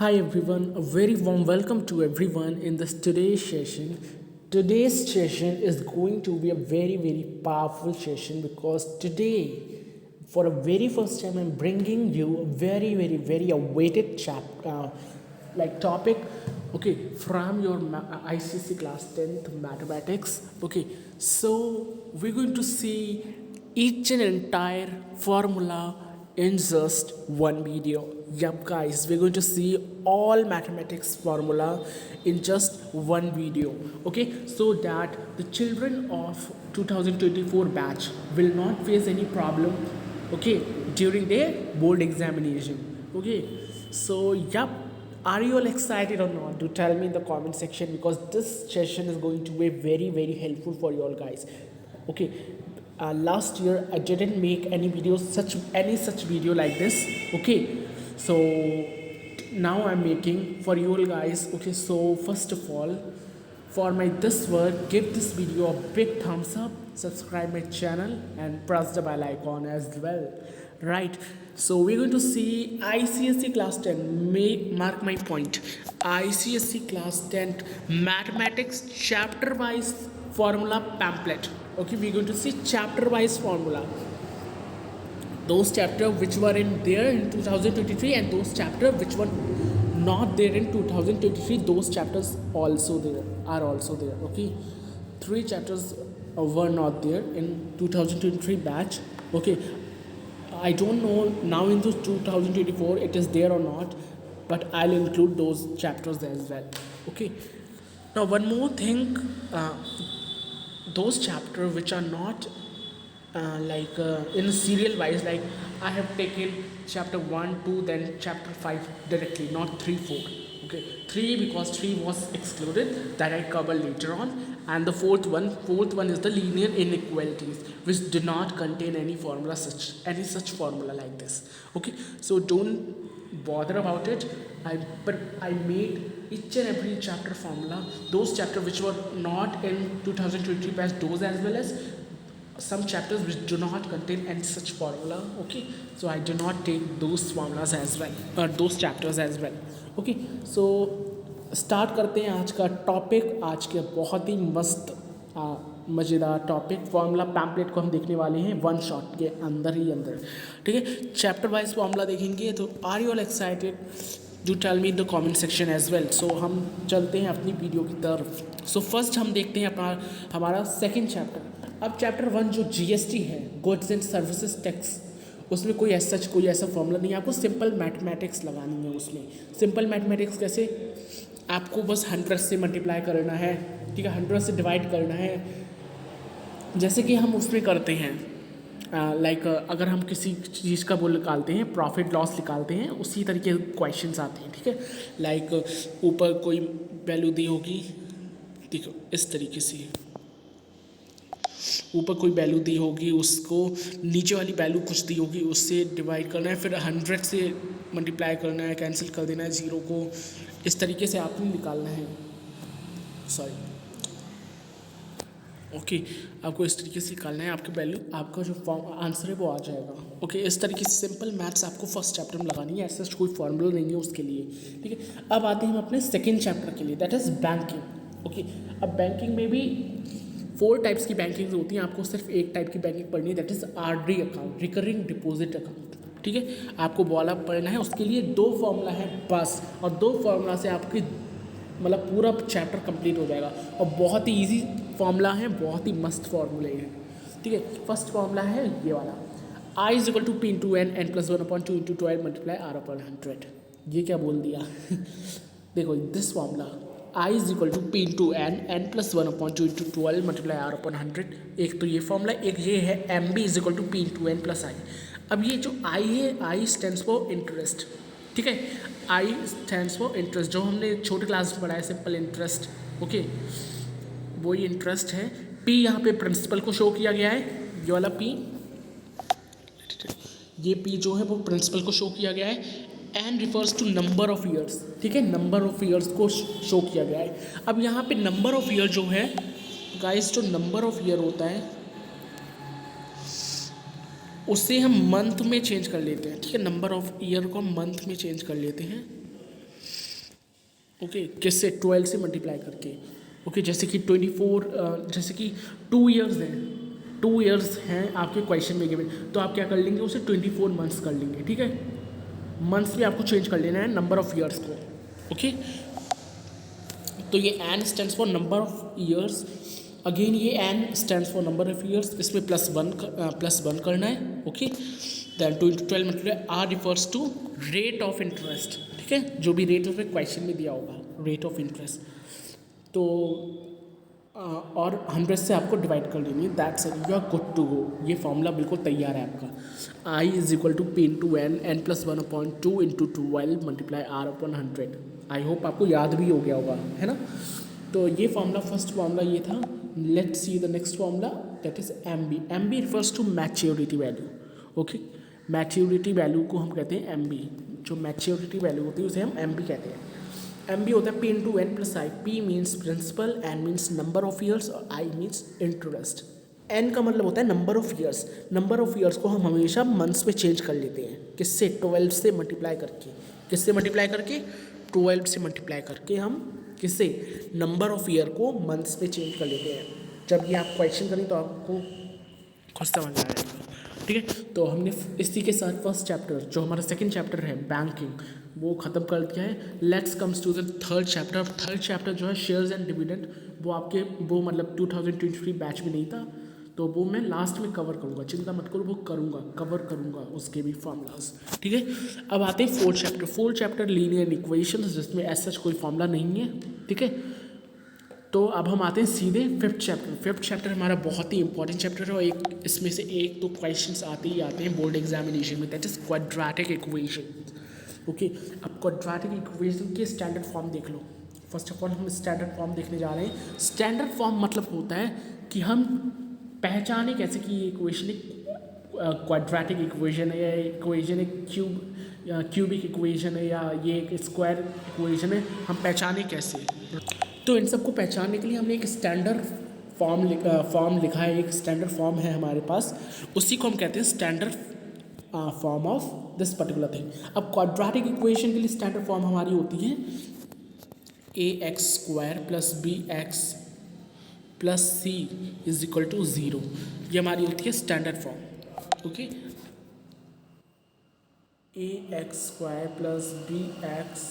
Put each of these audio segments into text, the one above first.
Hi everyone, a very warm welcome to everyone in this today's session. Today's session is going to be a very powerful session because today, for the very first time, I'm bringing you a very awaited topic. Okay, from your ICC class 10th mathematics. Okay, so we're going to see each and entire formula in just one video. Yup guys, we're going to see all mathematics formula in just one video. Okay, so that the children of 2024 batch will not face any problem, okay, during their board examination. Okay, so yup, are you all excited or not? Do tell me in the comment section because this session is going to be very helpful for you all guys. Okay, last year I didn't make any videos such video like this. Okay, so now I'm making for you all guys. Okay, so first of all, for my this work, give this video a big thumbs up, subscribe my channel and press the bell icon as well. Right, so we're going to see ICSE class 10. Mark my point, ICSE class 10 mathematics chapter wise formula pamphlet. Okay, we're going to see chapter wise formula, those chapters which were in there in 2023 and those chapters which were not there in 2023, those chapters also there are also there. Okay, 3 chapters were not there in 2023 batch. Okay, I don't know now into 2024 it is there or not, but I'll include those chapters as well. Okay, now one more thing, those chapters which are not in serial wise, like I have taken chapter 1 2 then chapter 5 directly, not 3 4. Okay, 3 because 3 was excluded, that I cover later on, and the fourth one is the linear inequalities which do not contain any such formula like this. Okay, so don't bother about it. But I made each and every chapter formula, those chapters which were not in 2023 batch, those as well as some chapters which do not contain any such formula. Okay, so I do not take those formulas as well, or those chapters as well. Okay, so start करते हैं आज का topic, आज के बहुत ही मस्त मज़ेदार topic formula pamphlet को हम देखने वाले हैं वन शॉट के अंदर ही अंदर. ठीक है, चैप्टर वाइज फॉर्मूला देखेंगे. तो are you all excited? Do tell me in the comment section as well. So हम चलते हैं अपनी वीडियो की तरफ. सो फर्स्ट हम देखते हैं हमारा सेकेंड चैप्टर. अब चैप्टर 1 जो GST है, गुड्स एंड सर्विसेज टैक्स, उसमें कोई ऐसा फॉर्मूला नहीं है. आपको सिंपल मैथमेटिक्स लगानी है. उसमें सिंपल मैथमेटिक्स कैसे, आपको बस 100 से मल्टीप्लाई करना है. ठीक है, 100 से डिवाइड करना है, जैसे कि हम उसमें करते हैं. अगर हम किसी चीज़ का वो निकालते हैं, प्रॉफिट लॉस निकालते हैं, उसी तरीके के क्वेश्चंस आते हैं. ठीक है, ऊपर कोई वैल्यू दी होगी, देखो इस तरीके से ऊपर कोई वैल्यू दी होगी, उसको नीचे वाली वैल्यू कुछ दी होगी, उससे डिवाइड करना है, फिर 100 से मल्टीप्लाई करना है, कैंसिल कर देना है 0 को. इस तरीके से आपने निकालना है. सॉरी, ओके, आपको इस तरीके से निकालना है. आपकी वैल्यू, आपका जो आंसर है वो आ जाएगा. ओके, इस तरीके से सिंपल मैथ्स आपको फर्स्ट चैप्टर में लगानी है. ऐसा कोई फॉर्मूला नहीं है उसके लिए. ठीक है, अब आते हैं हम अपने सेकेंड चैप्टर के लिए, दैट इज़ बैंकिंग. ओके, अब बैंकिंग में भी 4 टाइप्स की बैंकिंग होती हैं. आपको सिर्फ एक टाइप की बैंकिंग पढ़नी है, that is RD account, recurring deposit account. ठीक है, आपको वाला पढ़ना है. उसके लिए 2 फॉर्मूला है बस, और 2 फॉर्मूला से आपकी मतलब पूरा चैप्टर कंप्लीट हो जाएगा. और बहुत ही ईजी फॉर्मूला है, बहुत ही मस्त फॉर्मूले हैं. ठीक है, फर्स्ट फॉर्मूला है ये वाला, I = P × N, N+1/2 × 12 × R/100. ये क्या बोल दिया देखो this formula, I = P × N, N+1/2 × 12 × R/100. एक तो ये फॉर्मूला, एक ये है MB = P × N + I. अब ये जो I है, I स्टैंड्स फॉर इंटरेस्ट. ठीक है, I स्टैंड्स फॉर इंटरेस्ट, जो हमने छोटे क्लास में पढ़ा है, सिंपल इंटरेस्ट. ओके, वो ये इंटरेस्ट है. P यहाँ पे प्रिंसिपल को शो किया गया है, ये वाला P, ये P जो है वो प्रिंसिपल को शो किया गया है. N refers to number of years. ठीक है, नंबर ऑफ ईयर्स को शो किया गया है. अब यहाँ पे नंबर ऑफ ईयर जो है गाइस, जो नंबर ऑफ ईयर होता है उसे हम मंथ में चेंज कर लेते हैं. ठीक है, नंबर ऑफ ईयर को हम मंथ में चेंज कर लेते हैं. ओके, किससे? 12 से मल्टीप्लाई करके। ओके, जैसे कि 24, जैसे कि 2 ईयर्स हैं, 2 ईयर्स हैं आपके क्वेश्चन में गिवन, तो आप क्या कर लेंगे उसे 24 मंथ्स कर लेंगे, ठीक है। मंथ्स में आपको चेंज कर लेना है नंबर ऑफ ईयर्स को। ओके, तो ये N stands for number of years, again ये N stands for number of years, इसमें +1 करना है। Okay, then 2 × 12 multiply R refers to rate of interest, ठीक है, जो भी रेट उसमें क्वेश्चन में दिया होगा, रेट ऑफ इंटरेस्ट। तो और 100 से आपको डिवाइड कर लेनी है, that's it, you are good to go. ये फॉर्मूला बिल्कुल तैयार है आपका। I is equal to P into N, n+1/2 into 12 multiply R/100। I hope आपको याद भी हो गया होगा, है ना। तो ये फॉर्मूला, फर्स्ट फॉर्मूला ये था। Let's see the next formula, that is MB। MB refers to maturity value. Okay, maturity value को हम कहते हैं MB। जो मैच्योरिटी वैल्यू होती है उसे हम MB कहते हैं। MB होता है P into N plus I. P means principal, N means number of years और I मीन्स इंटरेस्ट। N का मतलब होता है number of years. Number of years को हम हमेशा मंथ्स में चेंज कर लेते हैं, किससे? 12 से मल्टीप्लाई करके। किससे मल्टीप्लाई करके? 12 से मल्टीप्लाई करके हम किससे? नंबर ऑफ ईयर को मंथ्स में चेंज कर लेते हैं। जब ये आप क्वेश्चन करें तो आपको खुद समझ आ जाएगा, ठीक है। तो हमने इसी के साथ फर्स्ट चैप्टर, जो हमारा सेकंड चैप्टर है बैंकिंग, वो ख़त्म कर दिया है। Let's comes to the third chapter. Third chapter जो है शेयर्स एंड डिविडेंड, वो मतलब 2023 बैच में नहीं था, तो वो मैं लास्ट में कवर करूँगा, चिंता मत करो, वो कवर करूँगा उसके भी फॉर्मूलाज, ठीक है। अब आते हैं fourth chapter. Fourth chapter linear equations, जिसमें ऐसा कोई फॉर्मूला नहीं है, ठीक है। तो अब हम आते हैं सीधे फिफ्थ चैप्टर। फिफ्थ चैप्टर हमारा बहुत ही इंपॉर्टेंट चैप्टर है, और एक इसमें से एक तो क्वेश्चंस आते ही आते हैं बोर्ड एग्जामिनेशन में, that is quadratic equation. Okay, अब क्वाड्रेटिक इक्वेशन के स्टैंडर्ड फॉर्म देख लो। फर्स्ट ऑफ ऑल हम स्टैंडर्ड फॉर्म देखने जा रहे हैं। स्टैंडर्ड फॉर्म मतलब होता है कि हम पहचाने कैसे कि ये इक्वेशन एक क्वाड्रेटिक इक्वेशन है, या इक्वेशन एक क्यूबिक इक्वेशन है, या ये एक स्क्वायर इक्वेशन है, हम पहचाने कैसे। तो इन सबको पहचानने के लिए हमने एक स्टैंडर्ड फॉर्म लिखा है, एक स्टैंडर्ड फॉर्म है हमारे पास, उसी को हम कहते हैं standard form of this particular thing. अब क्वाड्रेटिक इक्वेशन के लिए स्टैंडर्ड फॉर्म हमारी होती है ax² + bx + c = 0। ये हमारी होती है standard form. Okay, ax² + bx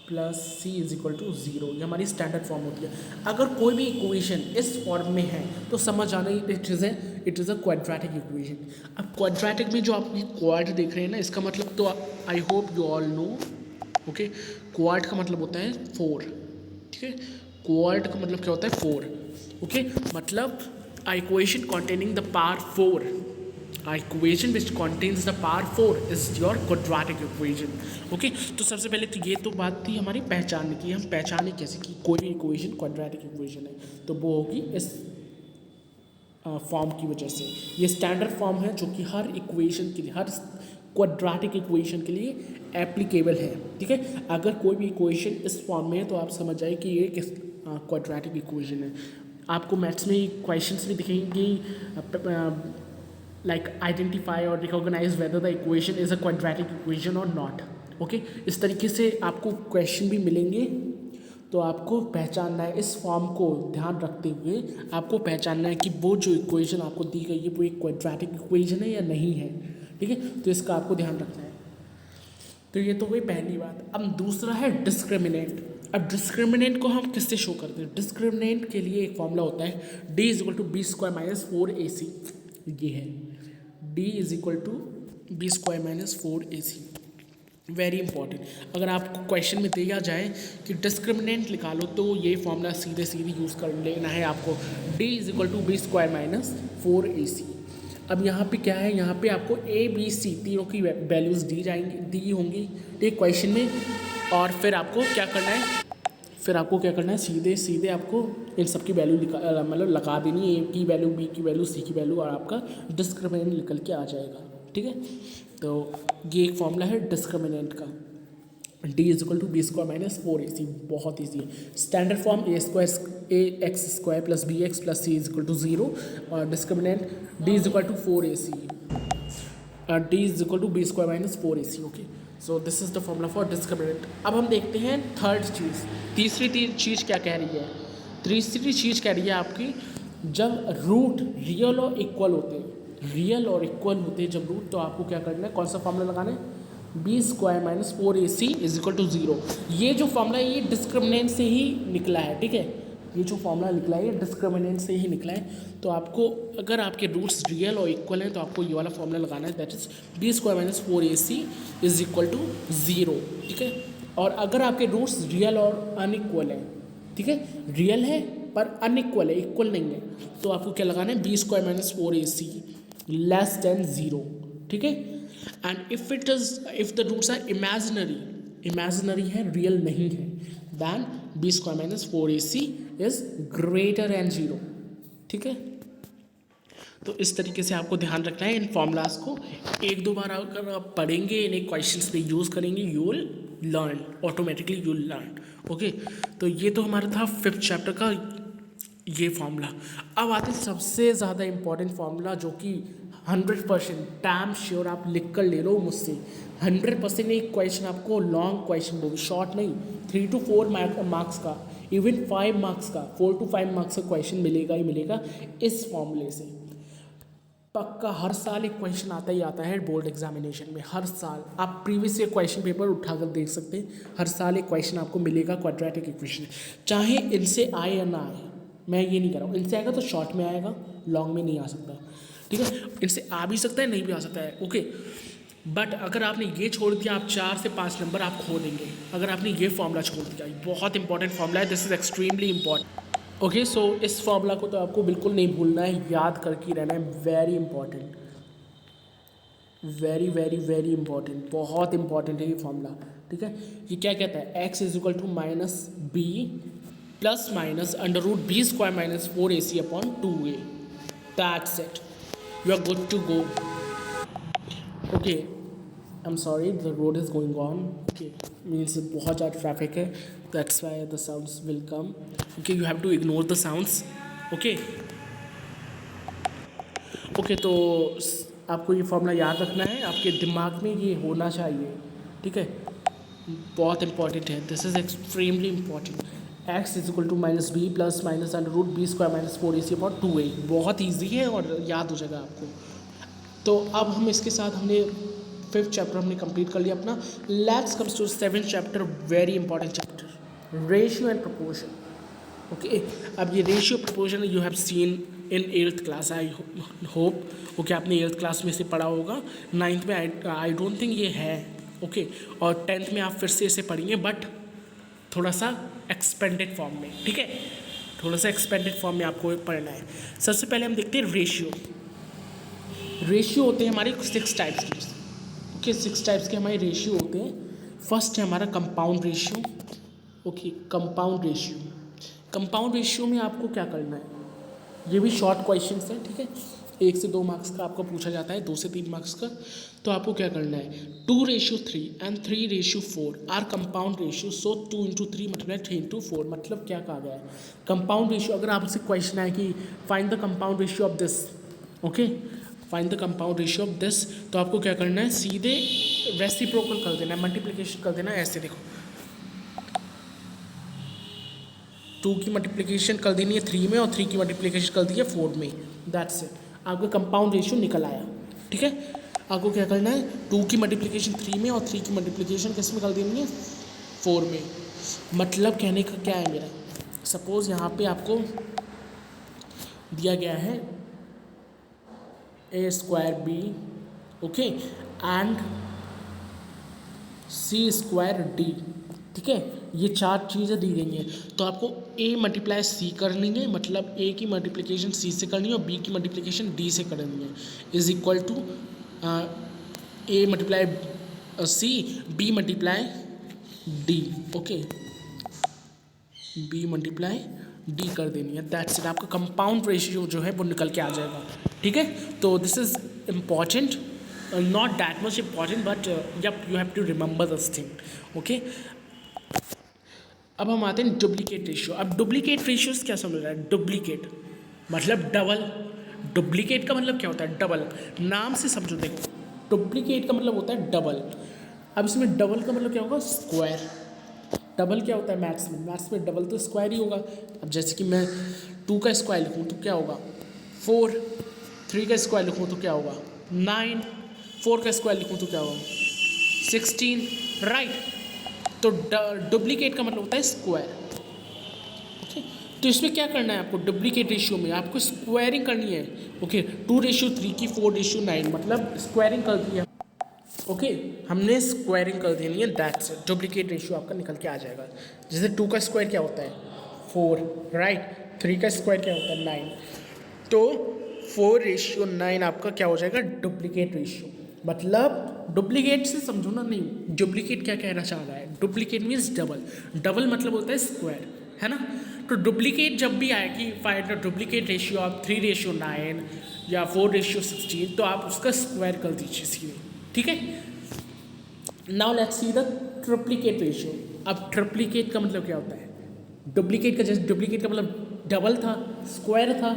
+ c = 0, ये हमारी स्टैंडर्ड फॉर्म होती है। अगर कोई भी इक्वेशन इस फॉर्म में है तो समझ आना it is a quadratic equation. अब क्वाड्रेटिक में जो आप ये क्वाड देख रहे हैं ना, इसका मतलब तो I hope you all know. Okay, quad का मतलब होता है 4, ठीक है। क्वाड का मतलब क्या होता है? 4। ओके, मतलब a equation containing the power 4, a equation which contains the power 4 is your quadratic equation। Okay, तो सबसे पहले तो ये तो बात थी हमारी पहचानने की, हम पहचाने कैसे कि कोई भी इक्वेशन क्वाड्रेटिक इक्वेशन है, तो वो होगी इस फॉर्म की वजह से। ये स्टैंडर्ड फॉर्म है जो कि हर इक्वेशन के लिए, हर क्वाड्रेटिक इक्वेशन के लिए एप्लीकेबल है, ठीक है। अगर कोई भी इक्वेशन इस फॉर्म में है तो आप समझ जाए कि ये किस क्वाड्रेटिक इक्वेशन है। आपको मैथ्स में क्वेश्चंस भी दिखेंगे, लाइक आइडेंटिफाई और recognise whether the equation is a quadratic equation और नॉट। ओके, इस तरीके से आपको क्वेश्चन भी मिलेंगे, तो आपको पहचानना है, इस फॉर्म को ध्यान रखते हुए आपको पहचानना है कि वो जो इक्वेशन आपको दी गई है वो एक क्वाड्रेटिक इक्वेशन है या नहीं है, ठीक है। तो इसका आपको ध्यान रखना है। तो ये तो हुई पहली बात। अब दूसरा है डिस्क्रिमिनेंट। अब डिस्क्रिमिनेंट को हम किससे शो करते हैं? डिस्क्रिमिनेंट के लिए एक फॉर्मूला होता है d = b² - 4ac। ये है d = b² - 4ac। Very important. अगर आपको क्वेश्चन में दिया जाए कि डिस्क्रिमिनेंट निकालो, तो ये फॉर्मूला सीधे यूज़ कर लेना है आपको, d = b² - 4ac। अब यहाँ पे क्या है, यहाँ पे आपको a b c तीनों की वैल्यूज़ दी होंगी, ठीक, क्वेश्चन में। और फिर आपको क्या करना है, सीधे आपको इन सब की वैल्यू मतलब लगा देनी है, a की वैल्यू, b की वैल्यू, c की वैल्यू, और आपका डिस्क्रिमिनेंट निकल के आ जाएगा, ठीक है। तो ये एक फॉर्मूला है डिस्क्रिमिनेंट का, d = b² - 4ac। बहुत ईजी है। Standard form ax² + bx + c = 0, और discriminant d = 4ac, d = b² - 4ac। Okay, so this is the formula for discriminant. अब हम देखते हैं थर्ड चीज़, तीसरी चीज़ क्या कह रही है। तीसरी चीज़ कह रही है आपकी, जब रूट रियल और इक्वल होते हैं, रियल और इक्वल होते हैं जब रूट, तो आपको क्या करना है, कौन सा फॉर्मूला लगाना है, b² - 4ac = 0। ये जो फॉर्मूला है ये डिस्क्रिमिनेंट से ही निकला है, ठीक है, ये जो फॉर्मूला निकला है ये डिस्क्रिमिनेंट से ही निकला है। तो आपको अगर आपके रूट्स रियल और इक्वल हैं तो आपको ये वाला फॉर्मूला लगाना है, दैट इज b² - 4ac = 0, ठीक है। और अगर आपके रूट्स रियल और अनइक्वल हैं, ठीक है, रियल है पर अनइक्वल है, इक्वल नहीं है, तो आपको क्या लगाना है, b² - 4ac << 0, ठीक है। And if the roots are imaginary है, रियल नहीं है, देन b² - 4ac > 0, ठीक है। तो इस तरीके से आपको ध्यान रखना है इन फॉर्मूलाज को। एक दो बार अगर आप पढ़ेंगे, इन्हें क्वेश्चंस में यूज़ करेंगे, you will learn, automatically you will learn, okay. तो ये तो हमारा था 5th चैप्टर का ये फॉर्मूला। अब आते हैं सबसे ज़्यादा इम्पॉर्टेंट फॉर्मूला, जो कि 100% डैम श्योर आप लिख कर ले लो मुझसे, 100% एक क्वेश्चन आपको लॉन्ग क्वेश्चन दोगे, शॉर्ट नहीं, 3 to 4 मार्क्स का, इवन 5 मार्क्स का, 4 to 5 मार्क्स का क्वेश्चन मिलेगा ही मिलेगा इस फॉर्मूले से, पक्का। हर साल एक क्वेश्चन आता ही आता है बोर्ड एग्जामिनेशन में, हर साल आप प्रीवियस ईयर क्वेश्चन पेपर उठाकर देख सकते हैं, हर साल एक क्वेश्चन आपको मिलेगा क्वाड्रेटिक इक्वेशन, चाहे इनसे आए या ना आए, मैं ये नहीं कह रहा हूँ, इनसे आएगा तो शॉर्ट में आएगा, लॉन्ग में नहीं आ सकता, ठीक है। इनसे आ भी सकता है, नहीं भी आ सकता है, ओके। बट अगर आपने ये छोड़ दिया, आप 4 से 5 नंबर आप खो देंगे, अगर आपने ये फॉर्मूला छोड़ दिया। बहुत इंपॉर्टेंट फॉर्मूला है, this is extremely important, okay. So इस फॉर्मूला को तो आपको बिल्कुल नहीं भूलना है, याद करके ही रहना है, very important, very very very important, बहुत इंपॉर्टेंट है ये फॉर्मूला, ठीक है। ये क्या कहता है, x = -b ± √b² - 4ac/2a, that's it, you are good to go, okay. I'm sorry, the road is going on. Okay, means बहुत ज़्यादा ट्रैफिक है, that's why the sounds will come. Okay, you have to ignore the sounds. Okay. Okay, तो आपको ये formula याद रखना है, आपके दिमाग में ये होना चाहिए, ठीक है, बहुत इंपॉर्टेंट है, this is extremely important. x = -b ± √b² - 4ac/2a, बहुत ईजी है और याद हो जाएगा आपको। तो अब हम इसके साथ हमने 5th चैप्टर हमने कंप्लीट कर लिया अपना। Let's comes to 7th chapter, very important chapter, ratio and proportion, okay. अब ये ratio proportion you have seen in 8th class, I hope, okay, आपने 8th क्लास में से पढ़ा होगा, 9th में आई डोंट थिंक ये है, ओके, और 10th में आप फिर से इसे पढ़ेंगे, बट थोड़ा सा एक्सपेंडेड फॉर्म में, ठीक है, थोड़ा सा एक्सपेंडेड फॉर्म में आपको पढ़ना है। सबसे पहले हम देखते हैं रेशियो। रेशियो होते हैं हमारे 6 टाइप्स के, ओके, 6 टाइप्स के हमारे रेशियो होते हैं। फर्स्ट है हमारा compound ratio, okay, compound ratio. Compound ratio में आपको क्या करना है, ये भी शॉर्ट क्वेश्चन है, ठीक है, 1 से 2 मार्क्स का आपको पूछा जाता है, 2 से 3 मार्क्स का। तो आपको क्या करना है, 2:3 and 3:4 are compound ratio, so 2 × 3 × 3 × 4, मतलब क्या कहा गया है, कंपाउंड रेशियो। अगर आपसे क्वेश्चन है कि find the compound ratio of this, okay, find the compound ratio of this, तो आपको क्या करना है, सीधे रेसिप्रोकल कर देना है, मल्टीप्लिकेशन कर देना है, ऐसे देखो, 2 की मल्टीप्लिकेशन कर देनी है 3 में और 3 की मल्टीप्लिकेशन कर दी है 4 में, दैट्स इट, आपका कंपाउंड रेशियो निकल आया, ठीक है। आपको क्या करना है, 2 की मल्टीप्लिकेशन 3 में और 3 की मल्टीप्लिकेशन किस में कर देनी है, 4 में। मतलब कहने का क्या है मेरा, सपोज यहाँ पे आपको दिया गया है a²b, ओके, एंड c²d, ठीक है, ये 4 चीज़ें दी गई हैं। तो आपको a × c करनी है, मतलब a की मल्टीप्लिकेशन c से करनी है और b की मल्टीप्लिकेशन d से करनी है, is equal to a × c b × d, okay, b × d कर देनी है, दैट्स इट, आपका कंपाउंड रेशियो जो है वो निकल के आ जाएगा, ठीक है। तो this is important, not that much important, but yep you have to remember this thing, okay. अब हम आते हैं डुप्लीकेट रेशियो। अब डुप्लीकेट रेशियोज क्या समझ रहा है, डुप्लीकेट मतलब डबल, डुप्लीकेट का मतलब क्या होता है, डबल, नाम से समझो, देखो, डुप्लीकेट का मतलब होता है डबल। अब इसमें डबल का मतलब क्या होगा, स्क्वायर। डबल क्या होता है मैथ्स में डबल तो स्क्वायर ही होगा। अब जैसे कि मैं 2 का स्क्वायर लिखूँ तो क्या होगा 4, 3 का स्क्वायर लिखूँ तो क्या होगा 9, 4 का स्क्वायर लिखूँ तो क्या होगा 16, राइट। तो डुप्लीकेट का मतलब होता है स्क्वायर। ओके, तो इसमें क्या करना है आपको, डुप्लीकेट रेशियो में आपको स्क्वायरिंग करनी है। ओके, 2:3 की 4:9 मतलब स्क्वायरिंग कर दी है। ओके, हमने स्क्वायरिंग कर देनी है, दैट्स डुप्लीकेट रेशियो आपका निकल के आ जाएगा। जैसे 2 का स्क्वायर क्या होता है 4, राइट। 3 का स्क्वायर क्या होता है 9, तो 4:9 आपका क्या हो जाएगा डुप्लीकेट रेशियो। मतलब डुप्लीकेट से समझो ना, नहीं डुप्लीकेट क्या कहना चाह रहा है, डुप्लीकेट मीन्स डबल। डबल मतलब होता है स्क्वायर, है ना। तो डुप्लीकेट जब भी आए कि find the duplicate ratio of 3:9 या 4:16, तो आप उसका स्क्वायर कर दीजिए सीधे, ठीक है। Now let's see the triplicate ratio. अब ट्रिप्लीकेट का मतलब क्या होता है, डुप्लीकेट का, जैसे डुप्लीकेट का मतलब डबल था, स्क्वायर था,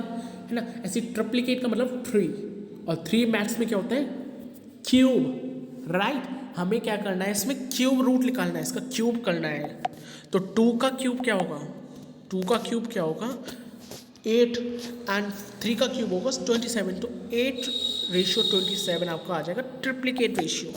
है ना। ऐसे ट्रिप्लीकेट का मतलब 3, और 3 मैथ्स में क्या होता है क्यूब, राइट। हमें क्या करना है, इसमें क्यूब रूट निकालना है, इसका क्यूब करना है। तो 2 का क्यूब क्या होगा, 2 का क्यूब क्या होगा 8, एंड 3 का क्यूब होगा 27, तो 8:27 आपका आ जाएगा triplicate ratio.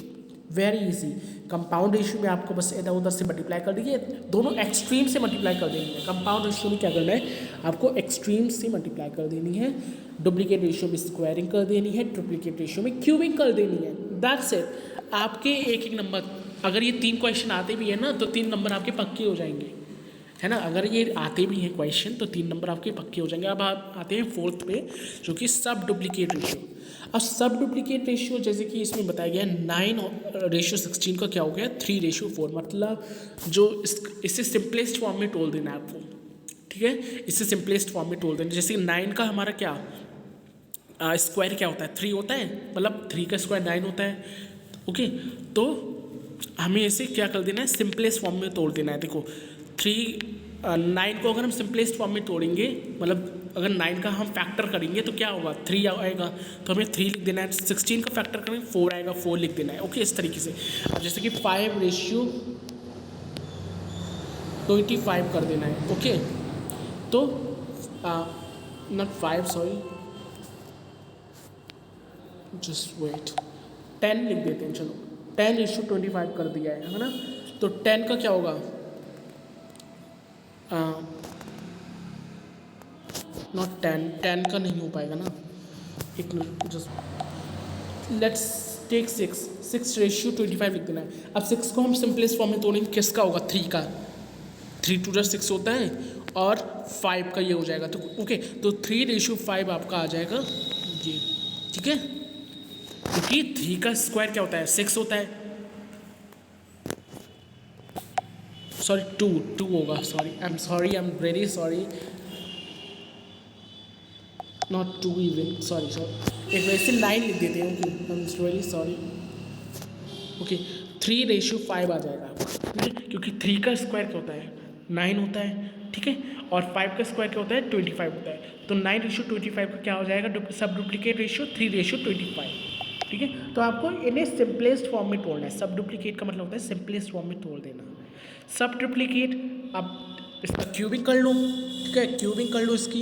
Very easy. Compound ratio में आपको बस इधर उधर से मल्टीप्लाई कर दीजिए, दोनों एक्सट्रीम से मल्टीप्लाई कर देनी है। कंपाउंड रेशियो में क्या करना है, आपको एक्सट्रीम से मल्टीप्लाई कर देनी है। डुप्लीकेट रेशियो में स्क्वायरिंग कर देनी है, ट्रिप्लीकेट रेशियो में क्यूबिंग कर देनी है, दैट्स इट। आपके एक एक नंबर, अगर ये 3 क्वेश्चन आते भी है ना तो 3 नंबर आपके पक्के हो जाएंगे, है ना। अगर ये आते भी हैं क्वेश्चन तो 3 नंबर आपके पक्के हो जाएंगे। अब आप आते हैं 4th पे, जो कि सब डुप्लीकेट रेशियो। अब सब डुप्लीकेट रेशियो जैसे कि इसमें बताया गया है 9:16 का क्या हो गया 3:4, मतलब जो इससे सिंपलेस्ट फॉर्म में तोल देना है आपको, ठीक है। इससे सिंपलेस्ट फॉर्म में तोल देना, जैसे 9 का हमारा क्या स्क्वायर क्या होता है 3 होता है, मतलब 3 का स्क्वायर 9 होता है। ओके, तो हमें इसे क्या कर देना है, सिंपलेस्ट फॉर्म में तोड़ देना है। देखो 9 को अगर हम सिंपलेस्ट फॉर्म में तोड़ेंगे, मतलब अगर 9 का हम फैक्टर करेंगे तो क्या होगा 3 आएगा, तो हमें 3 लिख देना है। 16 का फैक्टर करेंगे 4 आएगा, 4 लिख देना है। ओके, इस तरीके से। अब जैसे कि 5:25 कर देना है। ओके, तो नॉट 5, सॉरी, जस्ट वेट, 10 लिख देते हैं, चलो 10:25 कर दिया है ना। तो 10 का क्या होगा, नॉट 10 का नहीं हो पाएगा ना, एक मिनट, जस्ट लेट्स टेक 6:25 लिख देना है। अब 6 को हम सिंपलेस्ट फॉर्म में तोड़ेंगे, किसका होगा 3 का, 3 2 6 होता है, और 5 का ये हो जाएगा। तो ओके, तो 3:5 आपका आ जाएगा ये, ठीक है। क्योंकि 3 का स्क्वायर क्या होता है 6 होता है, सॉरी 2 होगा, sorry I am very sorry, not 2 even, sorry एक वैसे 9 लिख देते हैं। Okay, I am very sorry. Okay, 3:5 आ जाएगा, ठीक है। क्योंकि 3 का स्क्वायर क्या होता है 9 होता है, ठीक है, और 5 का स्क्वायर क्या होता है 25 होता है। तो 9:25 का क्या हो जाएगा, सब डुप्लीकेट रेशियो 3:25, ठीक है। तो आपको इन्हें सिंपलेस्ट फॉर्म में तोड़ना है। सब डुप्लीकेट का मतलब होता है सिंपलेस्ट फॉर्म में तोड़ देना। सब डुप्लीकेट, अब इसका क्यूबिंग कर लो, ठीक है, क्यूबिंग कर लो इसकी।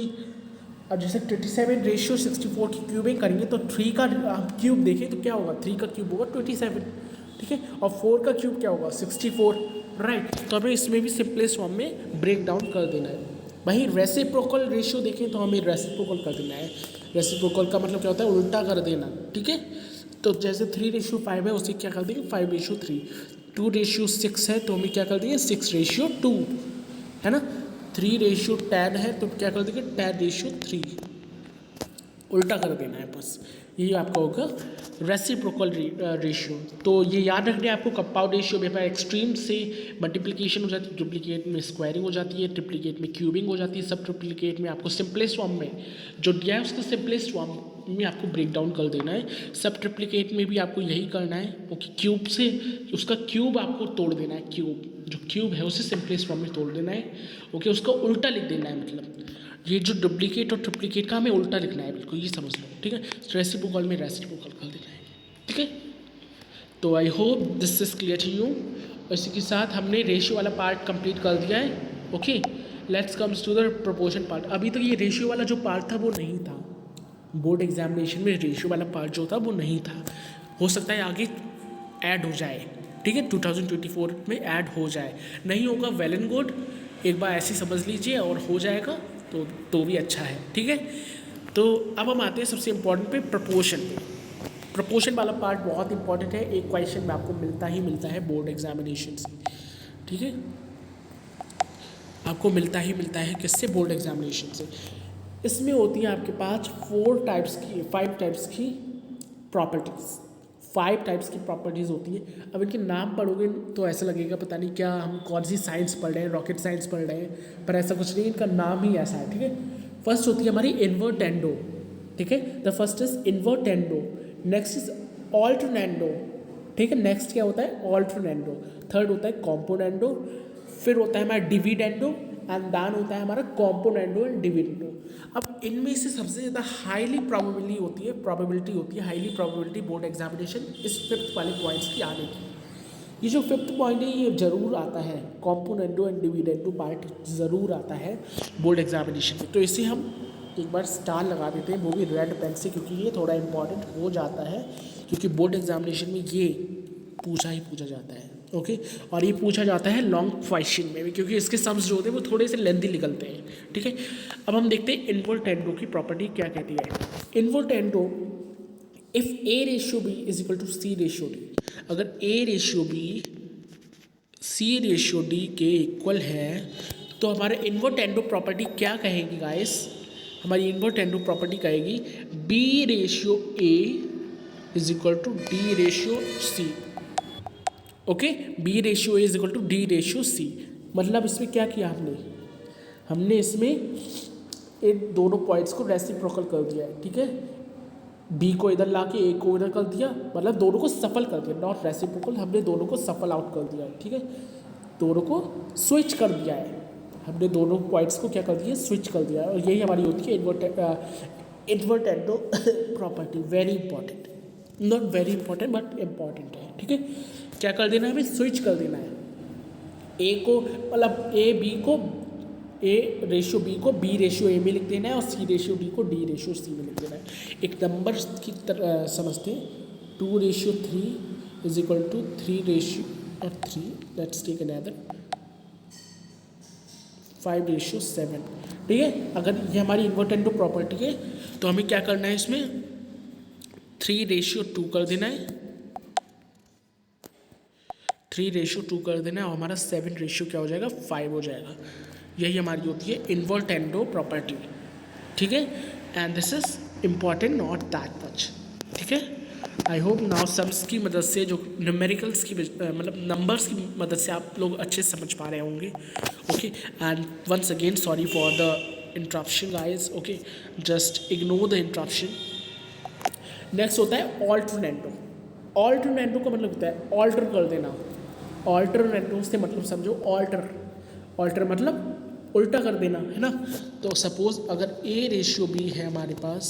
अब जैसे 27:64 की क्यूबिंग करेंगे तो 3 का क्यूब देखें तो क्या होगा, 3 का क्यूब होगा 27, ठीक है, और 4 का क्यूब क्या होगा 64, राइट। तो हमें इसमें भी सिंपलेस्ट फॉर्म में ब्रेक डाउन कर देना है। वहीं रेसिप्रोकल रेशियो देखें तो हमें रेसिप्रोकल कर देना है। रेसिप्रोकल का मतलब क्या होता है उल्टा कर देना, ठीक है। तो जैसे 3:5 है उसे क्या कर देंगे 5:3, 2:6 है तो हमें क्या कर देंगे 6:2, है ना। 3:10 है तो क्या कर देंगे 10:3, उल्टा कर देना है बस। यही आपका होगा रेसिप्रोकल रेशियो। तो ये याद रखना है आपको, कंपाउंड रेशियो में एक्सट्रीम से मल्टीप्लिकेशन हो जाती है, डुप्लीकेट में स्क्वायरिंग हो जाती है, ट्रिप्लीकेट में क्यूबिंग हो जाती है, सब ट्रिप्लीकेट में आपको सिंपलेस्ट फॉर्म में जो दिया है उसको सिंपलेस्ट फॉर्म में आपको ब्रेक डाउन कर देना है। सब ट्रिप्लीकेट में भी आपको यही करना है। ओके, क्यूब से उसका क्यूब आपको तोड़ देना है, क्यूब जो क्यूब है उसे सिंपलेस्ट फॉर्म में तोड़ देना है। ओके, उसका उल्टा लिख देना है, मतलब ये जो डुप्लीकेट और ट्रिप्लीकेट का हमें उल्टा लिखना है, बिल्कुल ये समझ लो, ठीक है। रेसिप्रोकल में रेसिप्रोकल कर देना है, ठीक है। तो I hope this is clear to you. इसी के साथ हमने रेशियो वाला पार्ट कंप्लीट कर दिया है। Okay, let's comes to the proportion part. अभी तक ये रेशियो वाला जो पार्ट था वो नहीं था, बोर्ड एग्जामिनेशन में रेशियो वाला पार्ट जो था वो नहीं था। हो सकता है आगे ऐड हो जाए, ठीक है, 2024 में ऐड हो जाए। नहीं होगा वेल एंड गुड, एक बार ऐसे समझ लीजिए, और हो जाएगा तो भी अच्छा है, ठीक है। तो अब हम आते हैं सबसे इम्पोर्टेंट पे, प्रपोर्शन पे। प्रपोर्शन वाला पार्ट बहुत इंपॉर्टेंट है, एक क्वेश्चन में आपको मिलता है बोर्ड एग्जामिनेशन से, ठीक है, आपको मिलता है किससे, बोर्ड एग्जामिनेशन से। इसमें होती है आपके पास 5 टाइप्स की प्रॉपर्टीज़, 5 टाइप्स की प्रॉपर्टीज़ होती है। अब इनके नाम पढ़ोगे तो ऐसा लगेगा पता नहीं क्या हम कौन सी साइंस पढ़ रहे हैं, रॉकेट साइंस पढ़ रहे हैं, पर ऐसा कुछ नहीं, इनका नाम ही ऐसा है, ठीक है। फर्स्ट होती है हमारी इन्वर्टेंडो, ठीक है, the first is invertendo, next is alternendo, ठीक है, नेक्स्ट क्या होता है, ऑल्टरनेंडो, थर्ड होता है कॉम्पोनेंडो, फिर होता है हमारा डिविडेंडो, एंड दैन होता है हमारा कॉम्पोनेंडो एंड डिविडेंडो। अब इनमें से सबसे ज़्यादा हाईली प्रोबेबिलिटी होती है हाईली प्रोबेबिलिटी बोर्ड एग्जामिनेशन इस फिफ्थ वाले पॉइंट्स की आने की। ये जो फिफ्थ पॉइंट है ये ज़रूर आता है, कॉम्पोनेंडो एंड डिविडेंडो पार्ट ज़रूर आता है बोर्ड एग्जामिनेशन में। तो इसे हम एक बार स्टार लगा देते हैं, वो भी रेड पेन से, क्योंकि ये थोड़ा इंपॉर्टेंट हो जाता है, क्योंकि बोर्ड एग्जामिनेशन में ये पूछा जाता है। ओके, और ये पूछा जाता है लॉन्ग क्वेश्चन में भी, क्योंकि इसके सम्स जो होते हैं वो थोड़े से लेंथी निकलते हैं, ठीक है। अब हम देखते हैं इन्वर्टेंडो की प्रॉपर्टी क्या कहती है। Invertendo, if A ratio B is equal to C ratio D, अगर A ratio B C ratio D के इक्वल है तो हमारे इन्वर्टेंडो प्रॉपर्टी क्या कहेगी गाइस, हमारी इन्वर्टेंडो प्रॉपर्टी कहेगी B ratio A is equal to D ratio C. Okay, B ratio A is equal to D ratio C. मतलब इसमें क्या किया हमने इसमें इन दोनों पॉइंट्स को रेसिप्रोकल कर दिया है, ठीक है, बी को इधर ला के ए को इधर कर दिया, मतलब दोनों को सफल कर दिया, नॉट रेसिप्रोकल, हमने दोनों को सफल आउट कर दिया है, ठीक है, दोनों को स्विच कर दिया है, हमने दोनों पॉइंट्स को क्या कर दिया, स्विच कर दिया है, और यही हमारी होती है invertendo property. Very important, not very important but important है, ठीक है। क्या कर देना है, हमें स्विच कर देना है, ए को मतलब ए रेशियो बी को बी रेशियो ए में लिख देना है, और सी रेशियो डी को डी रेशियो सी में लिख देना है। एक नंबर की तरह समझते हैं, 2:3 is equal to 3:3, let's take another 5:7, ठीक है। अगर ये हमारी इन्वर्टेंडो प्रॉपर्टी है तो हमें क्या करना है, इसमें 3:2 कर देना है, 3:2 कर देना है, और हमारा 7 क्या हो जाएगा, 5 हो जाएगा। यही हमारी होती है इन्वर्टेंडो प्रॉपर्टी, ठीक है। And this is important, not that much, ठीक है। आई होप नाउ सम्स की मदद से, जो न्यूमेरिकल्स की मतलब नंबर्स की मदद से आप लोग अच्छे से समझ पा रहे होंगे। Okay, and once again sorry for the interruption guys, okay, just ignore the interruption. Next होता है ऑल्टरनेंडो। ऑल्टरनेंडो का मतलब होता है ऑल्टर कर देना, ऑल्टरनेंडो से मतलब समझो ऑल्टर मतलब उल्टा कर देना, है ना। तो सपोज अगर ए रेशियो बी है हमारे पास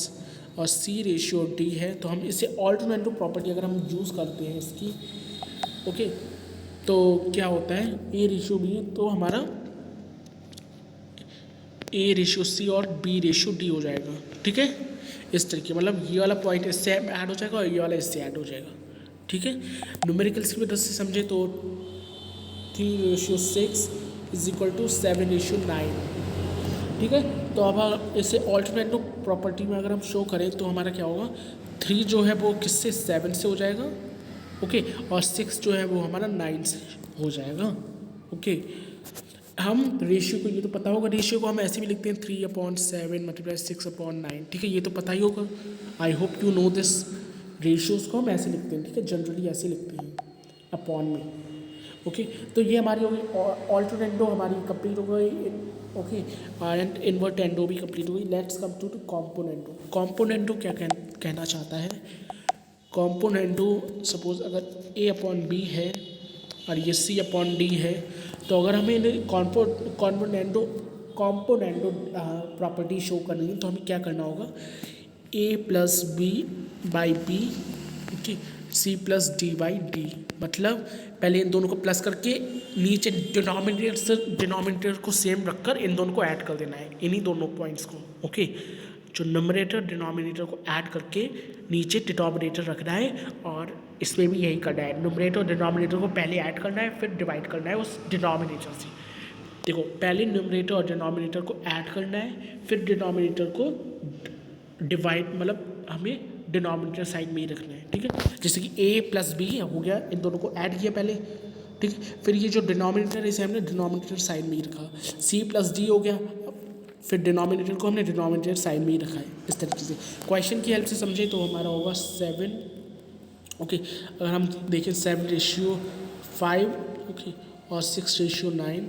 और सी रेशियो डी है, तो हम इसे ऑल्टरनेटिव प्रॉपर्टी अगर हम यूज़ करते हैं इसकी, ओके, तो क्या होता है, ए रेशियो बी तो हमारा ए रेशियो सी और बी रेशियो डी हो जाएगा, ठीक है। इस तरीके मतलब ये वाला पॉइंट इससे ऐड हो जाएगा और ये वाला इससे ऐड हो जाएगा, ठीक है। न्यूमेरिकल्स की मदद से समझे तो 3:6 इज इक्वल टू 7:9, ठीक है। तो अब इसे ऑल्टरनेटिव प्रॉपर्टी में अगर हम शो करें तो हमारा क्या होगा, 3 जो है वो किससे, 7 से हो जाएगा, ओके, और 6 जो है वो हमारा 9 से हो जाएगा, ओके। हम रेशियो को, ये तो पता होगा, रेशियो को हम ऐसे भी लिखते हैं 3/7 मल्टीप्लाई 6/9, ठीक है, ये तो पता ही होगा। I hope you know this. Ratios को हम ऐसे लिखते हैं, ठीक है, जनरली ऐसे लिखते हैं अपॉन में, ओके। तो ये हमारी हो गई ऑल्टरनेंडो, हमारी कंप्लीट हो गई, ओके, एंड इन्वर्टेंडो भी कंप्लीट हो गई। Let's come to componendo. Componendo क्या कहना चाहता है, कॉम्पोनेंडो सपोज अगर A/B है और ये C/D है, तो अगर हमें कॉम्पोनेंडो प्रॉपर्टी शो करनी है तो हमें क्या करना होगा, A + B/B, okay, C plus D by D, मतलब पहले इन दोनों को प्लस करके नीचे डिनोमिनेटर को सेम रखकर इन दोनों को ऐड कर देना है, इन्हीं दोनों पॉइंट्स को। ओके, जो नंबरेटर डिनोमिनेटर को ऐड करके नीचे डिनोमिनेटर रखना है, और इसमें भी यही करना है, नंबरेटर और डिनोमिनेटर को पहले ऐड करना है फिर डिवाइड करना है उस डिनोमिनेटर से। देखो, पहले न्यूमरेटर और डिनोमिनेटर को ऐड करना है, फिर डिनोमिनेटर को डिवाइड, मतलब हमें डिनोमिनेटर साइड में ही रखना है, ठीक है। जैसे कि a प्लस बी हो गया, इन दोनों को ऐड किया पहले, ठीक है। फिर ये जो डिनोमिनेटर है इसे हमने डिनोमिनेटर साइड में ही रखा, c प्लस डी हो गया, फिर डिनोमिनेटर को हमने डिनोमिनेटर साइड में ही रखा है। इस तरीके से क्वेश्चन की हेल्प से समझे तो हमारा होगा 7। ओके, अगर हम देखें 7:5, ओके, और 6:9,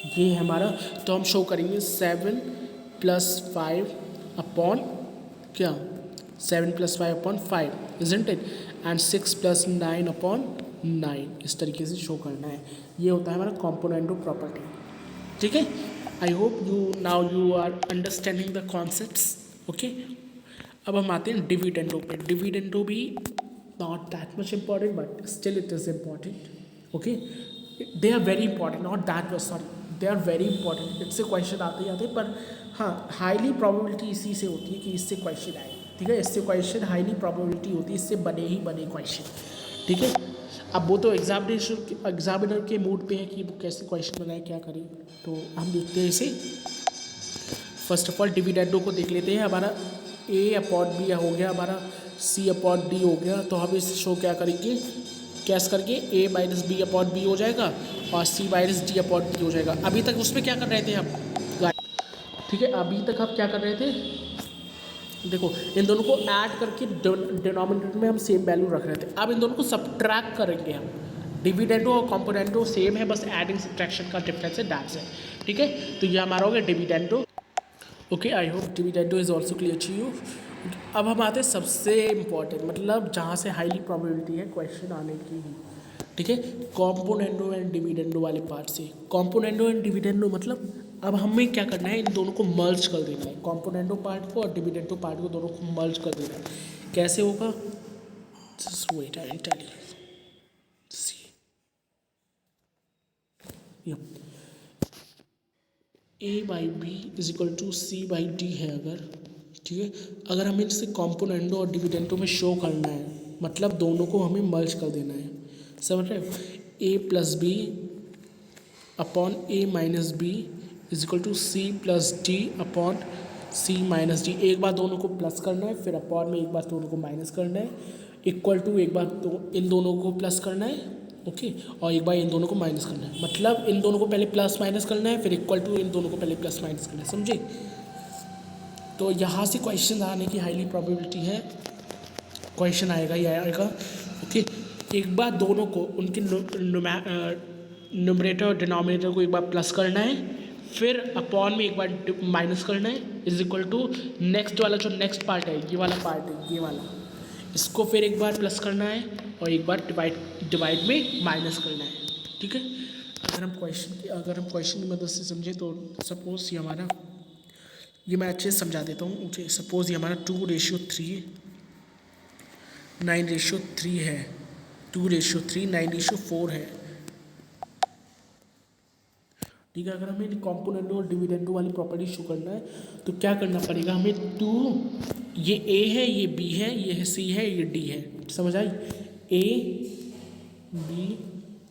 ये है हमारा, तो हम शो करेंगे 7 + 5 अपॉन क्या, 7 + 5 upon 5, isn't it, and 6 + 9 upon 9, इस तरीके से शो करना है। ये होता है हमारा कॉम्पोनेंटो प्रॉपर्टी, ठीक है। I hope you are understanding the concepts. Okay, अब हम आते हैं डिविडेंडो पे। डिविडेंडो भी not that much important, but still it is important. Okay, they are very important, not that much, sorry, they are very important. इससे question आते ही आते, पर हाँ, हाईली प्रोबेबिलिटी इसी से होती है कि इससे क्वेश्चन आए, ठीक है। इससे क्वेश्चन हाईली प्रोबेबिलिटी होती है, इससे बने ही बने क्वेश्चन, ठीक है। अब वो तो एग्जामिनर के मूड पे है कि वो कैसे क्वेश्चन बनाए, क्या करें। तो हम देखते हैं इसे। फर्स्ट ऑफ ऑल डिविडेंडो को देख लेते हैं। हमारा a/b हो गया, हमारा c/d हो गया, तो हम इसे शो क्या करेंगे, कैसे करके a - b/b हो जाएगा और c - d/d हो जाएगा। अभी तक उसमें क्या कर रहे थे हम, ठीक है, अभी तक हम क्या कर रहे थे, देखो, इन दोनों को ऐड करके डिनोमिनेटर में हम सेम वैल्यू रख रहे थे। अब इन दोनों को सब्ट्रैक्ट करेंगे हम। डिविडेंडो और कॉम्पोनेंटो सेम है, बस एडिंग सब्ट्रैक्शन का डिफरेंस है, दैट्स इट, ठीक है। तो ये हमारा हो गया dividendo. Okay, I hope dividendo is also clear to you. अब हम आते हैं सबसे इम्पॉर्टेंट, मतलब जहाँ से हाईली प्रोबेबिलिटी है क्वेश्चन आने की ही, ठीक है, कॉम्पोनेंटो एंड डिविडेंडो वाले पार्ट से। कॉम्पोनेंटो एंड डिविडेंडो मतलब अब हमें क्या करना है, इन दोनों को मर्ज कर देना है, कॉम्पोनेंटो पार्ट को और डिविडेंडो पार्ट को, दोनों को मर्ज कर देना है। कैसे होगा, just wait, I will tell you. a/b = c/d है अगर, ठीक है। अगर हमें इसे कॉम्पोनेंटो और डिविडेंडो में शो करना है, मतलब दोनों को हमें मर्ज कर देना है, समझ रहे हो। a + b upon a - b = c + d upon c - d। एक बार दोनों को प्लस करना है, फिर अपॉन में एक बार दोनों को माइनस करना है, इक्वल टू एक बार तो इन दोनों को प्लस करना है, ओके, और एक बार इन दोनों को माइनस करना है। मतलब इन दोनों को पहले प्लस माइनस करना है, फिर इक्वल टू इन दोनों को पहले प्लस माइनस करना है, समझे। तो यहाँ से क्वेश्चन आने की हाईली प्रोबेबिलिटी है, क्वेश्चन आएगा ही आएगा। ओके, एक बार दोनों को उनके न्यूमरेटर और डिनोमिनेटर को एक बार प्लस करना है, फिर अपॉन में एक बार माइनस करना है, = नेक्स्ट वाला जो नेक्स्ट पार्ट है, ये वाला पार्ट है, ये वाला, इसको फिर एक बार प्लस करना है और एक बार डिवाइड में माइनस करना है, ठीक है। अगर हम क्वेश्चन की मदद से समझें तो सपोज ये हमारा, ये मैं अच्छे से समझा देता हूँ। ओके, सपोज ये हमारा 2:3 9:3 है, 2:3 9:4 है, ठीक है। अगर हमें कॉम्पोनेंटो और डिविडेंडो वाली प्रॉपर्टी शो करना है तो क्या करना पड़ेगा हमें, 2, ये a है, ये b है, ये c है, ये d है, समझ आई, a b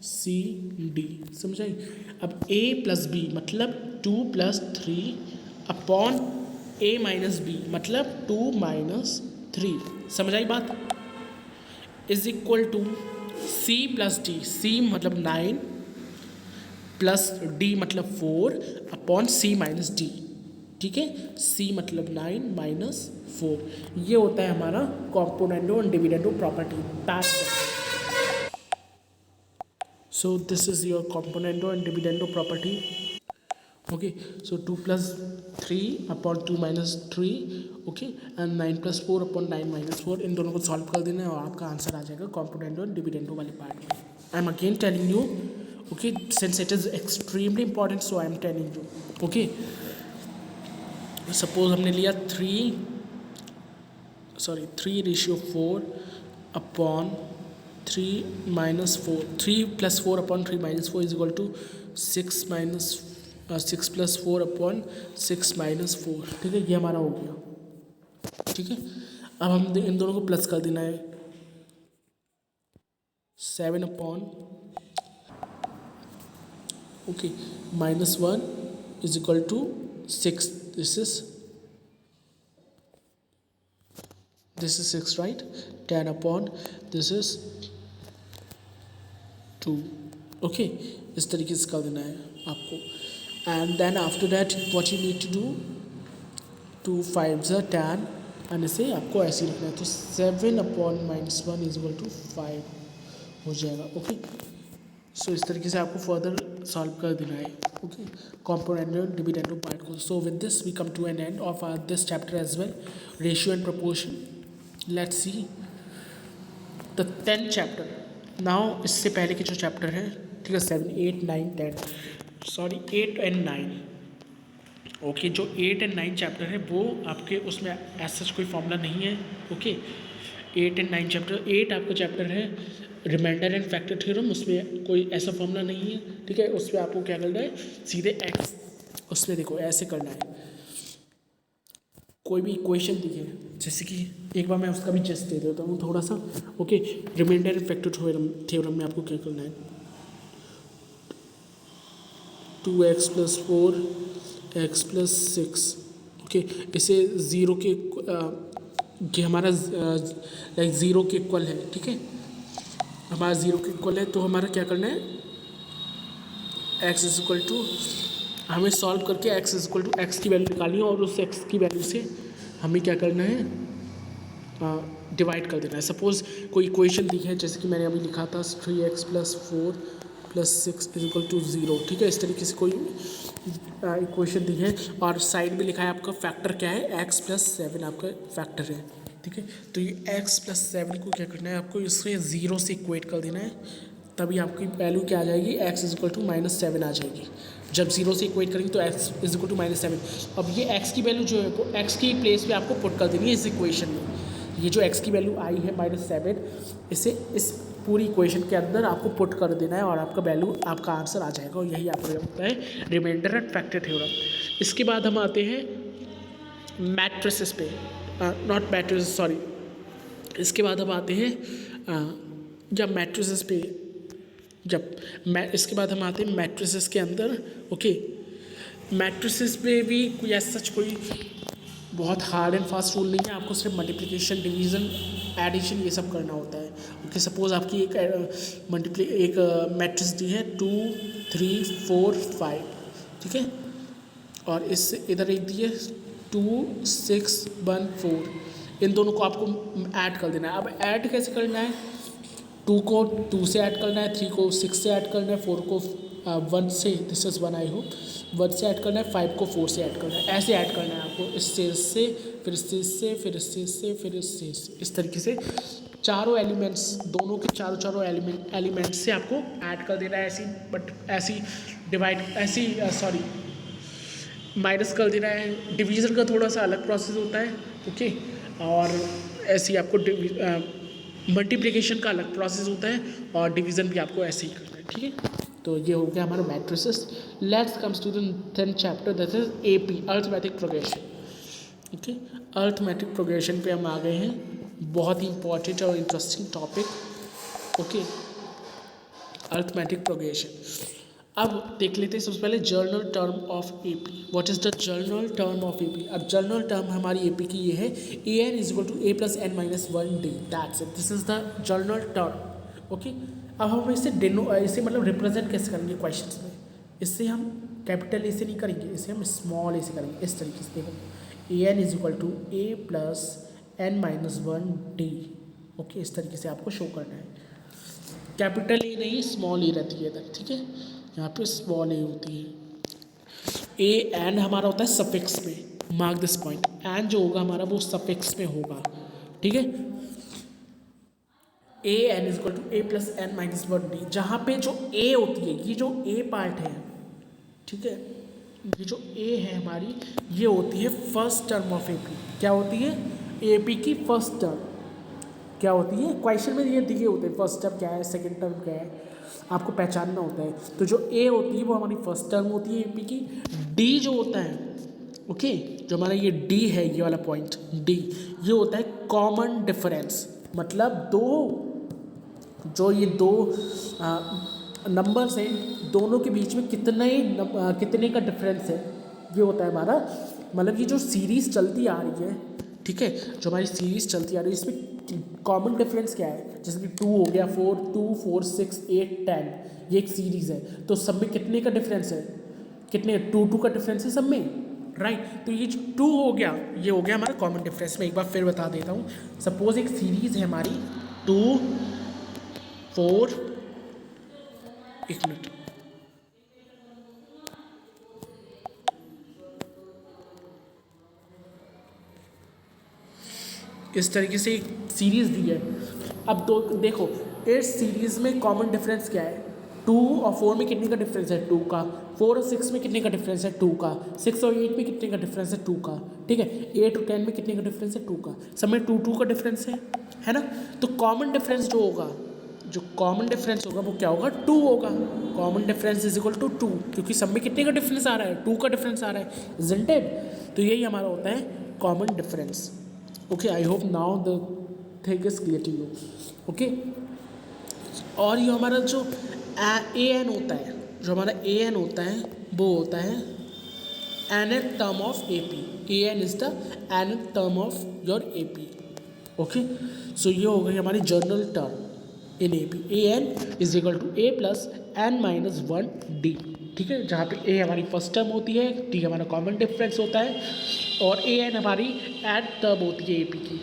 c d, समझ आई। अब a + b मतलब 2 + 3 अपॉन a - b मतलब 2 - 3, समझ आई बात, = c + d, c मतलब 9 प्लस d मतलब 4 अपॉन c - d, ठीक है। c मतलब 9 - 4, ये होता है हमारा कॉम्पोनेंटो और dividendo property. So this is your componendo and dividendo property. Okay, so 2 + 3 upon 2 - 3, okay, and 9 + 4 upon 9 - 4, इन दोनों को सॉल्व कर देना है और आपका आंसर आ जाएगा कॉम्पोनेंटो एंड डिविडेंडो वाले पार्ट में। I am again telling you, okay, since it is extremely important, so I am telling you, okay। suppose हमने लिया 3/4 अपॉन 3 - 4, 3 + 4/3 - 4 इज इक्वल टू 6 + 4/6 - 4। ठीक है, ये हमारा हो गया। ठीक है, अब हम इन दोनों को प्लस कर देना है। 7 upon okay -1 is equal to 6। This is 6 right. 10 upon this is 2। Okay, इस तरीके से कर देना है आपको। And then after that what you need to do, 2 5 × 10 and इसे आपको ऐसे ही रखना है। तो 7 अपॉन -1 इज इक्वल टू 5 हो जाएगा। ओके, सो इस तरीके से आपको फर्दर सॉल्व कर देना है। ओके, कॉम्पोनेंट डिविडेंड पार्ट को। So with this we come to an end of this chapter as well, ratio and proportion. Let's see the 10th chapter now. इससे पहले के जो चैप्टर है, ठीक है, 7 8 9 10 सॉरी 8 और 9। ओके, जो 8 और 9 चैप्टर है वो आपके उसमें एज सच कोई फॉर्मूला नहीं है। ओके, 8 और 9 चैप्टर, 8 आपका चैप्टर है रिमाइंडर एंड फैक्टर थ्योरम, उसमें कोई ऐसा फॉर्मूला नहीं है। ठीक है, उसमें आपको क्या करना है, सीधे एक्स उसमें देखो ऐसे करना है। कोई भी इक्वेशन दिखे, जैसे कि एक बार मैं उसका भी जस्ट दे देता हूँ थोड़ा सा। Okay, reminder and factor theorem में आपको क्या करना है, 2x + 4 x + 6। ओके, इसे ज़ीरो के कि हमारा लाइक ज़ीरो के इक्वल है। ठीक है, हमारा ज़ीरो के इक्वल है, तो हमारा क्या करना है, x इज इक्वल टू, हमें सॉल्व करके x is equal to X की वैल्यू निकालनी है और उस x की वैल्यू से हमें क्या करना है, डिवाइड कर देना है। सपोज़ कोई इक्वेशन दी है, जैसे कि मैंने अभी लिखा था 3x + 4 + 6 इज इक्वल टू 0। ठीक है, इस तरीके से कोई इक्वेशन दी है और साइड में लिखा है आपका फैक्टर क्या है, x + 7 आपका फैक्टर है। ठीक है, तो ये x + 7 को क्या करना है, आपको इससे 0 से इक्वेट कर देना है, तभी आपकी वैल्यू क्या आ जाएगी, x इज इक्वल टू -7 आ जाएगी। जब 0 से इक्वेट करेंगे तो x इज इक्वल टू -7। अब ये x की वैल्यू जो है वो x की प्लेस पे आपको पुट कर देनी है इस इक्वेशन में। ये जो x की वैल्यू आई है -7, इसे इस पूरी इक्वेशन के अंदर आपको पुट कर देना है और आपका वैल्यू, आपका आंसर आ जाएगा। और यही आपको होता है रिमाइंडर एंड फैक्टर थ्योरम। इसके बाद हम आते हैं मैट्रिसेस पे, नॉट मैट्रिसेस सॉरी, इसके बाद हम आते हैं जब मैट्रिसेस पे, इसके बाद हम आते हैं मैट्रिसेस के अंदर। ओके, मैट्रिसेस पे भी कोई ऐसा सच कोई बहुत हार्ड एंड फास्ट रूल नहीं है, आपको सिर्फ मल्टीप्लिकेशन, डिवीज़न, एडिशन ये सब करना होता है। ओके, सपोज आपकी एक मैट्रिक्स दी है 2 3 4 5। ठीक है, और इस इधर एक दी है 2 6 1 4। इन दोनों को आपको ऐड कर देना है। अब ऐड कैसे करना है, 2 को 2 से ऐड करना है, 3 को 6 से ऐड करना है, 4 को 1 से, दिस इज़ 1 आई होप, 1 से ऐड करना है, 5 को 4 से ऐड करना है। ऐसे ऐड करना है आपको, इससे फिर इससे फिर इससे फिर इससे, इस तरीके से चारों एलिमेंट्स, दोनों के चारों एलिमेंट्स से आपको ऐड कर देना है। ऐसी डिवाइड, ऐसी सॉरी माइनस कर देना है। डिवीज़न का थोड़ा सा अलग प्रोसेस होता है। ओके, और ऐसी आपको मल्टीप्लिकेशन का अलग प्रोसेस होता है और डिवीज़न भी आपको ऐसे ही करना है। ठीक है, तो ये हो गया हमारा matrices. Let's comes to the 10th chapter, that is AP, arithmetic progression. Okay, arithmetic progression पे हम आ गए हैं, बहुत ही इंपॉर्टेंट और interesting topic. Okay, arithmetic progression. अब देख लेते हैं सबसे पहले general term of AP। What is the general term of AP? अब जर्नल टर्म हमारी AP की ये है, AN is equal to A + n - 1D, that's it, this is the general term. Okay, अब हम इसे इसे मतलब रिप्रेजेंट कैसे करेंगे क्वेश्चंस में, इससे हम कैपिटल ए से नहीं करेंगे, इसे हम स्मॉल ए से करेंगे। इस तरीके से देखो, AN is equal to A + n - 1D। Okay, इस तरीके से आपको शो करना है। कैपिटल ए नहीं, स्मॉल ए रहती है इधर। ठीक है, यहाँ पे स्मॉल ए होती है। ए एन हमारा होता है सफिक्स में, मार्क दिस पॉइंट, एन जो होगा हमारा वो सफिक्स में होगा। ठीक है, A N is equal to A + n - 1D, जहाँ पे जो ए होती है, ये जो ए पार्ट है, ठीक है, ये जो ए है हमारी, ये होती है फर्स्ट टर्म ऑफ AP। क्या होती है, AP की फर्स्ट टर्म। क्या होती है, क्वेश्चन में ये दिए होते हैं फर्स्ट टर्म क्या है, सेकंड टर्म क्या है, आपको पहचानना होता है। तो जो ए होती है वो हमारी फर्स्ट टर्म होती है एपी की। डी जो होता है, ओके, जो हमारा ये डी है, ये वाला पॉइंट डी, ये होता है कॉमन डिफरेंस। मतलब दो, जो ये दो नंबर्स हैं, दोनों के बीच में कितने का डिफरेंस है, ये होता है हमारा, मतलब ये जो सीरीज़ चलती आ रही है, ठीक है, जो हमारी सीरीज़ चलती आ रही है इसमें कॉमन डिफरेंस क्या है, जैसे कि 2 हो गया, 4, 2, 4, 6, 8, 10, ये एक सीरीज़ है, तो सब में कितने का डिफरेंस है, कितने, 2 का डिफरेंस है सब में, राइट। तो ये जो 2 हो गया, ये हो गया हमारा कॉमन डिफरेंस। मैं एक बार फिर बता देता हूँ। सपोज एक सीरीज़ है हमारी 2, 4, एक मिनट, इस तरीके से एक सीरीज़ दी है। अब दो देखो, इस सीरीज़ में कॉमन डिफरेंस क्या है, 2 और 4 में कितने का डिफरेंस है, 2 का, 4 और 6 में कितने का डिफरेंस है, 2 का, 6 और 8 में कितने का डिफरेंस है, 2 का, ठीक है, 8 और 10 में कितने का डिफरेंस है, 2 का, सब में 2 का डिफरेंस है ना। तो कॉमन डिफरेंस जो होगा, जो कॉमन डिफरेंस होगा वो क्या होगा, 2 होगा। Common difference is equal to 2, क्योंकि सब में कितने का डिफरेंस आ रहा है, 2 का डिफरेंस आ रहा है, इजंट इट। तो यही हमारा होता है common difference. Okay, I hope now the thing is clear to you. Okay, और ये हमारा जो ए एन होता है, जो हमारा ए एन होता है वो होता है nth term of A P. A N is the nth term of your A P. Okay, so ये हो गई हमारी general term in A P. A N is equal to A plus N minus 1 D, ठीक है, जहाँ पे ए हमारी first term होती है, डी हमारा कॉमन डिफरेंस होता है, और ए एन हमारी nth टर्म होती है ए पी की।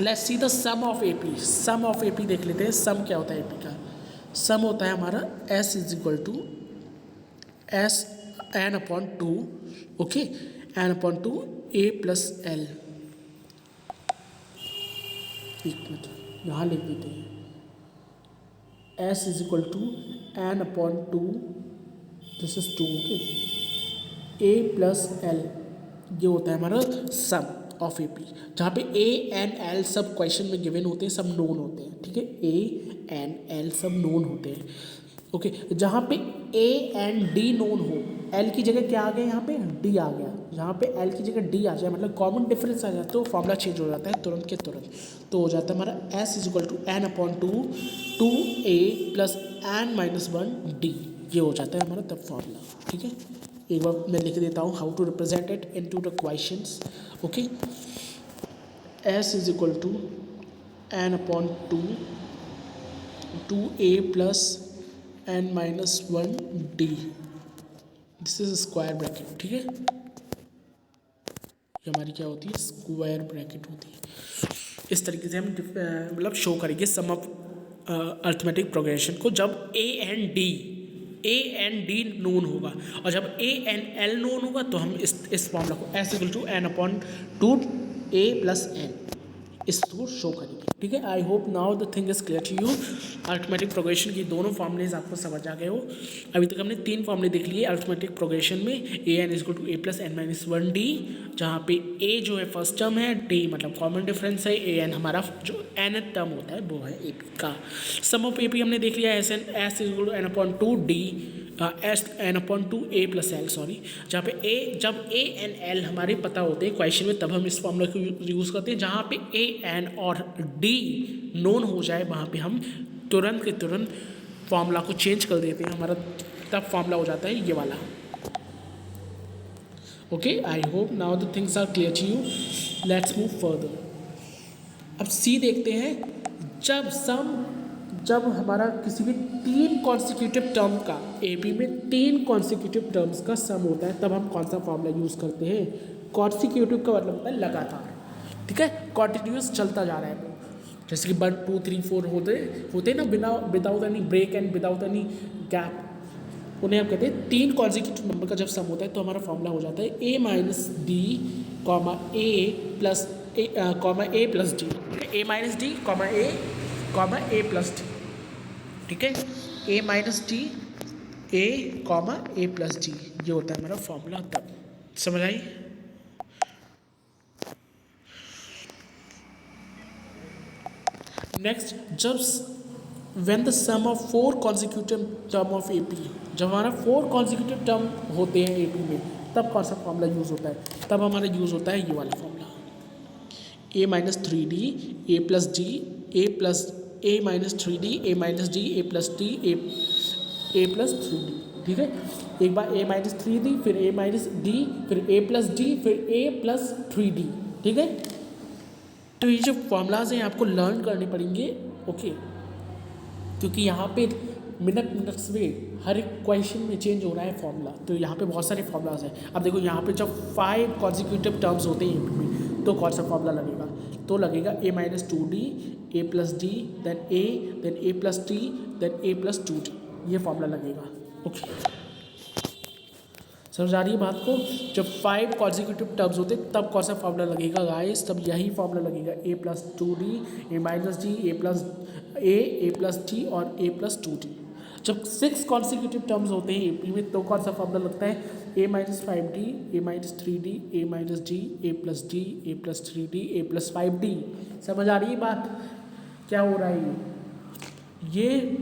Let's see the sum of A P. Sum of A P देख लेते हैं, सम क्या होता है ए पी का। सम होता है हमारा S is equal to S N upon 2, okay, N upon 2 A plus L. एक मिनट यहाँ लिख देते हैं, S is equal to N upon 2, this is 2, okay, A plus L, ये होता है हमारा सम ऑफ ए पी, जहाँ पे ए एन एल सब क्वेश्चन में गिवन होते हैं, सब नोन होते हैं, ठीक है, ए एन एल सब नोन होते हैं। ओके, जहाँ पे ए एंड डी नोन हो, एल की जगह क्या आ गया, यहाँ पे डी आ गया, जहाँ पे एल की जगह डी आ जाए, मतलब कॉमन डिफरेंस आ जाए, तो फॉर्मूला चेंज हो जाता है तुरंत के तुरंत। तो हो जाता है हमारा S is equal to N upon 2, 2a plus N minus 1 D, ये हो जाता है हमारा तब फॉर्मूला, ठीक है। एक बार मैं लिख देता हूँ how to represent it in to the questions. Okay, S is equal to N upon 2, 2a plus N minus 1 D, this is square bracket, ठीक है, ये हमारी क्या होती है, स्क्वायर ब्रैकेट होती है। इस तरीके से हम मतलब शो करेंगे सम ऑफ अर्थमेटिक प्रोग्रेशन को, जब ए एंड डी नोन होगा, और जब ए एंड एल नोन होगा तो हम इस फॉर्मूला को S equal to N upon 2 A plus N इसको शो करेंगे, ठीक है। I hope now the thing is clear to you. Arithmetic progression की दोनों फॉर्मूलेज आपको समझ आ गए हो। अभी तक हमने 3 फॉर्मूले देख लिए अर्थमेटिक प्रोग्रेशन में, A N is equal to A plus N minus 1 D, जहाँ पे ए जो है फर्स्ट टर्म है, डी मतलब कॉमन डिफरेंस है, ए एन हमारा जो एन टर्म होता है वो है ए पी का। सम ऑफ ए पी हमने देख लिया, S is equal to N upon 2 D, S N upon 2 A plus L, sorry, जहाँ पे जब ए एन एल हमारे पता होते हैं क्वेश्चन में, तब हम इस फॉर्मूला को यूज़ करते हैं। जहाँ पे ए एन और डी नोन हो जाए वहाँ पे हम तुरंत के तुरंत फॉर्मूला को चेंज कर देते हैं, हमारा तब फॉर्मूला हो जाता है ये वाला। Okay, I hope now the things are clear to you. Let's move further. अब सी देखते हैं, जब हमारा किसी भी 3 कॉन्सिक्यूटिव टर्म का, ए पी में 3 कॉन्सिक्यूटिव टर्म्स का सम होता है, तब हम कौन सा फॉर्मूला यूज़ करते हैं। कॉन्सिक्यूटिव का मतलब होता है लगातार, ठीक है, कॉन्टिन्यूस चलता जा रहा है वो, जैसे कि 1 2 3 4 होते ना, without any break and without any gap, उन्हें हम कहते हैं 3 कॉन्सिक्यूटिव नंबर का जब सम होता है तो हमारा फॉर्मूला हो जाता है A minus D comma A plus A plus D, A minus D comma A plus D, ठीक है, A minus D A comma A plus D, ये होता है हमारा फॉर्मूला। तब समझ आई। नेक्स्ट, जब when the sum of 4 consecutive term of AP, जब हमारा 4 कॉन्जिक्यूटिव टर्म होते हैं AP में, तब कौन सा फॉर्मूला यूज़ होता है? तब हमारा यूज़ होता है ये वाला formula, a minus 3d a plus d a plus a minus 3d a minus d a plus d a plus 3d। ठीक है, एक बार a माइनस 3d, फिर a माइनस d, फिर a प्लस d, फिर a प्लस 3d। ठीक है, तो ये जो फॉर्मूलाज हैं आपको लर्न करने पड़ेंगे। ओके, क्योंकि यहाँ पे मिनट्स में हर एक क्वेश्चन में चेंज हो रहा है फॉर्मूला, तो यहाँ पे बहुत सारे फॉर्मूलाज हैं। अब देखो यहाँ पे जब 5 कॉन्जिक्यूटिव टर्म्स होते हैं AP में, तो कौन सा फॉर्मूला लगेगा? तो लगेगा a minus 2d a plus d then a plus d then a plus 2d, ये फॉर्मूला लगेगा। ओके, समझ आ रही है बात को? जब 5 कॉन्जिक्यूटिव टर्म्स होते तब कौन सा फॉर्मूला लगेगा गाइस? तब यही फॉर्मूला लगेगा, a plus 2d a minus d a plus d और a प्लस 2d। जब 6 कॉन्जिक्यूटिव टर्म्स होते हैं AP में, तो कौन सा फॉर्मूला लगता है? a minus 5d a minus 3d a minus d a plus d a plus 3d a plus 5d। समझ आ रही है बात क्या हो रहा है? ये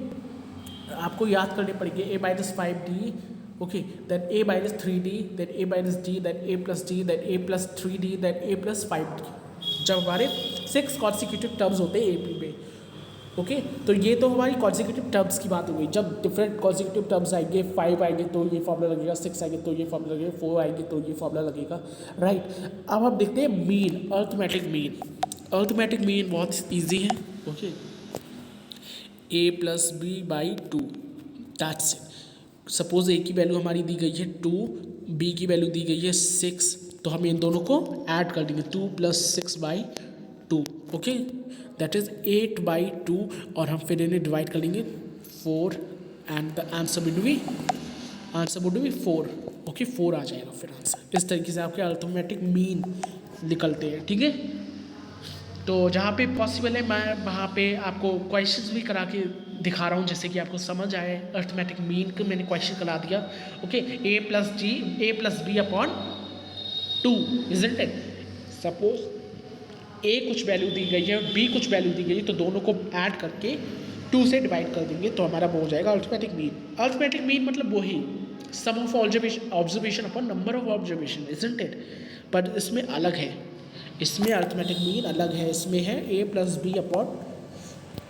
आपको याद करने पड़ेंगे, a minus 5d, okay, then a minus 3d, then a minus d, then a plus d, then a plus 3d, then a plus 5d। जब हमारे 6 कॉन्जिक्यूटिव टर्म्स होते हैं AP में। ओके, तो ये तो हमारी कॉन्जिक्यूटिव टर्म्स की बात हो गई। जब डिफरेंट कॉन्जिक्यूटिव टर्म्स आएंगे, 5 आएंगे तो ये फॉर्मूला लगेगा, 6 आएंगे तो ये फॉर्मूला लगेगा, 4 आएंगे तो ये फॉर्मूला लगेगा, राइट। अब हम देखते हैं mean, arithmetic mean. Arithmetic mean बहुत ईजी है। Okay, a plus B by 2, that's it. Suppose A की वैल्यू हमारी दी गई है 2, बी की वैल्यू दी गई है 6, तो हम इन दोनों को ऐड कर देंगे, 2 plus 6 by 2, okay, that is 8 by 2, और हम फिर इन्हें डिवाइड कर लेंगे 4, and the answer would be 4। Okay, 4 आ जाएगा फिर आंसर। इस तरीके से आपके अर्थमेटिक मीन निकलते हैं। ठीक है, तो जहाँ पे पॉसिबल है मैं वहाँ पे आपको क्वेश्चंस भी करा के दिखा रहा हूँ, जैसे कि आपको समझ आए। अर्थमेटिक मीन को मैंने क्वेश्चन करा दिया। Okay, a plus B upon 2, isn't it? Suppose a कुछ वैल्यू दी गई है, b कुछ वैल्यू दी गई है, तो दोनों को ऐड करके 2 से डिवाइड कर देंगे, तो हमारा वो हो जाएगा अर्थमेटिक मीन। अर्थमेटिक मीन मतलब वही sum of observation upon number of observation, isn't it? पर इसमें अलग है, इसमें अर्थमेटिक मीन अलग है। इसमें है a plus B upon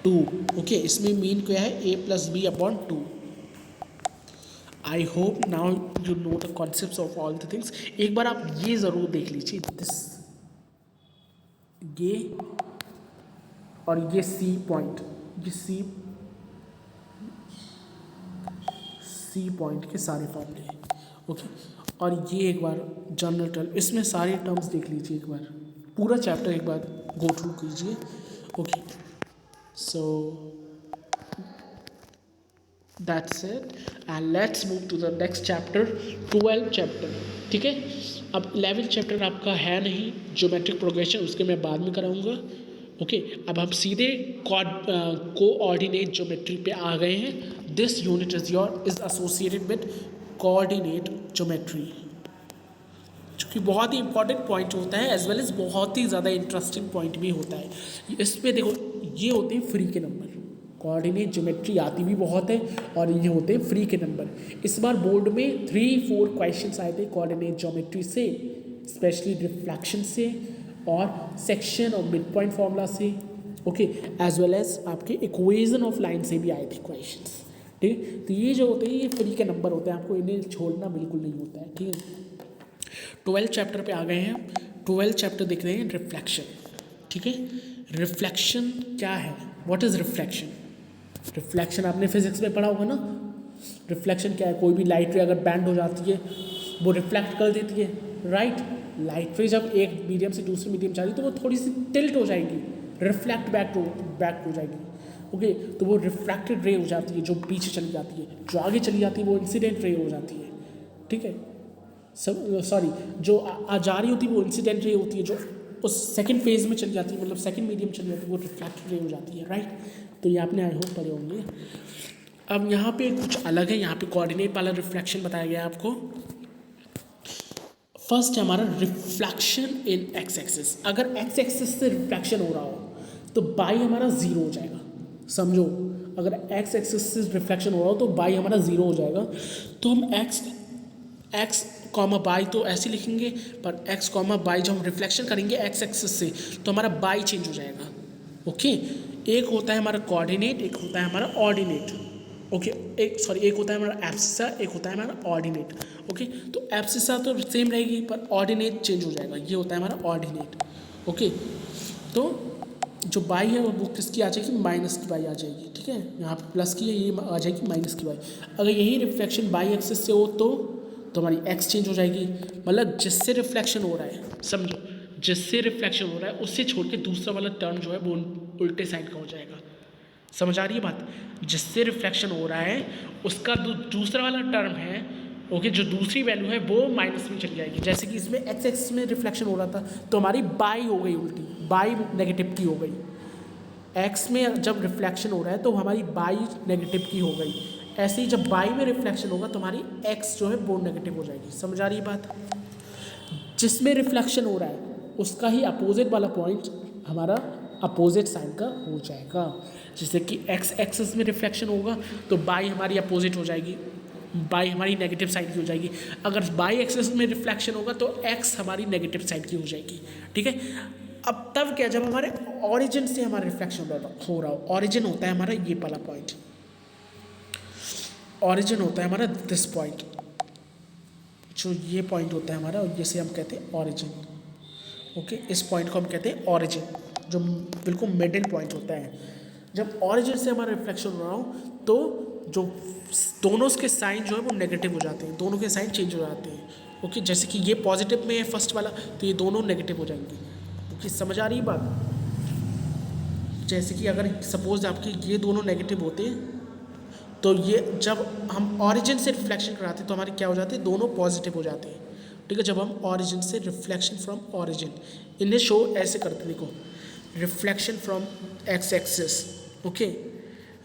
2। Okay, इसमें मीन क्या है? a plus B upon 2। I hope now you know the concept of all the things. एक बार आप ये ज़रूर देख लीजिए, ये और ये C पॉइंट, ये C पॉइंट के सारे फॉर्मूले हैं। ओके, और ये एक बार जनरल टर्म, इसमें सारे टर्म्स देख लीजिए, एक बार पूरा चैप्टर एक बार गो थ्रू कीजिए। Okay, so that's it, and let's move to the next chapter, 12th chapter. ठीक है, अब 11th चैप्टर आपका है नहीं, ज्योमेट्रिक प्रोग्रेशन, उसके मैं बाद में कराऊंगा। ओके, अब हम सीधे कोऑर्डिनेट ज्योमेट्री पे आ गए हैं। This unit is associated with coordinate geometry, जो कि बहुत ही इंपॉर्टेंट पॉइंट होता है, एज वेल एज बहुत ही ज़्यादा इंटरेस्टिंग पॉइंट भी होता है। इस पे देखो, ये होते हैं फ्री के नंबर। कोऑर्डिनेट ज्योमेट्री आती भी बहुत है, और ये होते हैं फ्री के नंबर। इस बार बोर्ड में 3-4 क्वेश्चंस आए थे कोऑर्डिनेट ज्योमेट्री से, स्पेशली रिफ्लेक्शन से और सेक्शन और मिड पॉइंट फार्मूला से। ओके, एज वेल एज आपके इक्वेशन ऑफ लाइन से भी आए थे क्वेश्चंस। ठीक है, तो ये जो होते हैं ये फ्री के नंबर होते हैं, आपको इन्हें छोड़ना बिल्कुल नहीं होता है। ठीक है, 12th चैप्टर पे आ गए हैं। 12th चैप्टर देख रहे हैं रिफ्लेक्शन। ठीक है, रिफ्लेक्शन क्या है? What is reflection? रिफ्लेक्शन आपने फिजिक्स में पढ़ा होगा ना। रिफ्लेक्शन क्या है? कोई भी लाइट रे अगर बैंड हो जाती है, वो रिफ्लेक्ट कर देती है, राइट। लाइट रे जब एक मीडियम से दूसरे मीडियम जा रही है, तो वो थोड़ी सी टिल्ट हो जाएगी, रिफ्लेक्ट बैक हो जाएगी। ओके, तो वो रिफ्रैक्टेड रे हो जाती है, जो पीछे चली जाती है। जो आगे चली जाती है वो इंसिडेंट रे हो जाती है। ठीक है, सॉरी, जो जा रही होती है वो इंसिडेंट रे होती है, जो उस सेकंड फेज में चली जाती है, मतलब सेकंड मीडियम चली जाती है, वो रिफ्लेक्टेड रे हो जाती है, राइट। तो ये आपने आई होप पढ़े होंगे। अब यहाँ पे कुछ अलग है, यहाँ पे कोऑर्डिनेट वाला रिफ्लेक्शन बताया गया है आपको। फर्स्ट है हमारा रिफ्लेक्शन इन एक्स एक्सिस। अगर एक्स एक्सिस से रिफ्लेक्शन हो रहा हो, तो बाई हमारा ज़ीरो हो जाएगा। समझो, अगर एक्स एक्सिस से रिफ्लेक्शन हो रहा हो तो बाई हमारा ज़ीरो हो जाएगा। तो हम एक्स कॉमा बाई तो ऐसे लिखेंगे, पर एक्स कॉमा बाई जब हम रिफ्लेक्शन करेंगे एक्स एक्सिस से तो हमारा बाई चेंज हो जाएगा। ओके, एक होता है हमारा कोऑर्डिनेट, एक होता है हमारा ऑर्डिनेट। ओके, एक होता है हमारा एब्सिसा, एक होता है हमारा ऑर्डिनेट। ओके, तो एब्सिसा तो सेम रहेगी पर ऑर्डिनेट चेंज हो जाएगा, ये होता है हमारा ऑर्डिनेट। ओके, तो जो बाई है वो किसकी आ जाएगी, माइनस की बाई आ जाएगी। ठीक है, यहाँ पे प्लस की है, ये आ जाएगी माइनस की बाई। अगर यही रिफ्लेक्शन बाई एक्सिस से हो तो हमारी एक्स चेंज हो जाएगी। मतलब जिससे रिफ्लेक्शन हो रहा है, समझो, जिससे रिफ्लेक्शन हो रहा है उससे छोड़ के दूसरा वाला टर्म जो है वो उल्टे साइड का हो जाएगा। समझ आ रही है बात? जिससे रिफ्लेक्शन हो रहा है उसका दूसरा वाला टर्म है, ओके, जो दूसरी वैल्यू है वो माइनस में चली जाएगी। जैसे कि इसमें एक्स एक्सिस में रिफ्लेक्शन हो रहा था तो हमारी बाई हो गई उल्टी, बाई नेगेटिव की हो गई। एक्स में जब रिफ्लेक्शन हो रहा है तो हमारी बाई नेगेटिव की हो गई। ऐसे ही जब बाई में रिफ्लेक्शन होगा तो हमारी एक्स जो है वो नेगेटिव हो जाएगी। समझ आ रही है बात? जिसमें रिफ्लेक्शन हो रहा है उसका ही अपोजिट वाला पॉइंट हमारा अपोजिट साइन का हो जाएगा। जैसे कि एक्स एक्सिस में रिफ्लेक्शन होगा तो बाई हमारी अपोजिट हो जाएगी, बाई हमारी नेगेटिव साइड की हो जाएगी। अगर बाई एक्सिस में रिफ्लेक्शन होगा तो एक्स हमारी नेगेटिव साइड की हो जाएगी। ठीक है, अब तब क्या, जब हमारे ऑरिजिन से हमारा रिफ्लेक्शन हो रहा हो, ऑरिजिन होता है हमारा ये वाला पॉइंट, ऑरिजिन होता है हमारा दिस पॉइंट, जो ये पॉइंट होता है हमारा, जिसे हम कहते हैं ऑरिजिन। ओके, इस पॉइंट को हम कहते हैं ऑरिजिन, जो बिल्कुल मिडिल पॉइंट होता है। जब ऑरिजिन से हमारा रिफ्लेक्शन हो रहा हो तो जो दोनों के साइन जो है वो नेगेटिव हो जाते हैं, दोनों के साइन चेंज हो जाते हैं। ओके, जैसे कि ये पॉजिटिव में है फर्स्ट वाला तो ये दोनों नेगेटिव हो जाएंगे। ओके, समझ आ रही है बात? जैसे कि अगर सपोज आपके ये दोनों नेगेटिव होते हैं तो ये जब हम ऑरिजिन से रिफ्लेक्शन कराते हैं तो हमारे क्या हो जाते हैं, दोनों पॉजिटिव हो जाते हैं। ठीक है, जब हम ऑरिजिन से रिफ्लेक्शन फ्रॉम ऑरिजिन, इन्हें शो ऐसे करते हैं, देखो, reflection from x axis, okay,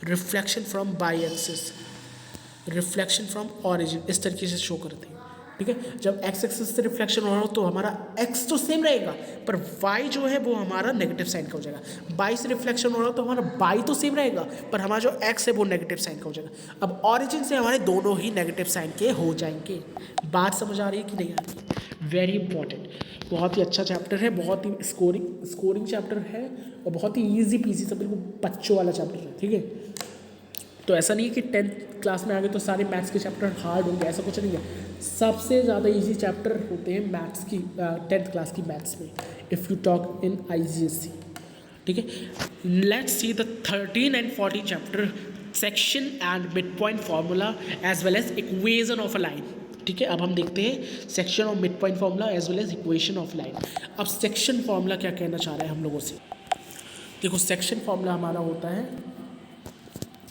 reflection from by axis, reflection from origin, इस तरीके से शो करते हैं। ठीक है, जब एक्स एक्सिस से रिफ्लेक्शन हो रहा हो तो हमारा एक्स तो सेम रहेगा पर वाई जो है वो हमारा नेगेटिव साइन का हो जाएगा। बाई से रिफ्लेक्शन हो रहा हो तो हमारा बाई तो सेम रहेगा पर हमारा जो एक्स है वो नेगेटिव साइन का हो जाएगा। अब ऑरिजिन से हमारे दोनों ही नेगेटिव साइन के हो जाएंगे। बात समझ आ रही है कि नहीं आ रही? वेरी इंपॉर्टेंट, बहुत ही अच्छा चैप्टर है, बहुत ही स्कोरिंग चैप्टर है और बहुत ही ईजी पीसी सा, बिल्कुल बच्चों वाला चैप्टर है। ठीक है, तो ऐसा नहीं है कि 10th क्लास में आ गए तो सारे मैथ्स के चैप्टर हार्ड होंगे, ऐसा कुछ नहीं है। सबसे ज़्यादा इजी चैप्टर होते हैं मैथ्स की 10th क्लास की मैथ्स में, if you talk in IGSE। ठीक है, let's see the 13 and 14 chapter, section and mid point formula as well as equation of a line. ठीक है, अब हम देखते हैं सेक्शन और mid point formula as well as equation of line. अब सेक्शन फार्मूला क्या कहना चाह रहा है हम लोगों से? देखो, सेक्शन फार्मूला हमारा होता है,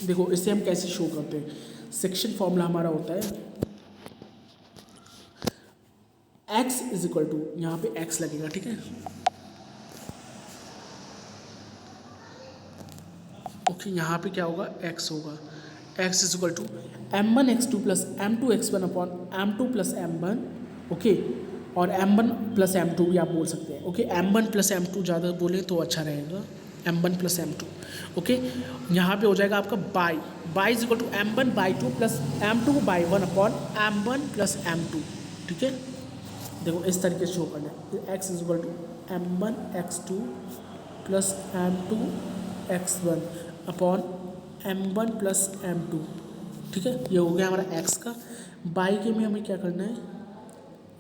देखो इसे हम कैसे शो करते हैं। सेक्शन फॉर्मूला हमारा होता है x इज इक्वल टू, यहाँ पे x लगेगा। ठीक है, ओके, यहाँ पे क्या होगा, x होगा। x is equal to m1x2 plus m2x1 upon m2 plus m1। Okay, और m1 प्लस m2 भी आप बोल सकते हैं। ओके, m1 प्लस m2 ज़्यादा बोले तो अच्छा रहेगा, m1 प्लस m2। ओके, यहाँ पे हो जाएगा आपका Y is equal to m1 by 2 plus m2 by 1 upon m1 plus m2। ठीक है, देखो इस तरीके से शो करना है, x is equal to m1x2 plus m2x1 upon m1 plus m2। ठीक है, ये हो गया हमारा x का। बाई के में हमें क्या करना है,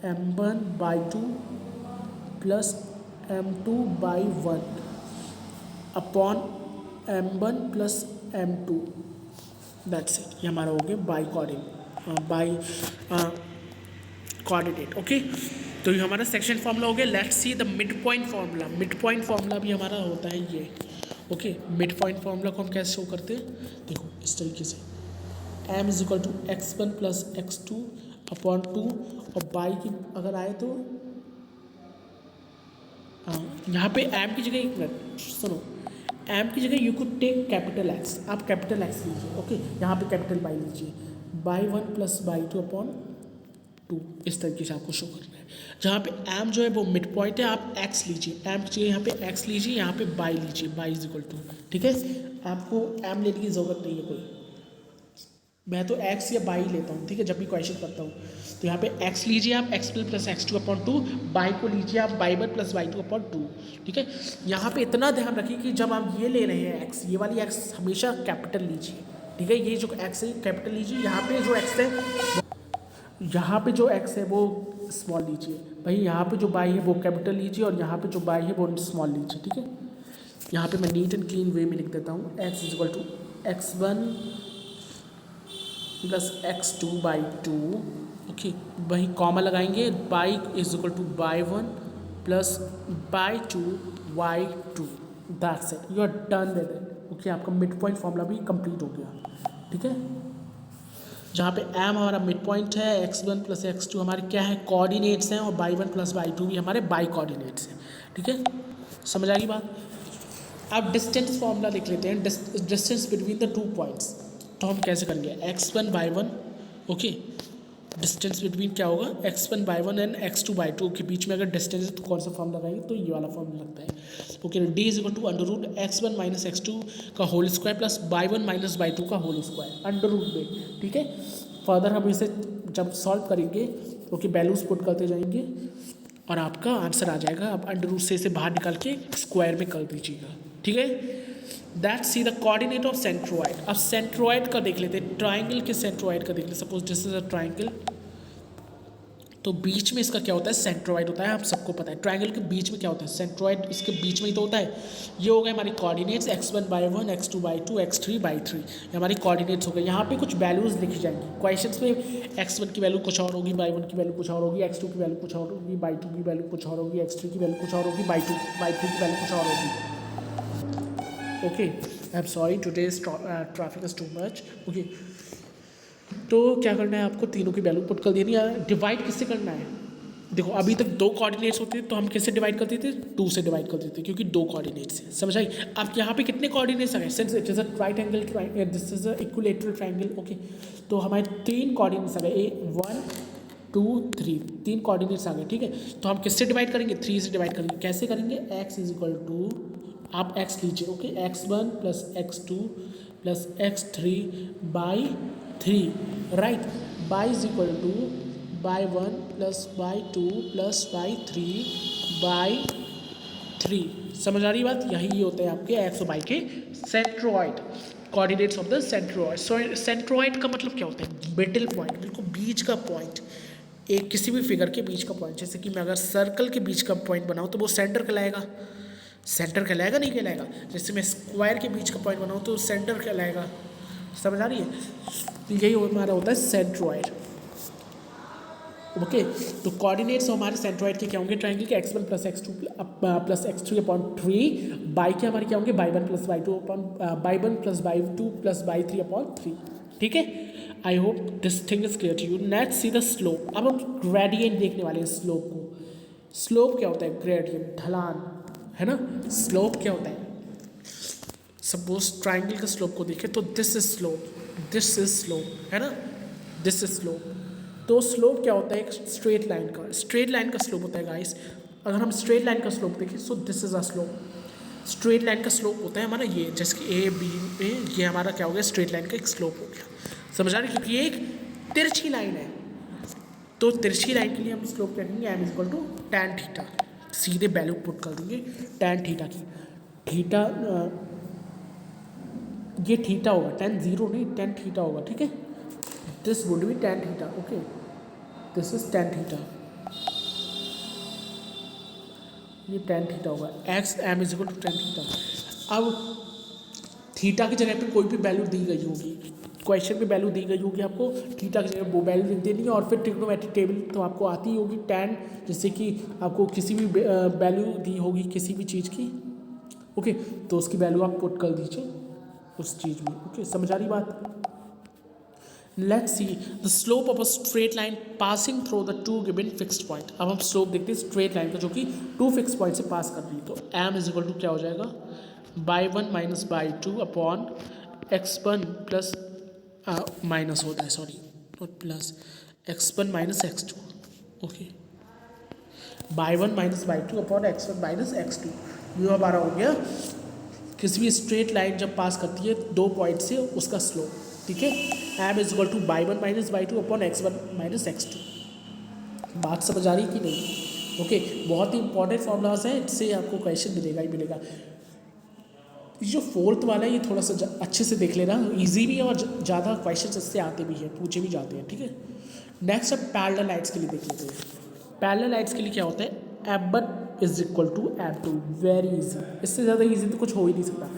m1 by 2 plus m2 by 1 upon m1 plus m2, that's it. ये हमारा हो गया बाई कोऑर्डिनेट। ओके, तो ये हमारा सेक्शन फार्मूला हो गया। Let's see the mid point formula. Mid point formula भी हमारा होता है ये। ओके, मिड पॉइंट फार्मूला को हम कैसे शो करते हैं, देखो इस तरीके से, m is equal to x1 plus x2 upon 2, और बाई की अगर आए तो यहाँ पे m की जगह, एक मिनट सुनो, m की जगह you could take capital x, आप कैपिटल x लीजिए। ओके, यहाँ पे कैपिटल बाई लीजिए, y 1 plus y 2 upon two, इस तरीके से आपको शो करना है। जहाँ पे एम जो है वो मिड पॉइंट है, आप एक्स लीजिए, एम चाहिए यहाँ पे एक्स लीजिए, यहाँ पे बाई लीजिए, बाई इज इक्वल टू, ठीक है। आपको एम लेने की ज़रूरत नहीं है कोई, मैं तो एक्स या बाई लेता हूँ, ठीक है, जब भी क्वेश्चन करता हूँ। तो यहाँ पे एक्स लीजिए आप, x plus x two upon two, by को लीजिए आप by one plus y two upon two, ठीक है। यहाँ पे इतना ध्यान रखिए कि जब आप ये ले रहे हैं एक्स, ये वाली एक्स हमेशा कैपिटल लीजिए, ठीक है। ये जो एक्स है कैपिटल लीजिए, यहाँ पे जो एक्स है, यहाँ पे जो एक्स है वो स्मॉल लीजिए भाई, यहाँ पे जो बाई है वो कैपिटल लीजिए, और यहाँ पे जो बाई है वो स्मॉल लीजिए, ठीक है। यहाँ पे मैं नीट एंड क्लीन वे में लिख देता हूँ, x is equal to x one plus x two by two, okay. वही कॉमा लगाएंगे, y is equal to y one plus y two y two, that's it, you are done with it, okay. आपका mid point formula भी complete हो गया, ठीक है। जहाँ पे एम हमारा मिड पॉइंट है, x one plus x two हमारे क्या है, कोऑर्डिनेट्स हैं, और y one plus y to भी हमारे बाई कोऑर्डिनेट्स हैं, ठीक है। समझ आ गई बात। अब डिस्टेंस फॉर्मूला लिख लेते हैं, distance between the two points. तो हम कैसे करेंगे, x one by one, okay. Distance between क्या होगा, x one by one and x two by to के बीच में अगर डिस्टेंस है तो कौन सा फॉर्म लगाएंगे, तो ये वाला फॉर्म लगता है, okay. D is equal to under root X one minus X two का whole square plus Y one minus Y two का होल स्क्वायर, अंडर रूट में, ठीक है। फर्दर हम इसे जब सॉल्व करेंगे, ओके, वैल्यूज पुट करते जाएंगे और आपका आंसर आ जाएगा। आप अंडर रूट से इसे बाहर निकाल के स्क्वायर में कर दीजिएगा, ठीक है। That see the coordinate of centroid. अब सेंट्रोइड का देख लेते हैं, ट्राइंगल के सेंट्रोइड का देख लेते। Suppose this is a triangle, तो बीच में इसका क्या होता है, सेंट्रोइड होता है, आप सबको पता है। ट्राइंगल के बीच में क्या होता है, सेंट्रोइड इसके बीच में ही तो होता है। ये हो गए हमारे coordinates, x one by one, x two by to, x three by three, ये हमारे कोऑर्डिनेट्स हो गए। यहाँ पे कुछ वैल्यूज लिखी जाएंगी क्वेश्चंस में, एक्स वन की वैल्यू कुछ और होगी, बाई वन की वैल्यू कुछ और होगी, एक्स टू की वैल्यू कुछ और होगी, बाई टू की वैल्यू कुछ और होगी, एक्स थ्री की वैल्यू कुछ और होगी, बाई थ्री की वैल्यू कुछ और होगी, okay. I am sorry today's traffic is too much, okay. तो क्या करना है आपको, तीनों की वैल्यू पुट कर देनी है। डिवाइड किससे करना है, देखो अभी तक दो कोऑर्डिनेट्स होते हैं तो हम किससे डिवाइड करते थे, टू से डिवाइड कर देते क्योंकि दो कोऑर्डिनेट्स हैं, समझ आई। अब यहाँ पे कितने कोऑर्डिनेट्स आ गए, since it is a right angle, this is a equilateral triangle, okay. तो हमारे तीन कोऑर्डिनेट्स आ गए, ए वन टू थ्री, तीन कोऑर्डिनेट्स आ गए, ठीक है। तो हम किससे डिवाइड करेंगे, थ्री से डिवाइड करेंगे। कैसे करेंगे, एक्स इज इक्वल टू, आप एक्स लीजिए, okay, x one plus x two plus x three by three, right. By is equal to y one plus y two plus y three by three, समझ आ रही बात। यही होते हैं आपके एक्स और बाई के centroid, coordinates of the centroid. Centroid का मतलब क्या होता है, मिडिल पॉइंट, बिल्कुल बीच का पॉइंट, एक किसी भी फिगर के बीच का पॉइंट। जैसे कि मैं अगर सर्कल के बीच का पॉइंट बनाऊँ तो वो सेंटर कहलाएगा, सेंटर कहलाएगा नहीं कहलाएगा। जैसे मैं स्क्वायर के बीच का पॉइंट बनाऊँ तो सेंटर कहलाएगा, समझ आ रही है। तो यही हमारा होता है सेंट्रोइड, ओके। तो कोऑर्डिनेट्स हमारे सेंट्रोइड के क्या होंगे, ट्राइंगल के x one plus x two plus x three upon three, y के हमारे क्या होंगे, y one plus y two upon y one plus y two plus y three upon three, ठीक है। I hope this thing is clear to you. Next see the slope. अब हम gradient देखने वाले हैं स्लोप को। स्लोप क्या होता है, ग्रेडियंट, ढलान, है ना। स्लोप क्या होता है, सपोज ट्राइंगल के स्लोप को देखें तो this is slope, this is slope, है ना, दिस इज स्लोप। तो स्लोप क्या होता है, एक स्ट्रेट लाइन का, स्ट्रेट लाइन का स्लोप होता है गाइस। अगर हम स्ट्रेट लाइन का स्लोप देखें, सो this is a slope. Straight line का स्लोप होता है हमारा ये, जैसे कि ए बी में, ये हमारा क्या हो गया, स्ट्रेट लाइन का एक स्लोप हो गया, समझ आ रहे, क्योंकि ये एक तिरछी लाइन है। तो तिरछी लाइन के लिए हम स्लोप क्या करेंगे, m is equal to tan theta, सीधे वैल्यू पुट कर देंगे टैन थीटा की। थीटा ये थीटा होगा, टैन जीरो नहीं, टैन थीटा होगा, ठीक है। This would be tan theta, okay, this is tan theta, ये टैन थीटा होगा, x m is equal to tan theta. अब थीटा की जगह पे कोई भी वैल्यू दी गई होगी, क्वेश्चन में वैल्यू दी गई होगी आपको, थीटा की जगह वो वैल्यू लिख देनी है, और फिर ट्रिग्नोमेट्रिक टेबल तो आपको आती ही होगी, टैन, जैसे कि आपको किसी भी वैल्यू दी होगी किसी भी चीज़ की, ओके, तो उसकी वैल्यू आप पुट कर दीजिए उस चीज़ में, ओके, समझ आ रही बात। Let's see the slope of a straight line passing through the two given fixed point. अब हम स्लोप देखते हैं स्ट्रेट लाइन का जो कि टू फिक्स पॉइंट से पास कर रही है। तो एम इज इक्वल टू क्या हो जाएगा, by one minus Y two upon x one plus minus होता है, sorry, plus x1 minus x2 okay, by one minus Y two upon x1 minus x2। ये हमारा हो गया किसी भी स्ट्रेट लाइन जब पास करती है 2 पॉइंट से उसका स्लोप, ठीक है। m is equal to y one minus Y two upon x1 minus x2। बात समझ आ रही कि नहीं? ओके, बहुत ही इंपॉर्टेंट फॉर्मूलाज हैं, इससे आपको क्वेश्चन मिलेगा ही मिलेगा। जो फोर्थ वाला है ये थोड़ा सा अच्छे से देख लेना, इजी भी है और ज़्यादा क्वेश्चन इससे आते भी हैं, पूछे भी जाते हैं, ठीक है। नेक्स्ट अब पैरेलल लाइट्स के लिए देख लेते हैं। पैरेलल लाइट्स के लिए क्या होता है, M1 is equal to M2, very easy, इससे ज़्यादा इजी तो कुछ हो ही नहीं सकता।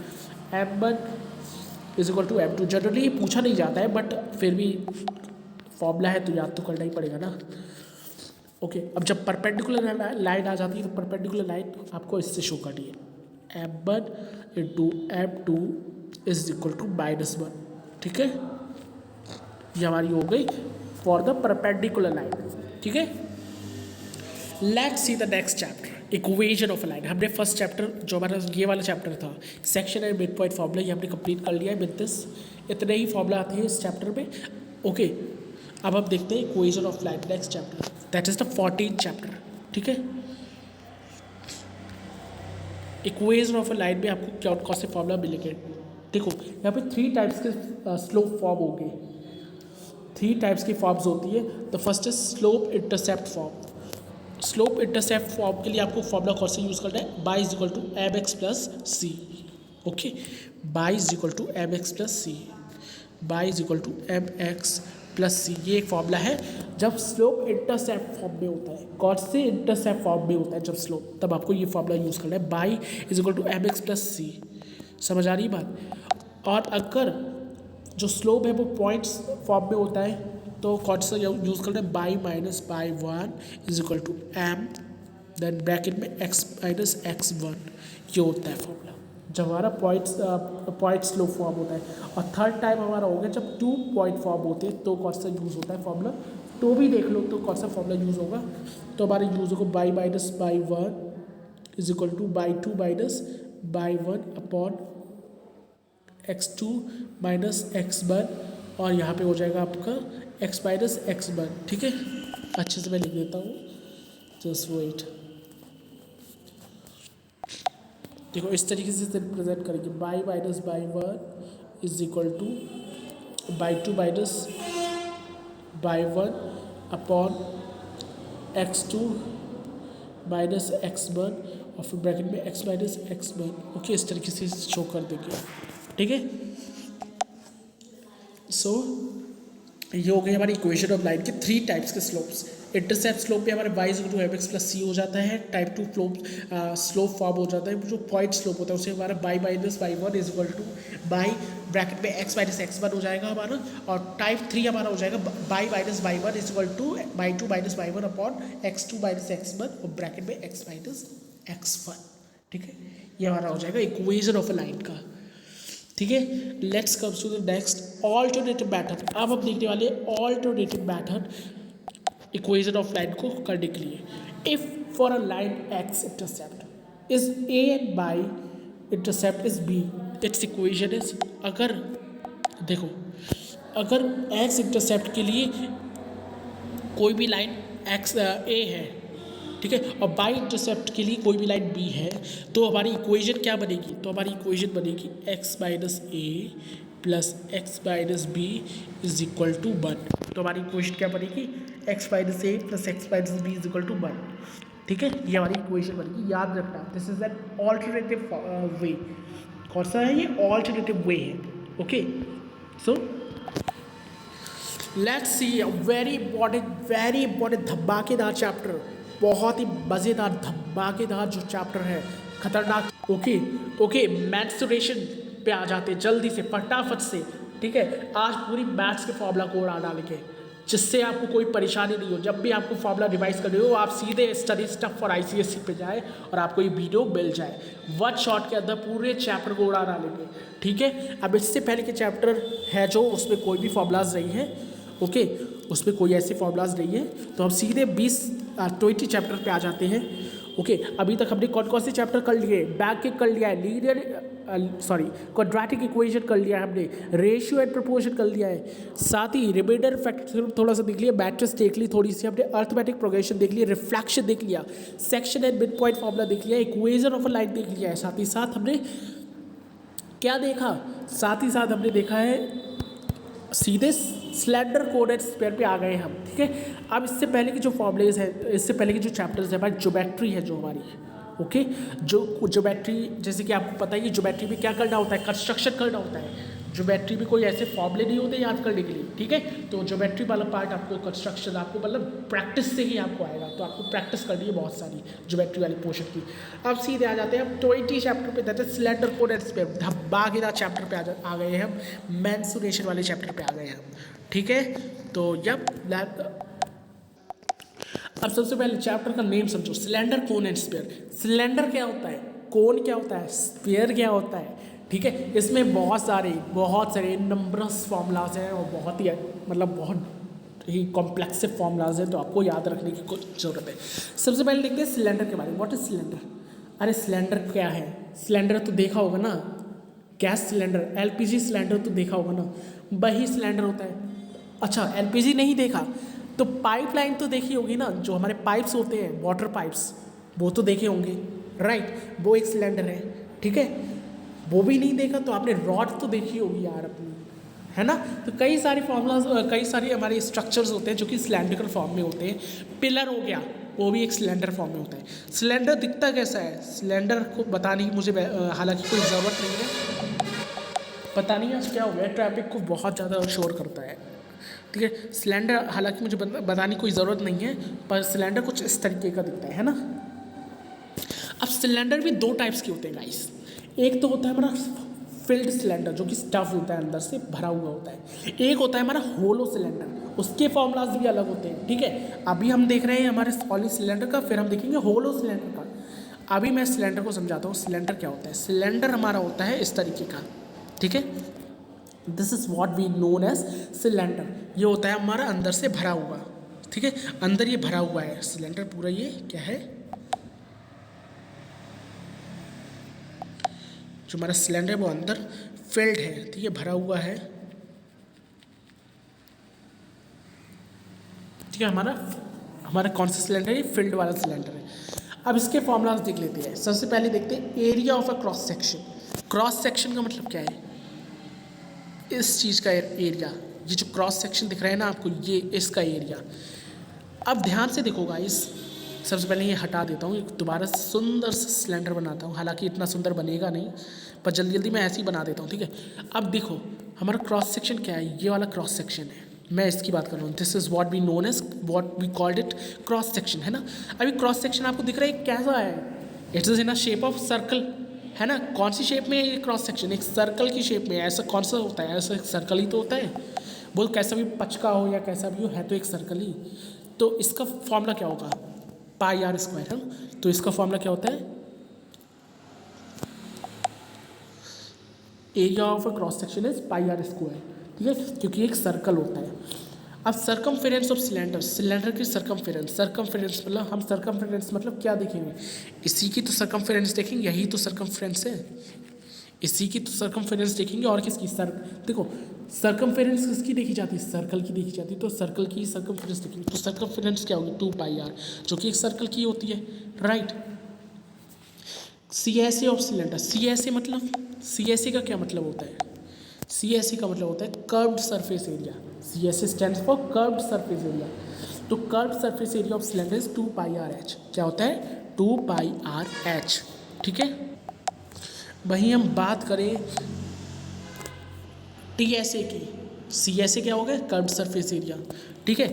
M1 is equal to M2 generally ये पूछा नहीं जाता है, बट फिर भी फॉर्मूला है तो याद तो करना ही पड़ेगा ना। ओके, अब जब परपेंडिकुलर लाइन आ जाती है तो परपेंडिकुलर लाइन आपको इससे शो करनी है, M1 into M2 is equal to -1, ठीक है। ये हमारी हो गई फॉर द परपेंडिकुलर लाइन, ठीक है। Let's see the next chapter, equation of a line. हमने फर्स्ट चैप्टर जो हमारा ये वाला चैप्टर था, section and mid point formula, ये हमने कंप्लीट कर लिया है विद दिस। इतने ही फॉर्मूला आते हैं इस चैप्टर में, ओके। अब हम देखते हैं equation of line, next chapter, that is the 14th chapter, ठीक है। इक्वेशन ऑफ अ लाइन में आपको क्या कौन से फॉर्मूला मिलेंगे, देखो यहाँ पे 3 टाइप्स के स्लोप फॉर्म होंगे, 3 टाइप्स की फॉर्म्स होती है। The first is slope intercept form. Slope intercept form के लिए आपको फॉर्मूला कौन सा यूज़ करना है, Y is equal to M X plus C, okay. Y is equal to M X plus C, Y is equal to M X plus C, ये एक formula है जब स्लोप इंटरसेप्ट फॉर्म में होता है। कौन से इंटरसेप्ट फॉर्म में होता है जब स्लोप, तब आपको ये फॉर्मूला यूज़ करना है, Y is equal to M X plus C. समझ आ रही बात? और अगर जो स्लोप है वो पॉइंट्स फॉर्म में होता है तो कौन सा यूज़ करना है, y minus y one is equal to m, then bracket में एक्स माइनस एक्स वन, ये होता है फॉर्मूला जब हमारा पॉइंट स्लोप फॉर्म होता है। और थर्ड टाइम हमारा हो गया जब 2 पॉइंट फॉर्म होते हैं तो कौन सा यूज़ होता है फॉर्मूला, तो भी देख लो तो कौन सा फॉर्मूला यूज़ होगा। तो हमारे यूज़ होगा by minus y one is equal to by to minus y one upon x2 minus x1, और यहाँ पे हो जाएगा आपका x माइनस x1, ठीक है। अच्छे से मैं लिख देता हूँ, जस्ट वेट। देखो इस तरीके से रिप्रेजेंट करेंगे, by minus y one is equal to by to minus y one upon x2 minus x1, और फिर ब्रैकेट में x माइनस x1, ओके। इस तरीके से शो कर देंगे, ठीक है। सो ये हो गई हमारी इक्वेशन ऑफ लाइन के 3 टाइप्स के स्लोप्स। इंटरसेप्ट स्लोप पे हमारे y is to M X plus C हो जाता है, टाइप 2 स्लोप फॉर्म हो जाता है। जो पॉइंट स्लोप होता है उसे हमारा by minus y one is equal to by bracket में x माइनस एक्स वन हो जाएगा हमारा, और टाइप 3 हमारा हो जाएगा by minus y one is equal to by to minus y one upon x2 minus x one और bracket में x माइनस एक्स वन, ठीक है। ये हमारा हो जाएगा इक्वेशन ऑफ अ लाइन का, ठीक है। Let's comes to the next alternative method. अब हम देखने वाले alternative method equation of line को करने के लिए। If for a line x intercept is a and y intercept is b, it's equation is, अगर देखो अगर एक्स इंटरसेप्ट के लिए कोई भी लाइन एक्स ए है, ठीक है, और बाई इंटरसेप्ट के लिए कोई भी लाइन बी है, तो हमारी इक्वेशन क्या बनेगी, तो हमारी इक्वेशन बनेगी x minus a plus x minus b is equal to one. तो हमारी इक्वेशन क्या बनेगी, x minus a plus x minus b is equal to one, ठीक है। ये हमारी इक्वेशन बनेगी, याद रखना this is an alternative way. कौन सा है ये, ऑल्टरनेटिव वे है, okay. So let's see a very important धमाकेदार चैप्टर, बहुत ही मज़ेदार धमाकेदार जो चैप्टर है, खतरनाक। ओके मेंस्ट्रुएशन पे आ जाते हैं जल्दी से फटाफट से, ठीक है। आज पूरी मैथ्स के फॉर्मूला कोड आ डालेंगे जिससे आपको कोई परेशानी नहीं हो। जब भी आपको फॉर्मूला रिवाइज करनी हो आप सीधे स्टडी स्टफ फॉर ICSE पे जाए और आपको ये वीडियो मिल जाए, वन शॉट के अंदर पूरे चैप्टर को उड़ा डालेंगे, ठीक है। अब इससे पहले के चैप्टर है जो उसमें कोई भी फॉर्मूलाज नहीं है, ओके, उसमें कोई ऐसे फॉर्मूलाज नहीं है, तो हम सीधे 20 चैप्टर पे आ जाते हैं, ओके अभी तक हमने कौन कौन से चैप्टर कर लिए, बैक के कर लिया है, लीनियर क्वाड्रेटिक इक्वेशन कर लिया है हमने, रेशियो एंड प्रोपोर्शन कर लिया है, साथ ही रिमाइंडर फैक्टर थोड़ा सा देख लिया, मैट्रिक्स देख ली थोड़ी सी हमने, अर्थमेटिक प्रोग्रेशन देख लिया, रिफ्लेक्शन देख लिया, section and mid point formula देख लिया, इक्वेशन ऑफ अ लाइन देख लिया है, साथ ही साथ हमने क्या देखा, साथ ही साथ हमने देखा है सीधे स्लेंडर कोऑर्डिनेट स्फीयर पे आ गए हम। ठीक है, अब इससे पहले की जो फॉर्मूलेज है, इससे पहले की जो चैप्टर्स है हमारी ज्योमेट्री है जो हमारी, ओके जो ज्योमेट्री, जैसे कि आपको पता है कि ज्योमेट्री में क्या करना होता है, कंस्ट्रक्शन करना होता है। ज्योमेट्री में कोई ऐसे फॉर्मूले नहीं होते याद करने के लिए। ठीक है, तो ज्योमेट्री वाला पार्ट आपको कंस्ट्रक्शन आपको मतलब प्रैक्टिस से ही आपको आएगा, तो आपको प्रैक्टिस करनी है बहुत सारी ज्योमेट्री वाली पोर्शन की। अब सीधे आ जाते हैं हम 20 चैप्टर पे, दैट इज सिलेंडर कोऑर्डिनेट्स पे, धब्बागीरा चैप्टर पे आ गए हैं हम, मेंसुरेशन वाले चैप्टर पे आ गए हैं हम। ठीक है, तो जब अब सबसे पहले चैप्टर का नेम समझो, cylinder cone and sphere. Cylinder क्या होता है, कोन क्या होता है, स्फीयर क्या होता है। ठीक है, इसमें बहुत सारे नंबरस फॉर्मूलाज हैं और बहुत ही कॉम्प्लेक्सिव फॉर्मूलाज हैं, तो आपको याद रखने की कुछ ज़रूरत है। सबसे पहले देखते हैं सिलेंडर के बारे में। What is cylinder? अरे सिलेंडर क्या है, सिलेंडर तो देखा होगा ना, गैस सिलेंडर, एलपीजी सिलेंडर तो देखा होगा ना, वही सिलेंडर होता है। अच्छा एलपीजी नहीं देखा तो पाइपलाइन तो देखी होगी ना, जो हमारे पाइप्स होते हैं वाटर पाइप्स, वो तो देखे होंगे, राइट, वो एक सिलेंडर है। ठीक है, वो भी नहीं देखा तो आपने रॉड तो देखी होगी यार अपनी, है ना। तो कई सारे फॉर्मूलाज, कई सारे हमारे स्ट्रक्चर्स होते हैं जो कि सिलेंड्रिकल फॉर्म में होते हैं। पिलर हो गया, वो भी एक सिलेंडर फॉर्म में होता है। सिलेंडर दिखता कैसा है, सिलेंडर को बताने की मुझे हालांकि कोई ज़रूरत नहीं है, पता नहीं आज क्या हो गया, ट्रैफिक को बहुत ज़्यादा शोर करता है। ठीक है, सिलेंडर हालांकि मुझे बताने की कोई ज़रूरत नहीं है, पर सिलेंडर कुछ इस तरीके का दिखता है ना। अब सिलेंडर भी दो टाइप्स के होते हैं गाइस। एक तो होता है हमारा फिल्ड सिलेंडर जो कि स्टफ होता है, अंदर से भरा हुआ होता है। एक होता है हमारा होलो सिलेंडर, उसके फॉर्मूलाज भी अलग होते हैं। ठीक है, अभी हम देख रहे हैं हमारे सॉलिड सिलेंडर का, फिर हम देखेंगे होलो सिलेंडर का। अभी मैं सिलेंडर को समझाता हूँ, सिलेंडर क्या होता है। सिलेंडर हमारा होता है इस तरीके का, ठीक है, this is what we known as cylinder. ये होता है हमारा अंदर से भरा हुआ, ठीक है, अंदर ये भरा हुआ है सिलेंडर पूरा। ये क्या है, जो हमारा सिलेंडर है वो अंदर फिल्ड है, ठीक है, भरा हुआ है। ठीक है, हमारा कौन सा सिलेंडर है, फिल्ड वाला सिलेंडर है। अब इसके फॉर्मूलाज देख लेते हैं। सबसे पहले देखते हैं area of a cross section. Cross section का मतलब क्या है, इस चीज़ का एरिया, ये जो क्रॉस सेक्शन दिख रहा है ना आपको, ये इसका एरिया। अब ध्यान से देखो गाइस, सबसे पहले ये हटा देता हूँ, दोबारा सुंदर सा सिलेंडर बनाता हूँ। हालांकि इतना सुंदर बनेगा नहीं, पर जल्दी जल्दी मैं ऐसे ही बना देता हूँ। ठीक है, अब देखो हमारा क्रॉस सेक्शन क्या है, ये वाला क्रॉस सेक्शन है, मैं इसकी बात कर रहा हूँ। This is what we known as, what we called it cross section, है ना। अभी क्रॉस सेक्शन आपको दिख रहा है कैसा है, it's is in a shape of circle, है ना। कौन सी शेप में है ये क्रॉस सेक्शन, एक सर्कल की शेप में। ऐसा कौन सा होता है, ऐसा एक सर्कल ही तो होता है, बोल कैसा भी पचका हो या कैसा भी हो, है तो एक सर्कल ही। तो इसका फॉर्मूला क्या होगा, पाई आर स्क्वायर, है ना। तो इसका फॉर्मूला क्या होता है, area of a cross section is pi are square, ठीक है, क्योंकि एक सर्कल होता है। अब सर्कमफेरेंस ऑफ सिलेंडर, सिलेंडर की सर्कमफेरेंस, सर्कमफेरेंस मतलब हम सर्कमफेरेंस मतलब क्या देखेंगे, इसी की तो सर्कमफेरेंस देखेंगे, यही तो सर्कमफेरेंस है, इसी की तो सर्कमफेरेंस देखेंगे। और किसकी, देखो सर्कमफेरेंस किसकी देखी जाती है, सर्कल की देखी जाती है, तो सर्कल की सर्कमफेरेंस देखेंगे। तो सर्कमफेरेंस क्या होगी, 2 पाई आर, जो कि एक सर्कल की होती है, right. C S A of cylinder, C S A मतलब, सी एस ए का क्या मतलब होता है, सी एस ए का मतलब होता है curved surface area. C S A stands for curved surface area. तो curved surface area of cylinder is 2 pi R H. क्या होता है, 2 पाई आर एच, ठीक है। वहीं हम बात करें टी एस ए की, सी एस ए क्या हो गया, कर्व्ड सरफेस एरिया, ठीक है।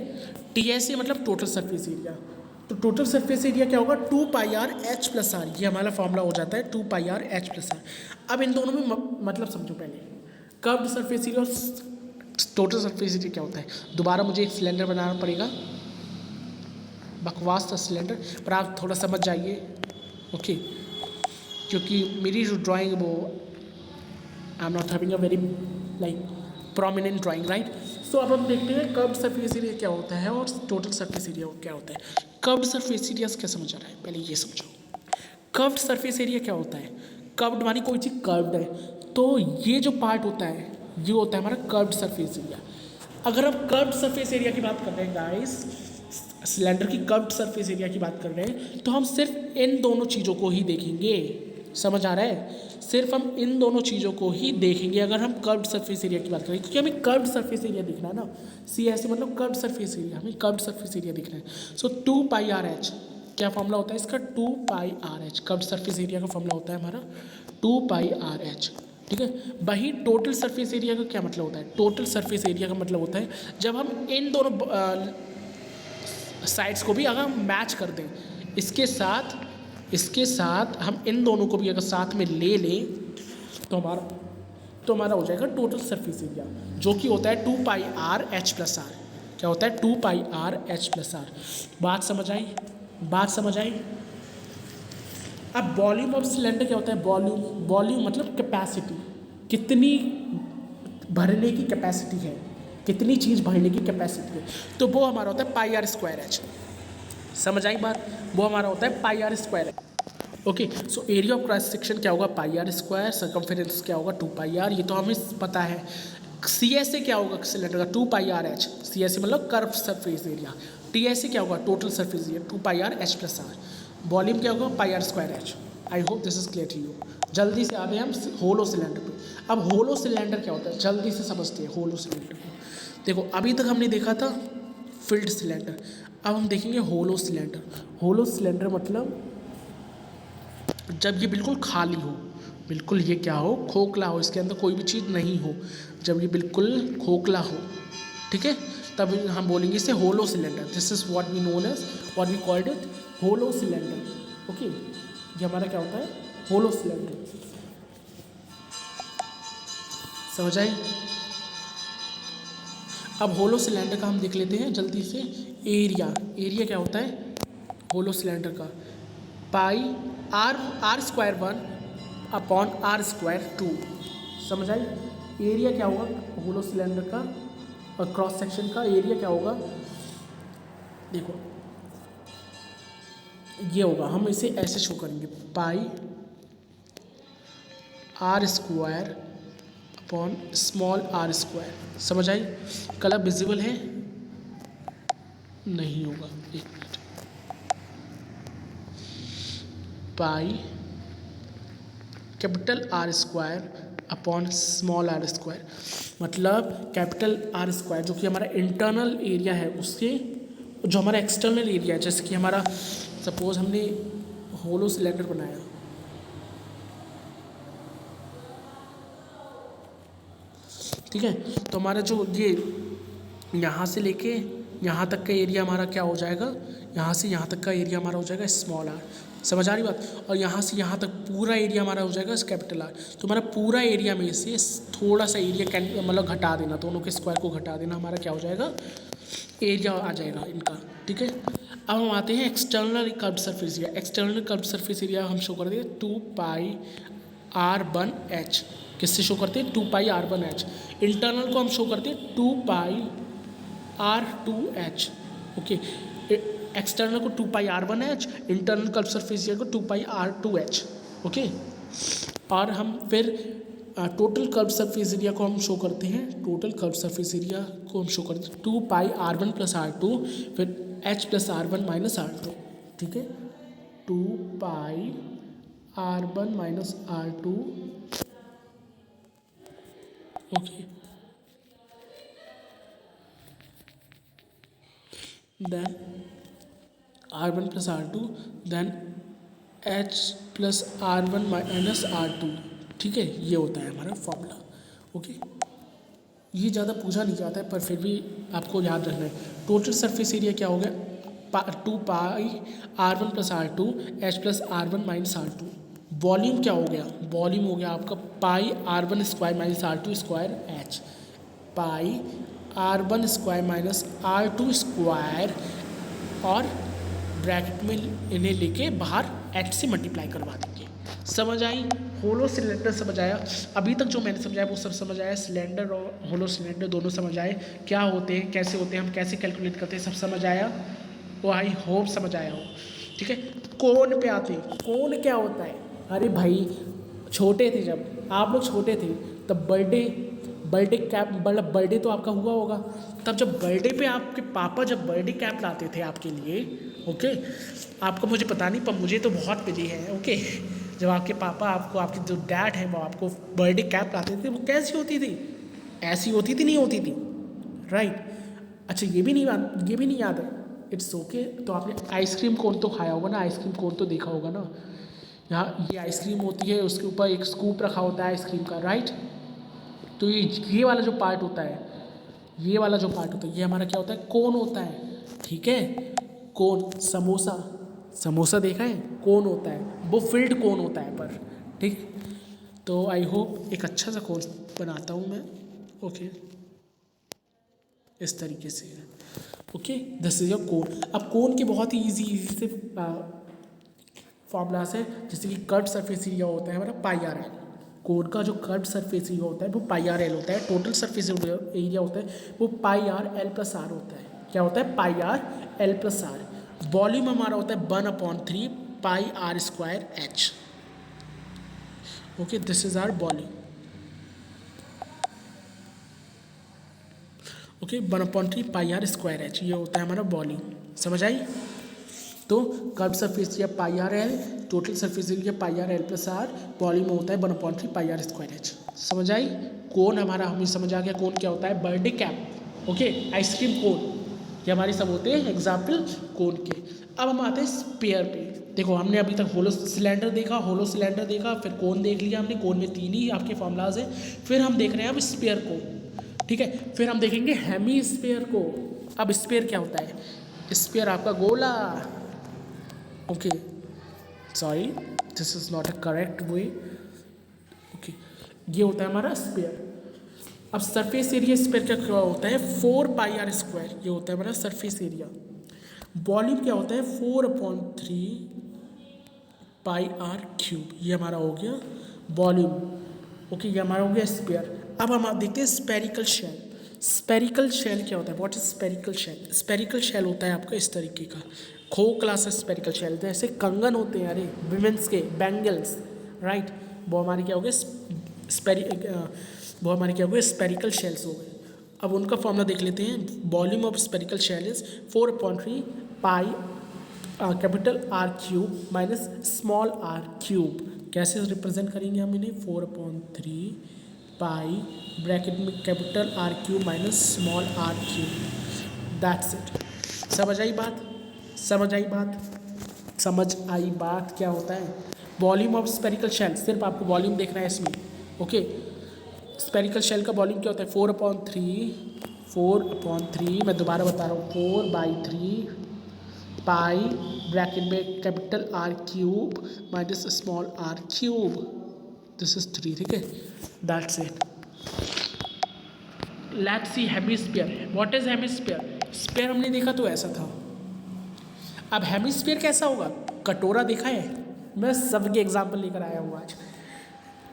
टी एस ए मतलब टोटल सरफेस एरिया। तो टोटल सरफेस एरिया क्या होगा, 2 pi R H plus are, ये हमारा फॉर्मूला हो जाता है 2 pi R H plus are. अब इन दोनों में मतलब समझो पहले, कर्व्ड सरफेस एरिया और टोटल सरफेस एरिया क्या होता है। दोबारा मुझे एक सिलेंडर बनाना पड़ेगा, बकवास था सिलेंडर, पर आप थोड़ा समझ जाइए, ओके, क्योंकि मेरी जो ड्राइंग वो I am not having a very like prominent drawing, right. So अब हम देखते हैं कर्व्ड सरफेस एरिया क्या होता है और टोटल सरफेस एरिया क्या होता है। कर्व्ड सरफेस एरिया क्या समझ आ रहा है, पहले ये समझो। कर्व्ड सरफेस एरिया क्या होता है, कर्व्ड मानी कोई चीज़ कर्व्ड है, तो ये जो पार्ट होता है ये होता है हमारा कर्व्ड सरफेस एरिया। अगर हम कर्व्ड सरफेस एरिया की बात कर रहे हैं गाइस, सिलेंडर की कर्व्ड सरफेस एरिया की बात कर रहे हैं, तो हम सिर्फ इन दोनों चीज़ों को ही देखेंगे। समझ आ रहा है, सिर्फ हम इन दोनों चीज़ों को ही देखेंगे अगर हम कर्व्ड सरफेस एरिया की बात करें, क्योंकि हमें कर्व्ड सरफेस एरिया दिखना है ना। सी ऐसे मतलब कर्व्ड सरफेस एरिया, हमें कर्व्ड सरफेस एरिया दिखना है। सो 2πr(h) क्या फॉर्मूला होता है इसका, 2πr(h). कर्व्ड सरफेस एरिया का फॉर्मूला होता है हमारा 2πr(h), ठीक है। वही टोटल सरफेस एरिया का क्या मतलब होता है, टोटल सरफेस एरिया का मतलब होता है जब हम इन दोनों साइड्स को भी अगर हम मैच कर दें, इसके साथ हम इन दोनों को भी अगर साथ में ले लें तो हमारा हो जाएगा टोटल सरफेस एरिया, जो कि होता है 2πr(h+r). क्या होता है, 2πr(h+r). बात समझ आई। अब वॉल्यूम ऑफ सिलेंडर क्या होता है, वॉल्यूम मतलब कैपेसिटी, कितनी भरने की कैपेसिटी है, कितनी चीज़ भरने की कैपेसिटी है, तो वो हमारा होता है πr²h। समझ आई बात, वो हमारा होता है πr²। Okay, so area of cross section क्या होगा, πr², सर्कमफेरेंस क्या होगा 2πr, ये तो हमें पता है। CSA क्या होगा सिलेंडर का, 2πr(h). CSA मतलब कर्व सरफेस एरिया। TSA क्या होगा, total surface area, 2πr(h+r). Volume क्या होगा, πr²h। I hope this is clear to you. जल्दी से आ गए हम होलो सिलेंडर पे। अब होलो सिलेंडर क्या होता है, जल्दी से समझते हैं होलो सिलेंडर को। देखो अभी तक हमने देखा था फिल्ड सिलेंडर, अब हम देखेंगे होलो सिलेंडर। होलो सिलेंडर मतलब जब ये बिल्कुल खाली हो, बिल्कुल ये क्या हो, खोखला हो, इसके अंदर कोई भी चीज़ नहीं हो, जब ये बिल्कुल खोखला हो, ठीक है, तब हम बोलेंगे इसे hollow cylinder. This is what we known as, what we called it, hollow cylinder. Okay, ये हमारा क्या होता है, होलो सिलेंडर। समझ आई। अब होलो सिलेंडर का हम देख लेते हैं जल्दी से। एरिया क्या होता है होलो सिलेंडर का, πr²1/r²2। समझ आई। एरिया क्या होगा होलो सिलेंडर का और क्रॉस सेक्शन का एरिया क्या होगा, देखो ये होगा, हम इसे ऐसे शो करेंगे, πr²/r²। समझ आई। कलर विजिबल है, नहीं होगा, एक मिनट। पाई R²/r², मतलब कैपिटल R², जो कि हमारा इंटरनल एरिया है, उसके जो हमारा एक्सटर्नल एरिया है, जैसे कि हमारा सपोज हमने होलो सिलेंडर बनाया, ठीक है, तो हमारा जो ये यहाँ से लेके यहाँ तक का एरिया हमारा क्या हो जाएगा, यहाँ से यहाँ तक का एरिया हमारा हो जाएगा स्मॉल r। समझ आ रही बात। और यहाँ से यहाँ तक पूरा एरिया हमारा हो जाएगा कैपिटल R। तो हमारा पूरा एरिया में से थोड़ा सा एरिया मतलब घटा देना, दोनों के स्क्वायर को घटा देना, हमारा क्या हो जाएगा, एरिया आ जाएगा इनका, ठीक है। अब हम आते हैं external curved surface area. External curved surface area हम शो कर देंगे 2πr1h। किससे शो करते हैं, 2πr1h। इंटरनल को हम शो करते हैं 2πr2h। ओके, एक्सटर्नल को 2πr1h, internal curve surface area को 2πr2h। ओके, और हम फिर टोटल कर्व सरफेस एरिया को हम शो करते हैं, टोटल कर्व सरफेस एरिया को हम शो करते हैं 2πr1+r2, फिर h+r1-r2, ठीक है, 2πr1-r2। Okay, then r1+r2, then h+r1-r2, ठीक है, ये होता है हमारा फॉर्मूला। ओके, ये ज़्यादा पूछा नहीं जाता है पर फिर भी आपको याद रखना है। टोटल सरफेस एरिया क्या हो गया, 2πr1+r2 h+r1-r2। वॉल्यूम क्या हो गया, वॉल्यूम हो गया आपका πr1² -r2² πr1² और ब्रैकेट में इन्हें लेके बाहर h से मल्टीप्लाई करवा देंगे। समझ आई? होलो सिलेंडर समझ आया? अभी तक जो मैंने समझाया वो सब समझ आया? सिलेंडर और होलो सिलेंडर दोनों समझ आए? क्या होते हैं, कैसे होते हैं, हम कैसे कैलकुलेट करते हैं, सब समझ आया? वो आई होप समझ आया हो। ठीक है, कोन पे आते हैं। कोन क्या होता है? अरे भाई, छोटे थे जब आप लोग छोटे थे तब बर्थडे बर्थडे कैप मतलब बर्थडे तो आपका हुआ होगा, तब जब बर्थडे पे आपके पापा जब बर्थडे कैप लाते थे आपके लिए, ओके, आपको मुझे पता नहीं पर मुझे तो बहुत मिली है, ओके, जब आपके पापा आपको, आपके जो डैड हैं वो आपको बर्थडे कैप लाते थे, वो कैसी होती थी? ऐसी होती थी, नहीं होती थी, राइट? अच्छा, ये भी नहीं याद है? It's okay. तो आपने आइसक्रीम कोन तो खाया होगा ना, आइसक्रीम कोन तो देखा होगा ना, यहाँ ये आइसक्रीम होती है, उसके ऊपर एक स्कूप रखा होता है आइसक्रीम का, राइट? तो ये वाला जो पार्ट होता है, ये वाला जो पार्ट होता है, ये हमारा क्या होता है? कोन होता है। ठीक है, कोन, समोसा, समोसा देखा है? कोन होता है, वो फिल्ड कोन होता है पर, ठीक। तो आई होप एक अच्छा सा कोन बनाता हूँ मैं, ओके, इस तरीके से, ओके, दिस इज योर कोन। अब कोन के बहुत ही इजी से फॉर्मूलाज है, जैसे कि कर्व सरफेस एरिया होता है हमारा पाई आर एल। कोन का जो कर्व सरफेस एरिया होता है वो पाई आर एल होता है, टोटल सरफेस एरिया होता है वो pi R L plus R होता है। क्या होता है? Pi R L plus R. Volume हमारा होता है 1/3 pi are square H. Okay, this is our volume. Okay, 1/3 pi are square H, ये होता है हमारा वॉल्यूम। समझ आई? तो curve surface area pi R L, total surface area pi R L plus R, volume होता है 1/3 पाई आर स्क्वायर एच। समझ आई? कोन हमारा हमें समझ आ गया, कोन क्या होता है? Birthday cap, okay, ice cream cone, ये हमारे सब होते हैं एग्जाम्पल कोन के। अब हम आते हैं स्पेयर पे। देखो, हमने अभी तक होलो सिलेंडर देखा, फिर कोन देख लिया हमने, कोन में 3 ही आपके फॉर्मूलाज हैं। फिर हम देख रहे हैं अब स्पेयर को, ठीक है। फिर हम देखेंगे हेमी स्पेयर को। अब स्पेयर क्या होता है? स्पेयर आपका गोला, okay, sorry, this is not a correct way, okay, ये होता है हमारा स्पेयर। अब सरफेस एरिया स्पेयर का क्या होता है? 4 पाई आर स्क्वायर, ये होता है हमारा सरफेस एरिया। वॉल्यूम क्या होता है? 4/3 पाई आर क्यूब, ये हमारा हो गया वॉल्यूम, ओके, ये हमारा हो गया स्पेयर। अब हम देखते हैं स्पेरिकल शेल। स्पेरिकल शेल क्या होता है? What is spherical shell? Spherical shell होता है आपका इस तरीके का, खोखला सा स्पेरिकल शेल, जैसे कंगन होते हैं, अरे विमेंस के बैंगल्स, राइट, वो हमारे क्या हो गए? वो हमारे क्या हो गए? स्पेरिकल शेल्स हो गए। अब उनका फॉर्मूला देख लेते हैं। Volume of spherical shell is 4/3 pi capital r cube minus small r cube. कैसे रिप्रेजेंट करेंगे हम इन्हें? 4/3 पाई ब्रैकेट में capital r cube minus small r cube, that's it. समझ आई बात? समझ आई बात? समझ आई बात? क्या होता है वॉल्यूम ऑफ स्पेरिकल शेल? सिर्फ आपको वॉल्यूम देखना है इसमें, ओके। स्पेरिकल शेल का वॉल्यूम क्या होता है? 4/3 मैं दोबारा बता रहा हूँ, 4/3 पाई ब्रैकेट में capital r cube minus small r cube, this is 3, ठीक है, that's it. Let's see hemisphere. What is hemisphere? Sphere हमने देखा तो ऐसा था। अब हेमिस्फीयर कैसा होगा? कटोरा देखा है? मैं सबके एग्जाम्पल लेकर आया हूँ आज,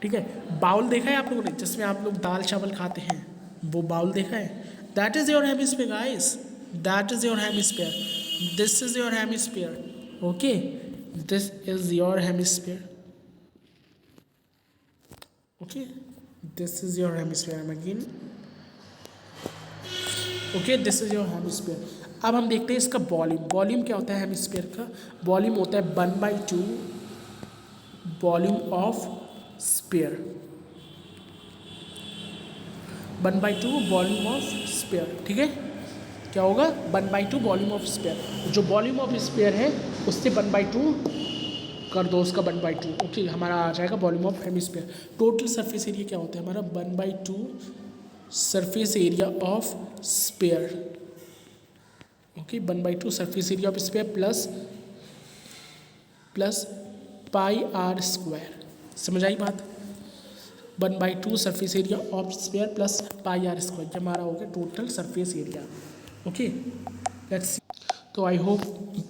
ठीक है। बाउल देखा है आप लोगों ने, जिसमें आप लोग दाल चावल खाते हैं, वो बाउल देखा है? That is your hemisphere guys, that is your hemisphere, this is your hemisphere, okay, this is your hemisphere, okay, this is your hemisphere again, okay, this is your hemisphere. अब हम देखते हैं इसका वॉल्यूम। वॉल्यूम क्या होता है hemisphere का? Volume होता है 1/2 volume of sphere, 1/2 volume of sphere, ठीक है। क्या होगा? 1/2 वॉल्यूम ऑफ स्फीयर। जो वॉल्यूम ऑफ स्फीयर है उससे 1/2 कर दो, उसका 1/2, ओके, हमारा आ जाएगा volume of hemisphere. Total surface area क्या होता है हमारा? 1/2 surface area of sphere, okay, 1/2 surface area of sphere plus pi are square. समझ आई बात? 1/2 surface area of sphere plus pi are square, ये हमारा हो गया total surface area, okay, let's see. तो I hope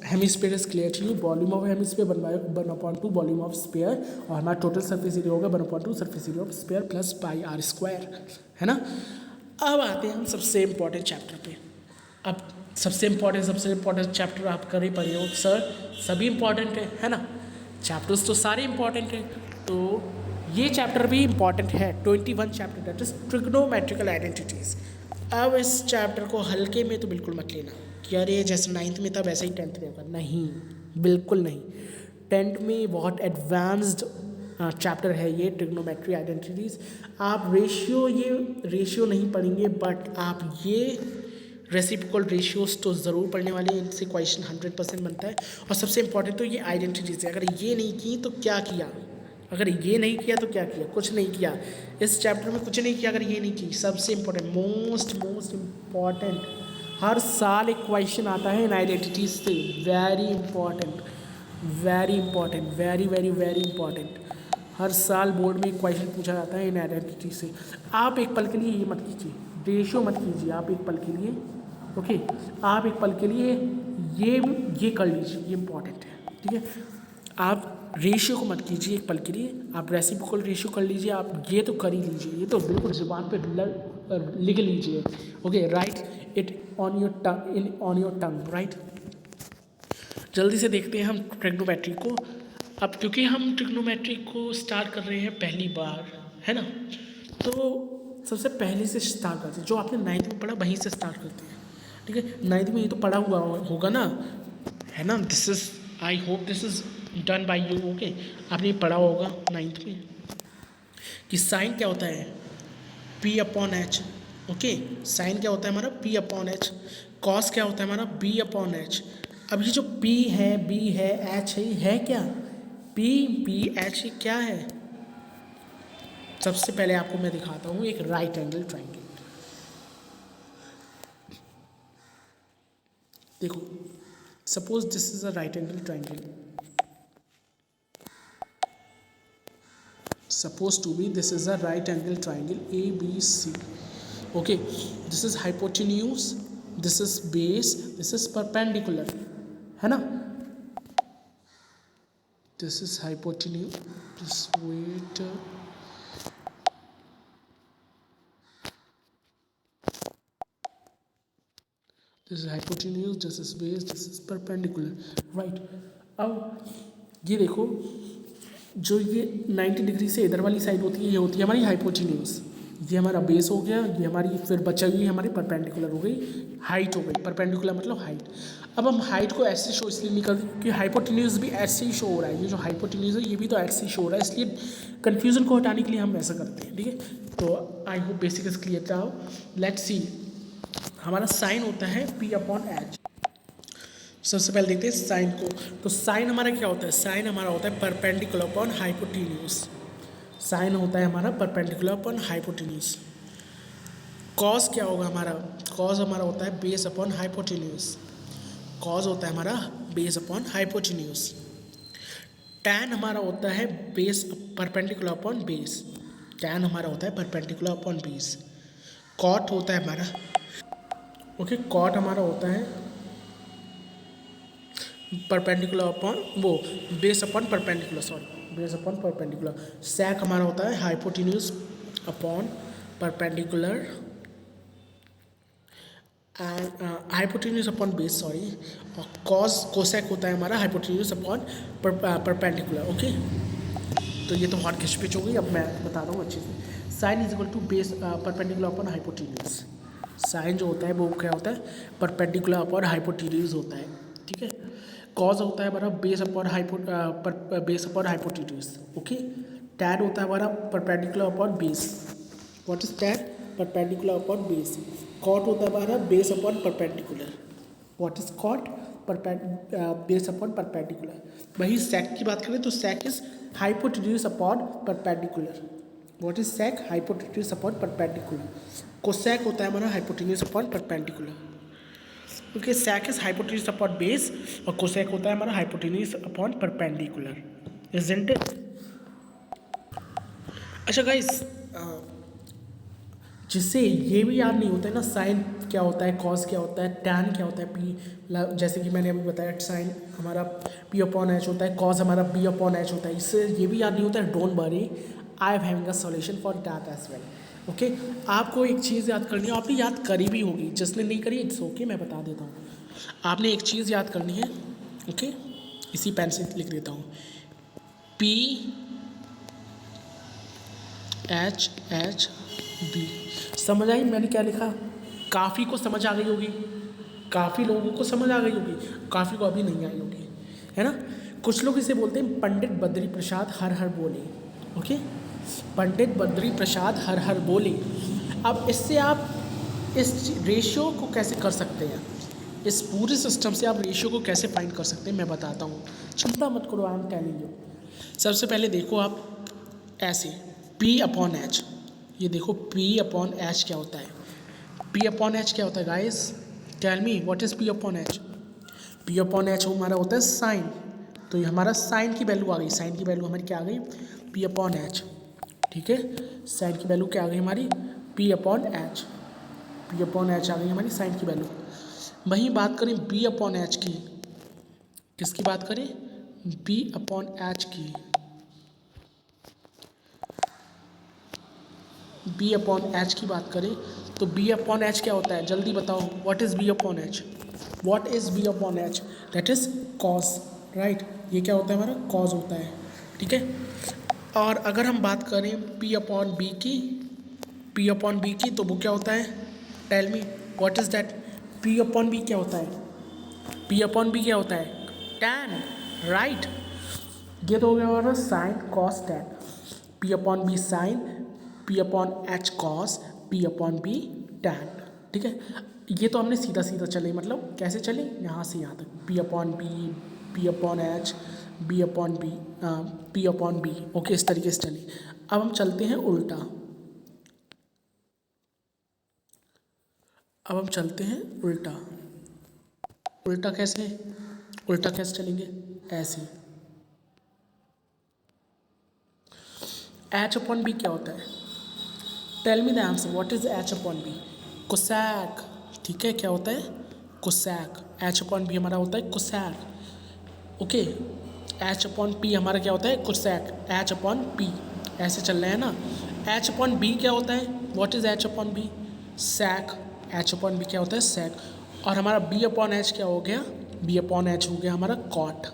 hemisphere is clear to you. Volume of hemisphere 1/2 volume of sphere, और हमारा टोटल सरफेस एरिया होगा 1/2 surface area of sphere plus pi are square, है ना. अब आते हैं हम सबसे इम्पॉर्टेंट चैप्टर पे. अब सबसे इम्पॉर्टेंट चैप्टर आप कर ही पढ़े हो सर, सभी इम्पॉर्टेंट है ना. चैप्टर्स तो सारे इम्पॉर्टेंट हैं, तो ये चैप्टर भी इम्पॉर्टेंट है. 21 chapter that is trigonometrical identities. अब इस चैप्टर को हल्के में तो बिल्कुल मत लेना कि अरे जैसे 9th में था वैसे ही 10th में होगा. नहीं, बिल्कुल नहीं. 10th में बहुत एडवांस्ड चैप्टर है ये ट्रिग्नोमेट्री आइडेंटिटीज़. आप रेशियो नहीं पढ़ेंगे, बट आप ये रेसिप्रोकल रेशियोज तो ज़रूर पढ़ने वाले हैं. इनसे क्वेश्चन 100% बनता है. और सबसे इंपॉर्टेंट तो ये आइडेंटिटीज़ है. अगर ये नहीं की तो क्या किया, अगर ये नहीं किया तो क्या किया, कुछ नहीं किया. इस चैप्टर में कुछ नहीं किया अगर ये नहीं की. सबसे इंपॉर्टेंट, मोस्ट इम्पॉर्टेंट, हर साल एक क्वेश्चन आता है इन आइडेंटिटीज़ से. Very important, very important. हर साल बोर्ड में एक क्वेश्चन पूछा जाता है इन आइडेंटिटी से. आप एक पल के लिए ये मत कीजिए, रेशियो मत कीजिए. आप एक पल के लिए ओके, आप एक पल के लिए ये कर लीजिए, ये इंपॉर्टेंट है. ठीक है, आप रेशियो को मत कीजिए एक पल के लिए, आप रेसिप्रोकल रेशियो कर लीजिए. आप ये तो कर ही लीजिए, ये तो बिल्कुल जुबान पे लिख लीजिए. Okay, right it on your tongue, right. जल्दी से देखते हैं हम ट्रिग्नोमेट्री को. अब क्योंकि हम ट्रिग्नोमेट्री को स्टार्ट कर रहे हैं पहली बार, है ना, तो सबसे पहले से स्टार्ट करते हैं. जो आपने 9th में पढ़ा वहीं से स्टार्ट करते हैं. ठीक है, 9th में ये तो पढ़ा हुआ होगा ना, है ना. This is, I hope this is done by you. Okay, आपने पढ़ा होगा 9th में कि साइन क्या होता है, P/H. ओके, साइन क्या होता है हमारा, P/H. कॉस क्या होता है हमारा, B/H. अब ये जो P है, B है, H है क्या, P/H क्या है. सबसे पहले आपको मैं दिखाता हूँ एक राइट एंगल ट्राइंगल. देखो, suppose this is a right angle triangle. Supposed to be this is a right angle triangle ABC. Okay, this is hypotenuse, this is base, this is perpendicular, है ना. This is hypotenuse, just wait. This is hypotenuse, this is base, this is perpendicular, right. अब ये देखो, जो ये 90 degree से इधर वाली साइड होती है, ये होती है हमारी हाइपोटेन्यूज. ये हमारा बेस हो गया, ये हमारी फिर बचा हुई हमारी परपेंडिकुलर हो गई, हाइट हो गई. परपेंडिकुलर मतलब हाइट. अब हम हाइट को ऐसे शो इसलिए नहीं करते क्योंकि हाइपोटेन्यूज भी ऐसे ही शो हो रहा है. ये जो हाइपोटेन्यूज है ये भी तो ऐसे ही शो हो रहा है, इसलिए कन्फ्यूजन को हटाने के लिए हम ऐसा करते हैं. ठीक है, तो I hope basic is clear now. Let's see, हमारा साइन होता है P/H. सबसे पहले देखते हैं साइन को. तो साइन हमारा क्या होता है, साइन हमारा होता है परपेंडिकुलर अपॉन हाइपोटेन्यूज. साइन होता है हमारा परपेंडिकुलर अपॉन हाइपोटेन्यूज. कॉस क्या होगा हमारा, कॉस हमारा होता है बेस अपॉन हाइपोटेन्यूज. कॉस होता है हमारा बेस अपॉन हाइपोटेन्यूज. टैन हमारा होता है base perpendicular upon base. Tan हमारा होता है परपेंडिकुलर अपॉन बेस. कॉट होता है हमारा, ओके, कॉट हमारा होता है परपेंडिकुलर अपॉन वो base upon perpendicular, sorry, base upon perpendicular. Sec हमारा होता है hypotenuse upon perpendicular and hypotenuse upon base, sorry. और कॉस कोसेक होता है हमारा हाइपोटेन्यूज अपॉन परपेंडिकुलर. ओके, तो ये तो हॉट खिचपिच हो गई. अब मैं बता रहा हूँ अच्छे से. Sine is equal to base perpendicular upon hypotenuse. Sine जो होता है वो क्या होता है, परपेंडिकुलर अपॉन हाइपोटेन्यूज होता है. ठीक है, कॉज होता है हमारा base upon hypotenuse. Okay, tan होता है हमारा perpendicular upon base. What is tan, perpendicular upon base. Cot होता है हमारा base upon perpendicular. What is cot, base upon perpendicular. वही सेक की बात करें तो sec is hypotenuse upon perpendicular. What is sec, hypotenuse upon perpendicular. Cosec होता है हमारा हाइपोटेन्यूज अपॉन परपेंडिकुलर. क्योंकि sec is hypotenuse upon base और कोसेक होता है हमारा hypotenuse upon perpendicular. Isn't it. अच्छा गाइस, जिससे ये भी याद नहीं होता है ना साइन क्या होता है, कॉस क्या होता है, टैन क्या होता है, पी, जैसे कि मैंने अभी बताया साइन हमारा पी अपॉन एच होता है, कॉस हमारा बी अपॉन एच होता है। इससे ये भी याद नहीं होता है। Don't worry, I am having a solution for that as well. Okay, आपको एक चीज़ याद करनी है, आपने याद करी भी होगी, जिसने नहीं करी इट्स ओके, मैं बता देता हूँ। आपने एक चीज़ याद करनी है। ओके, इसी पेन से लिख देता हूँ, पी एच एच बी। समझ आई मैंने क्या लिखा? काफ़ी को समझ आ गई होगी, काफ़ी लोगों को समझ आ गई होगी, काफ़ी को अभी नहीं आई होगी, है ना। कुछ लोग इसे बोलते हैं पंडित बद्री प्रसाद हर हर बोले। ओके, पंडित बद्री प्रसाद हर हर बोले। अब इससे आप इस रेशियो को कैसे कर सकते हैं, इस पूरे सिस्टम से आप रेशियो को कैसे फाइंड कर सकते हैं, मैं बताता हूँ। चिंता मत करो, आई एम टेलिंग यू। सबसे पहले देखो आप ऐसे P अपॉन एच, ये देखो P अपॉन एच क्या होता है। P अपॉन एच क्या होता है guys? Tell me what is P upon H? P upon h हमारा होता है साइन, तो ये हमारा साइन की वैल्यू आ गई। साइन की वैल्यू हमारी क्या आ गई? P upon H. ठीक है, साइन की वैल्यू क्या आ गई हमारी? P upon H. P upon H आ गई हमारी साइन की वैल्यू। वहीं बात करें B अपॉन एच की, किसकी बात करें? B अपॉन एच की। बी अपॉन एच की बात करें तो बी अपॉन एच क्या होता है? जल्दी बताओ, what is b upon h? What is b upon h? That is cos, right. ये क्या होता है हमारा? कॉस होता है। ठीक है, और अगर हम बात करें पी अपॉन बी की, पी अपॉन बी की, तो वो क्या होता है? Tell me what is that? P upon b क्या होता है? पी अपॉन बी क्या होता है? Tan, right. ये तो हो गया हमारा sine cos tan. P upon b sine, p upon h cos, p upon b tan. ठीक है, ये तो हमने सीधा सीधा चले, मतलब कैसे चले, यहाँ से यहाँ तक, p upon b, p upon h, b upon b, p upon b. Okay, इस तरीके से चले। अब हम चलते हैं उल्टा। अब हम चलते हैं उल्टा। उल्टा कैसे? उल्टा कैसे चलेंगे? ऐसे। एच अपॉन बी क्या होता है? Tell me the answer, what is h upon b? Cosec. ठीक है, क्या होता है? कोसैक। एच अपॉन बी हमारा होता है cosec. Okay, h upon p हमारा क्या होता है? कोसैक। एच अपॉन पी, ऐसे चल रहे हैं ना। एच अपॉन बी क्या होता है? What is h upon b? Sec. H upon b क्या होता है? सैक। और हमारा बी अपॉन एच क्या हो गया? बी अपॉन एच हो गया हमारा कॉट।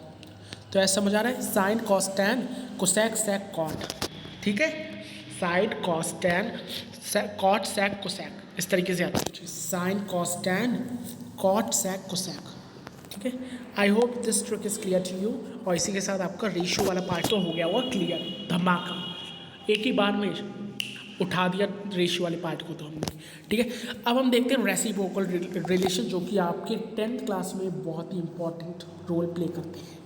तो ऐसा समझ आ रहा है? Sine cos tan cosec sec cot. ठीक है, sine cos tan cot sec cosec, इस तरीके से आता है। Sine cos tan cot sec cosec. ठीक है, I hope this trick is clear to you. और इसी के साथ आपका रेशियो वाला पार्ट तो हो गया हुआ क्लियर, धमाका, एक ही बार में उठा दिया रेशियो वाले पार्ट को तो हमने। ठीक है, अब हम देखते हैं रेसिप्रोकल रिलेशन, जो कि आपके 10th क्लास में बहुत ही इंपॉर्टेंट रोल प्ले करते हैं।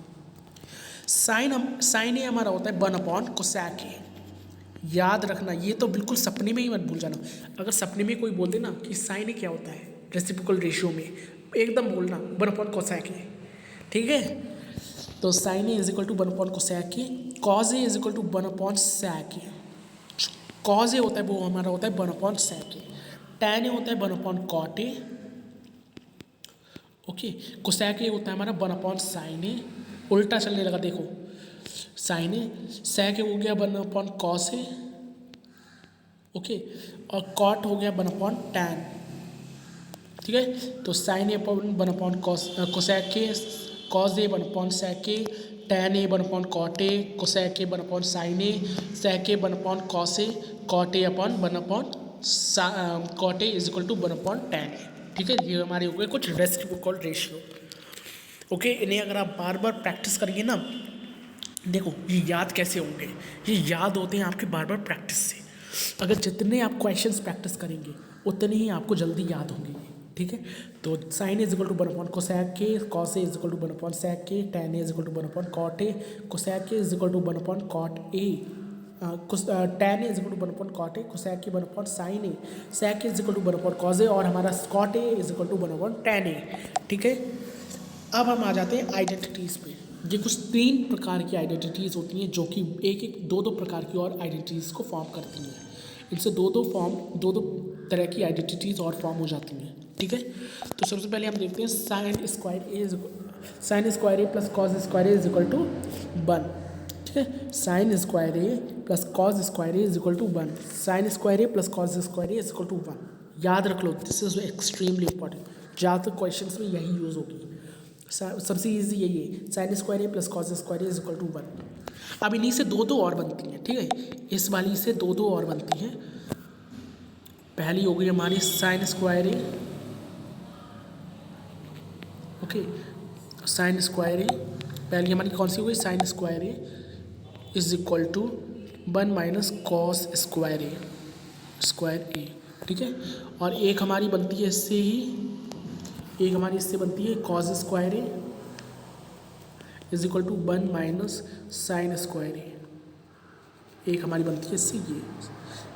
साइन ए हमारा होता है 1 अपॉन कोसैक ए। याद रखना, ये तो बिल्कुल सपने में ही मत भूल जाना। अगर सपने में कोई बोल दे ना कि साइन ए क्या होता है रेसिप्रोकल रेशियो में, एकदम बोलना 1 अपॉन कोसैक ए। ठीक है, तो sine A is equal to 1 upon cosec A, cause A is equal to 1 upon sec A. Cause ए होता है वो हमारा होता है 1 upon sec A, tan A होता है 1 upon cot A. Okay, cosec A होता है हमारा 1 अपॉन साइन ए। उल्टा चलने लगा, देखो, साइन ए, सैक ए हो गया 1 अपॉन कॉस ए। ओके, और कॉट हो गया 1 अपॉन टैन। ठीक है, तो sine A upon 1 upon cosec A, cos A 1 upon sec A, tan A 1 upon cot A, cosec A 1 upon sine A, sec A 1 upon cos A, cot A upon 1 upon cot A is equal to 1 upon tan A. ठीक है, ये हमारे हो गए कुछ reciprocal ratio. Okay, इन्हें अगर आप बार बार प्रैक्टिस करेंगे ना, देखो ये याद कैसे होंगे, ये याद होते हैं आपके बार बार प्रैक्टिस से। अगर जितने आप क्वेश्चंस प्रैक्टिस करेंगे उतने ही आपको जल्दी याद होंगे। ठीक है, तो sine is equal to 1 upon cosec के, cos A is equal to 1 upon sec के, tan A is equal to 1 upon cot A, cosec A is equal to 1 upon cot A, tan A is equal to 1 upon cot A, cosec A 1 upon sine A, sec A is equal to 1 upon cos A, और हमारा cot A is equal to 1 upon tan A. ठीक है, अब हम आ जाते हैं identities पे। ये कुछ 3 प्रकार की आइडेंटिटीज़ होती हैं जो कि एक एक 2-2 प्रकार की और आइडेंटिटीज़ को फॉर्म करती हैं। इनसे दो दो तरह की आइडेंटिटीज़ और फॉर्म हो जाती हैं, ठीक है। तो सबसे पहले हम देखते हैं sine square A plus cos square A is equal to 1, ठीक है। Sine square A plus cos square A is equal to 1, sine square A plus cos square A is equal to 1। याद रख लो, दिस इज एक्सट्रीमली इंपॉर्टेंट, ज़्यादातर question में यही use होगी। सबसे ईजी यही है, sine square A plus cos square A is equal to 1। अब इन्हीं से दो और बनती हैं, ठीक है। इस वाली से दो और बनती हैं। पहली हो गई हमारी sine square A, okay, sine square A पहली हमारी कौन सी हो गई, sine square A is equal to 1 minus cos square A, ठीक है। और एक हमारी बनती है इससे ही, एक हमारी इससे बनती है cos square A is equal to 1 minus sine square A. एक हमारी बनती है इससे ये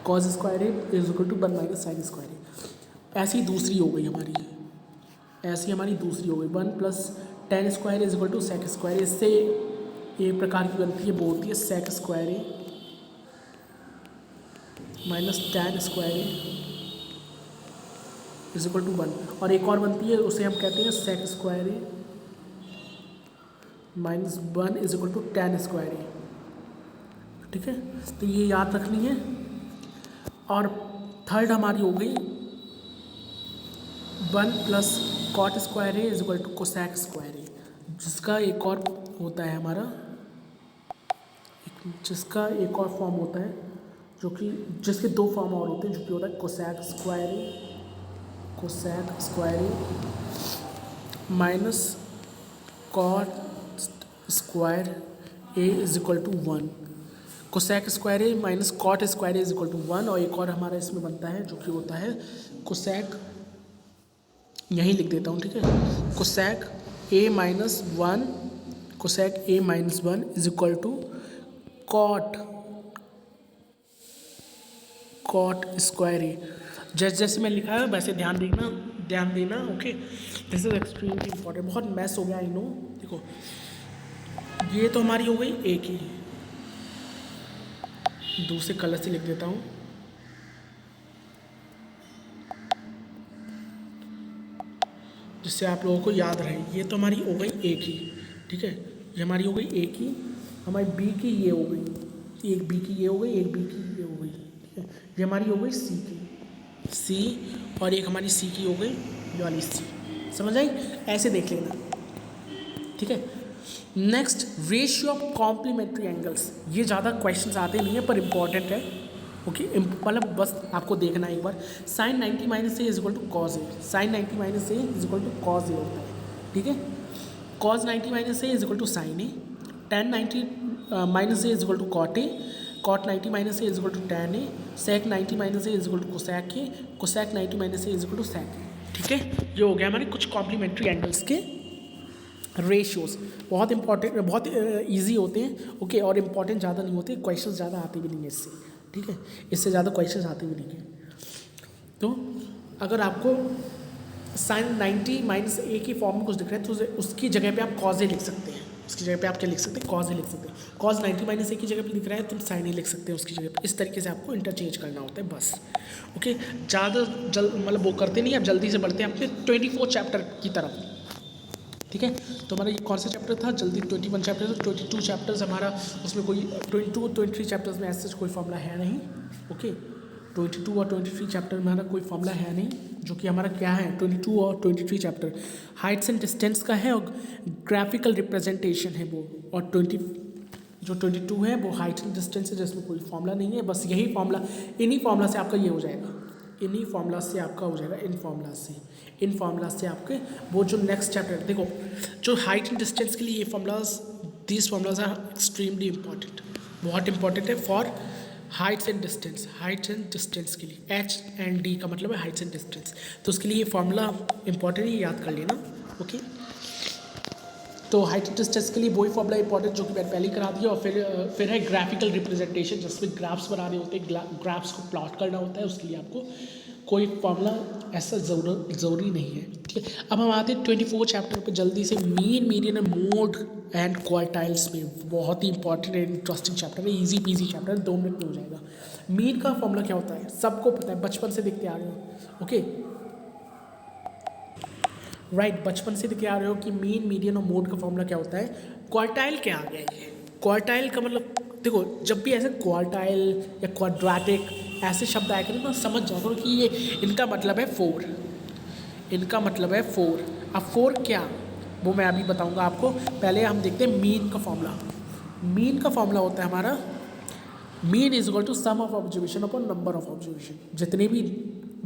cos square A is equal to 1 minus sine square A. ऐसी दूसरी हो गई हमारी, ऐसी हमारी दूसरी हो गई 1 plus tan square is equal to sec square. इससे एक प्रकार की बनती है, वो होती है sec square A minus tan square A is equal to 1। और एक और बनती है, उसे हम कहते हैं sec square A minus 1 is equal to tan square A, ठीक है। तो ये याद रखनी है। और थर्ड हमारी हो गई 1 plus cot square A is equal to cosec square A, जिसका एक और होता है हमारा, जिसका एक और फॉर्म होता है, जो कि जिसके दो फॉर्म और होते हैं, जो कि होता है cosec square A minus cot square A is equal to 1, cosec square A minus cot square A is equal to 1। और एक और हमारा इसमें बनता है, जो कि होता है कोसेक, यहीं लिख देता हूँ, ठीक है, cosec A minus 1, cosec A minus 1 is equal to cot square A. जैसे जैसे मैं लिखा है वैसे ध्यान देना, okay. This is extremely important, बहुत मैस हो गया, आई नो। देखो ये तो हमारी हो गई ए की, दूसरे कलर से लिख देता हूँ, जिससे आप लोगों को याद रहे। ये तो हमारी हो गई ए की, ठीक है, ये हमारी हो गई ए की, हमारी बी की ये हो गई, एक बी की ये हो गई, एक बी की ये हो गई, ठीक है। ये हमारी हो गई सी की, सी, और एक हमारी सी की हो गई ये वाली सी। समझ आई? ऐसे देख लेना, ठीक है। Next, ratio of complementary angles. ये ज़्यादा क्वेश्चंस आते नहीं है पर इम्पॉर्टेंट है, ओके। मतलब बस आपको देखना एक बार, sine 90 minus A is equal to cos A, sine 90 minus A is equal to cos ए होता है, ठीक है। Cos 90 minus A is equal to sine A, tan 90 minus A is equal to cot A, cot 90 minus A is equal to tan A, sec 90 minus A is equal to cosec A, cosec 90 minus A is equal to सेक ए, ठीक है। ये हो गया हमारे कुछ complementary angles के ratios. बहुत important, बहुत इजी होते हैं, ओके। और इम्पॉर्टेंट ज़्यादा नहीं होते, क्वेश्चंस ज़्यादा आते भी नहीं है इससे, ठीक है, इससे ज़्यादा क्वेश्चंस आते भी नहीं हैं। तो अगर आपको साइन 90 माइनस ए की फॉर्म में कुछ दिख रहा है तो उसकी जगह पे आप कॉज ए लिख सकते हैं, उसकी जगह पे आप क्या लिख सकते हैं, कॉज ए लिख सकते हैं। कॉज 90 माइनस ए की जगह पे दिख रहा है तो साइन ए लिख सकते हैं उसकी जगह पे। इस तरीके से आपको इंटरचेंज करना होता है बस, ओके। ज़्यादा मतलब वो करते नहीं, आप जल्दी से बढ़ते हैं अपने 24 चैप्टर की तरफ, ठीक है। तो हमारा ये कौन सा चैप्टर था, जल्दी 21 चैप्टर था, 22 चैप्टर्स हमारा, उसमें कोई 23 चैप्टर्स में ऐसे कोई फॉर्मूला है नहीं, ओके। 22 और 23 चैप्टर में हमारा कोई फॉर्मूला है नहीं, जो कि हमारा क्या है, 22 और 23 चैप्टर हाइट्स एंड डिस्टेंस का है और ग्राफिकल रिप्रेजेंटेशन है वो, और 22 है वो हाइट एंड डिस्टेंस है, जिसमें कोई फॉर्मूला नहीं है। बस यही फॉर्मूला, इन्हीं फॉर्मूला से आपका ये हो जाएगा, इन्हीं फॉर्मूला से आपका हो जाएगा, इन फार्मूला से आपके वो जो नेक्स्ट चैप्टर, देखो जो हाइट एंड डिस्टेंस के लिए ये formulas, these formulas are extremely important, बहुत इंपॉर्टेंट है फॉर हाइट्स एंड डिस्टेंस के लिए। एच एंड डी का मतलब है हाइट्स एंड डिस्टेंस, तो उसके लिए ये फार्मूला इंपॉर्टेंट है, याद कर लेना, ओके। तो हाइट एंड डिस्टेंस के लिए वही फार्मूला इंपॉर्टेंट जो कि मैंने पहले ही करा दिया। और फिर है ग्राफिकल रिप्रेजेंटेशन, जिसमें ग्राफ्स बनाने होते हैं, ग्राफ्स को प्लॉट करना होता है, उसके लिए आपको कोई फॉर्मूला ऐसा ज़रूरी नहीं है, ठीक है। अब हम आते हैं 24 चैप्टर पे जल्दी से, mean, median and mode and quartiles में। बहुत ही इंपॉर्टेंट एंड इंटरेस्टिंग चैप्टर है, इजी पीजी चैप्टर है, 2 मिनट में हो जाएगा। मीन का फॉर्मूला क्या होता है सबको पता है, बचपन से देखते आ रहे हो, ओके राइट, बचपन से देखते आ रहे हो कि मीन, मीडियन और मोड का फॉर्मूला क्या होता है। क्वार्टाइल क्या आ गया ये, क्वार्टाइल का मतलब देखो, जब भी ऐसे क्वार्टाइल या क्वाड्रेटिक ऐसे शब्द आया करें तो समझ जाओ करो कि ये इनका मतलब है 4, इनका मतलब है 4। अब 4 क्या, वो मैं अभी बताऊंगा आपको। पहले हम देखते हैं मीन का फॉर्मूला। मीन का फॉर्मूला होता है हमारा, mean is equal to sum of observation upon number of observation. जितने भी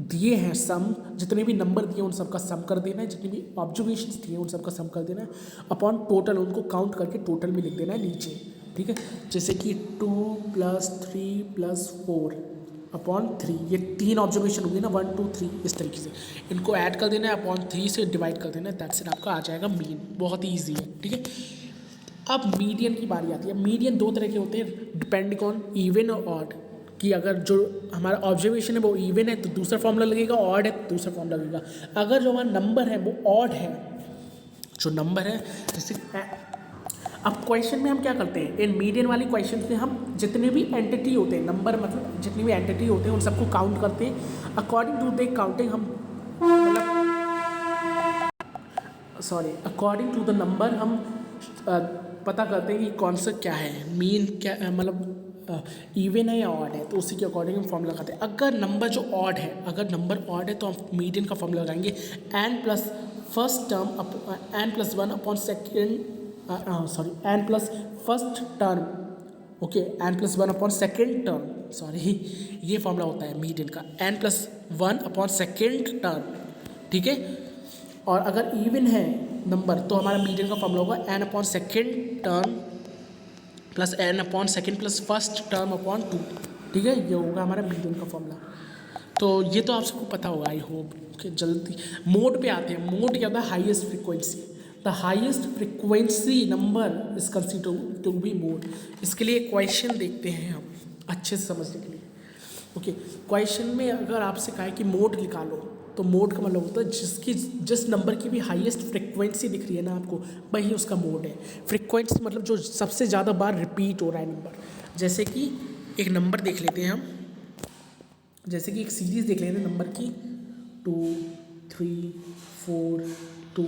दिए हैं सम, जितने भी नंबर दिए उन सबका सम कर देना है, जितने भी ऑब्जर्वेशंस दिए उन सबका सम कर देना है अपॉन टोटल, उनको काउंट करके टोटल में लिख देना है नीचे, ठीक है। जैसे कि 2 + 3 + 4 अपॉन 3, ये 3 ऑब्जर्वेशन होगी ना, 1 2 3, इस तरीके से इनको ऐड कर देना है, अपॉन 3 से डिवाइड कर देना है, दैट्स इट, आपका आ जाएगा मीन। बहुत ही ईजी है, ठीक है। अब मीडियन की बारी आती है। मीडियन 2 तरह के होते हैं, डिपेंडिंग ऑन इवन और ऑड, कि अगर जो हमारा ऑब्जर्वेशन है वो इवन है तो दूसरा फॉर्मूला लगेगा, ऑड है तो दूसरा फॉर्मूला लगेगा। अगर जो हमारा नंबर है वो ऑड है, जो नंबर है जैसे, अब क्वेश्चन में हम क्या करते हैं, इन मीडियन वाली क्वेश्चन में हम जितने भी एंटिटी होते हैं, नंबर मतलब जितने भी एंटिटी होते हैं उन सबको काउंट करते हैं। अकॉर्डिंग टू द काउंटिंग हम मतलब अकॉर्डिंग टू द नंबर हम पता करते हैं कि कौन सा क्या है, मीन क्या मतलब इवन है या ऑड है, तो उसी के अकॉर्डिंग हम फॉर्मूला लगाते हैं। अगर नंबर जो ऑड है, अगर नंबर ऑड है तो हम मीडियन का फॉर्मूला लगाएंगे, n plus first term n + 1 upon second, n plus first term, okay, n + 1 upon second term, sorry, ये फॉर्मूला होता है मीडियन का, n + 1 अपॉन सेकेंड टर्म, ठीक है। और अगर इवन है नंबर तो हमारा मीडियन का फॉर्मूला होगा n upon second term plus n upon second plus first term upon 2, ठीक है, ये होगा हमारा मीडियन का फॉर्मूला। तो ये तो आप सबको पता होगा, आई होप। ओके, जल्दी मोड पे आते हैं। मोड क्या होता है, highest frequency. The highest frequency number is considered to be mode. इसके लिए क्वेश्चन देखते हैं हम अच्छे से समझने के लिए। ओके, क्वेश्चन में अगर आपसे कहा है कि मोड निकालो, तो मोड का मतलब होता है जिस नंबर की भी हाईएस्ट फ्रीक्वेंसी दिख रही है ना आपको, वही उसका मोड है। फ्रीक्वेंसी मतलब जो सबसे ज़्यादा बार रिपीट हो रहा है नंबर। जैसे कि एक नंबर देख लेते हैं हम, जैसे कि एक सीरीज़ देख लेते हैं नंबर की, 2 3 4 2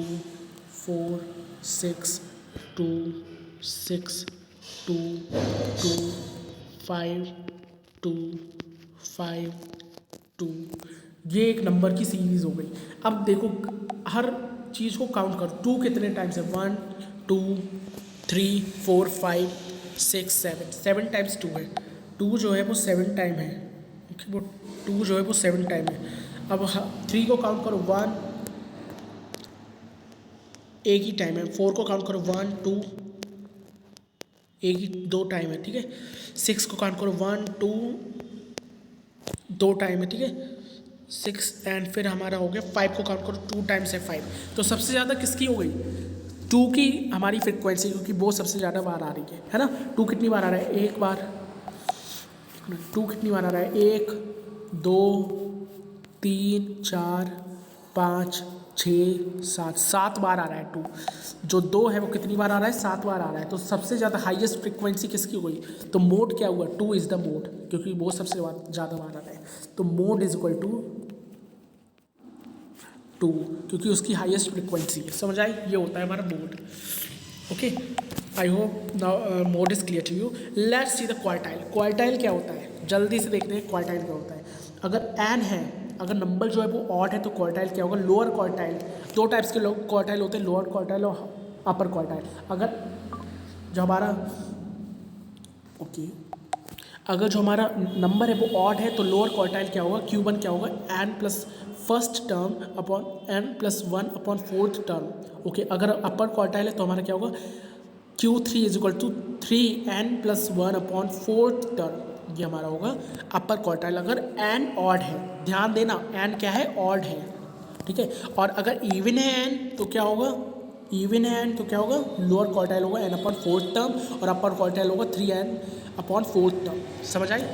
4 6 2 6 2 2 5 2 5 2, ये एक नंबर की सीरीज़ हो गई। अब देखो हर चीज़ को काउंट कर, 2 कितने टाइम्स है, 1 2 3 4 5 6 7, 7 टाइम्स 2 है, 2 जो है वो 7 टाइम है, वो 2 जो है वो 7 टाइम है। अब 3 को काउंट करो, 1 एक ही टाइम है, 4 को काउंट करो, 1 2 एक ही 2 टाइम है, ठीक है। 6 को काउंट करो, 1 2 2 टाइम है, ठीक है, 6 एंड फिर हमारा हो गया 5 को काउंट करो, 2 टाइम्स है 5। तो सबसे ज़्यादा किसकी हो गई, 2 की हमारी फ्रिक्वेंसी, क्योंकि वो सबसे ज़्यादा बार आ रही है ना। 2 कितनी बार आ रहा है, एक बार, 2 कितनी बार आ रहा है, 1 2 3 4 5 6 7, 7 बार आ रहा है 2। जो 2 है वो कितनी बार आ रहा है, 7 बार आ रहा है। तो सबसे ज़्यादा हाईएस्ट फ्रीक्वेंसी किसकी हो गई, तो मोड क्या हुआ, 2 इज़ द मोड, क्योंकि वो सबसे ज़्यादा बार आ रहा है। तो मोड इज इक्वल टू 2, क्योंकि उसकी हाईएस्ट फ्रीक्वेंसी है। समझ आई, ये होता है हमारा mode. Okay, I hope now mode is clear to you. Let's see the quartile. Quartile क्या होता है, जल्दी से देखते हैं क्वार्टाइल क्या होता है। अगर n है, अगर नंबर जो है वो ऑड है तो क्वार्टाइल क्या होगा, लोअर क्वार्टाइल। 2 टाइप्स के क्वार्टाइल होते हैं, लोअर क्वार्टाइल और अपर क्वार्टाइल। अगर जो हमारा अगर जो हमारा नंबर है वो ऑड है तो लोअर क्वार्टाइल क्या होगा, Q1 क्या होगा, n plus first term upon n + 1 upon fourth term. Okay, अगर अपर क्वार्टाइल है तो हमारा क्या होगा, Q3 is equal to 3n + 1 upon fourth term. ये हमारा होगा अपर क्वार्टाइल अगर n ऑड है। ध्यान देना, n क्या है, ऑड है, ठीक है। और अगर इवन है n तो क्या होगा, इवन है n तो क्या होगा, लोअर क्वार्टाइल होगा n अपॉन फोर्थ टर्म, और अपर क्वार्टाइल होगा 3n अपॉन फोर्थ टर्म। समझ आई,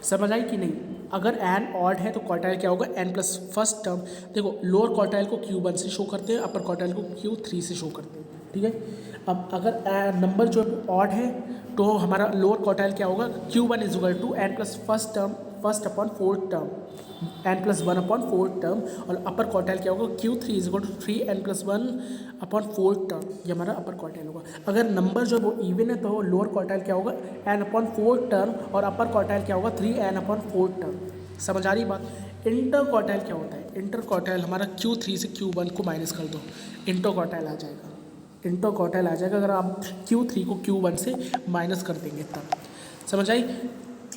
समझ आई कि नहीं। अगर एन ऑड है तो क्वार्टाइल क्या होगा, एन प्लस फर्स्ट टर्म। देखो लोअर क्वार्टाइल को Q1 से शो करते हैं, अपर क्वार्टाइल को Q3 से शो करते हैं, ठीक है। अब अगर नंबर जो ऑड है तो हमारा लोअर क्वार्टाइल क्या होगा, Q1 is equal to n plus first term first upon fourth term, n plus one upon fourth term, और अपर क्वार्टाइल क्या होगा, Q3 is equal to 3n plus one upon fourth term, ये हमारा अपर quartile होगा। अगर number जो वो even है तो लोअर क्वार्टाइल क्या होगा, n अपॉन फोर्थ टर्म, और अपर क्वार्टाइल क्या होगा, 3n अपॉन फोर्थ टर्म। समझ आ रही बात। इंटर क्वार्टाइल क्या होता है, इंटर क्वार्टाइल हमारा Q3 से Q1 को माइनस कर दो, इंटर क्वार्टाइल आ जाएगा, इंटर क्वार्टाइल आ जाएगा अगर आप Q3 को Q1 से माइनस कर देंगे तब। समझ आई।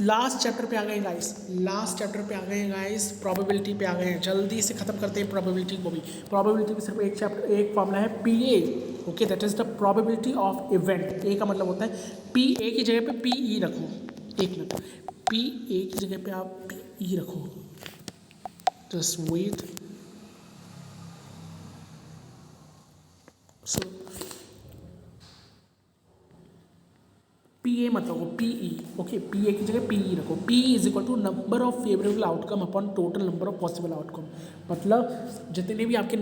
लास्ट चैप्टर पे आ गए गाइस, लास्ट चैप्टर पे आ गए गाइस, प्रोबेबिलिटी पे आ गए हैं। जल्दी से खत्म करते हैं प्रोबेबिलिटी को भी। प्रोबेबिलिटी में सिर्फ एक चैप्टर, एक फॉर्मूला है PA, okay, that is the probability of event. A का मतलब होता है PA की जगह पे PE रखो, एक मिनट, PA की जगह पे आप PE रखो, जस्ट वेट। सो PA मतलब हो PE, ओके, PA की जगह PE रखो। PE is equal to number of favourable outcome upon total number of possible outcome. मतलब जितने भी आपके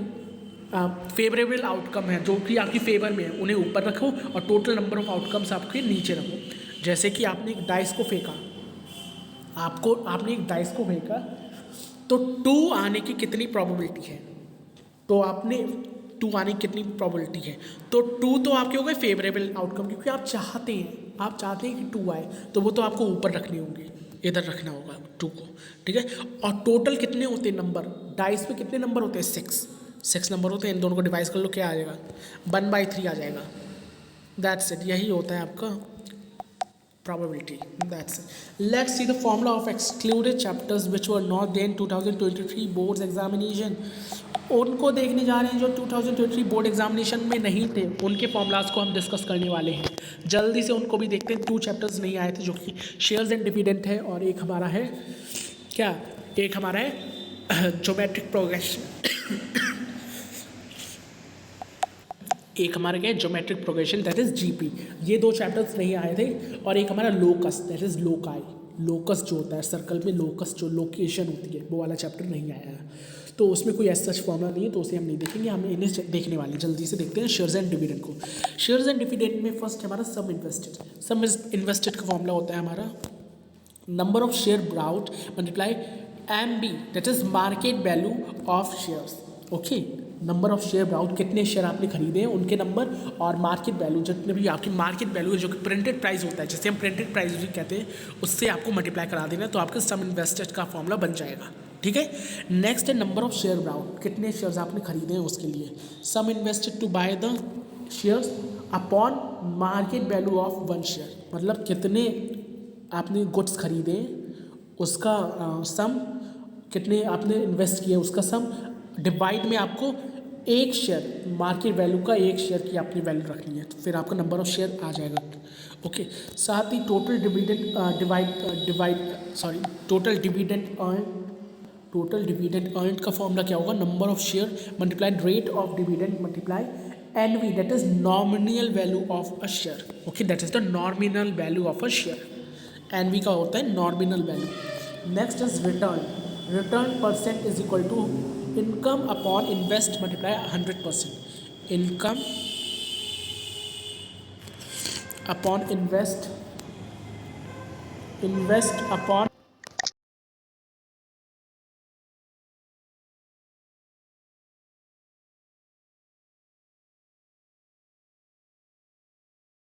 फेवरेबल आउटकम है जो कि आपकी फेवर में है उन्हें ऊपर रखो और टोटल नंबर ऑफ आउटकम्स आपके नीचे रखो। जैसे कि आपने एक डाइस को फेंका, आपने एक डाइस को फेंका तो 2 आने की कितनी प्रोबेबिलिटी है, तो आपने 2 आने की कितनी प्रोबेबिलिटी है, तो 2 तो आपके हो गए फेवरेबल आउटकम, क्योंकि आप चाहते हैं कि 2 आए, तो वो तो आपको ऊपर रखने होंगे, इधर रखना होगा 2 को, ठीक है। और टोटल कितने होते हैं नंबर, डाइस पे कितने नंबर होते हैं, 6 नंबर होते हैं। इन दोनों को डिवाइड कर लो, क्या आ जाएगा, 1/3 आ जाएगा। दैट्स इट, यही होता है आपका probability. That's it. Let's see the formula of excluded chapters which were not there in 2023 boards examination. उनको देखने जा रहे हैं जो 2023 बोर्ड एग्जामिनेशन में नहीं थे, उनके फॉर्मूलाज को हम डिस्कस करने वाले हैं। जल्दी से उनको भी देखते हैं। 2 चैप्टर्स नहीं आए थे जो कि शेयर्स एंड डिविडेंड है, और एक हमारा है क्या, एक हमारा है ज्योमेट्रिक प्रोग्रेशन एक हमारा क्या है, geometric progression, that is GP। ये 2 चैप्टर्स नहीं आए थे। और एक हमारा locus, that is loci, locus जो होता है सर्कल में, लोकस जो लोकेशन होती है, वो वाला चैप्टर नहीं आया है। तो उसमें कोई ऐसा सच फॉर्मूला नहीं है, तो उसे हम नहीं देखेंगे, हम इन्हें देखने वाले हैं। जल्दी से देखते हैं शेयर्स एंड डिविडेंड को। शेयर्स एंड डिविडेंड में फर्स्ट हमारा सम इन्वेस्टेड का फॉर्मूला होता है हमारा number of share brought multiply MB, that is market value of shares, okay. Number of share brought, कितने शेयर आपने खरीदे हैं उनके नंबर, और मार्केट वैल्यू, जितने भी आपकी मार्केट वैल्यू है जो कि प्रिंटेड प्राइस होता है, जैसे हम प्रिंटेड प्राइस भी कहते हैं, उससे आपको मल्टीप्लाई करा देना, तो आपका सम इन्वेस्टेड का फॉर्मूला बन जाएगा, ठीक है। नेक्स्ट है नंबर ऑफ शेयर ब्राउट, कितने शेयर्स आपने खरीदे हैं उसके लिए, sum invested to buy the shares upon market value of 1 share, मतलब कितने आपने गुड्स खरीदे उसका सम, कितने आपने इन्वेस्ट किए उसका सम, डिवाइड में आपको 1 शेयर, मार्केट वैल्यू का 1 शेयर की आपने वैल्यू रखनी है, तो फिर आपका नंबर ऑफ शेयर आ जाएगा, ओके। साथ ही टोटल डिविडेंड अर्न का फॉर्मूला क्या होगा, number of share multiplied rate of dividend multiply NV, that is nominal value of a share, okay, that is the nominal value of a share. NV का होता है nominal value. Next is return percent is equal to income upon invest multiply 100%, income upon invest upon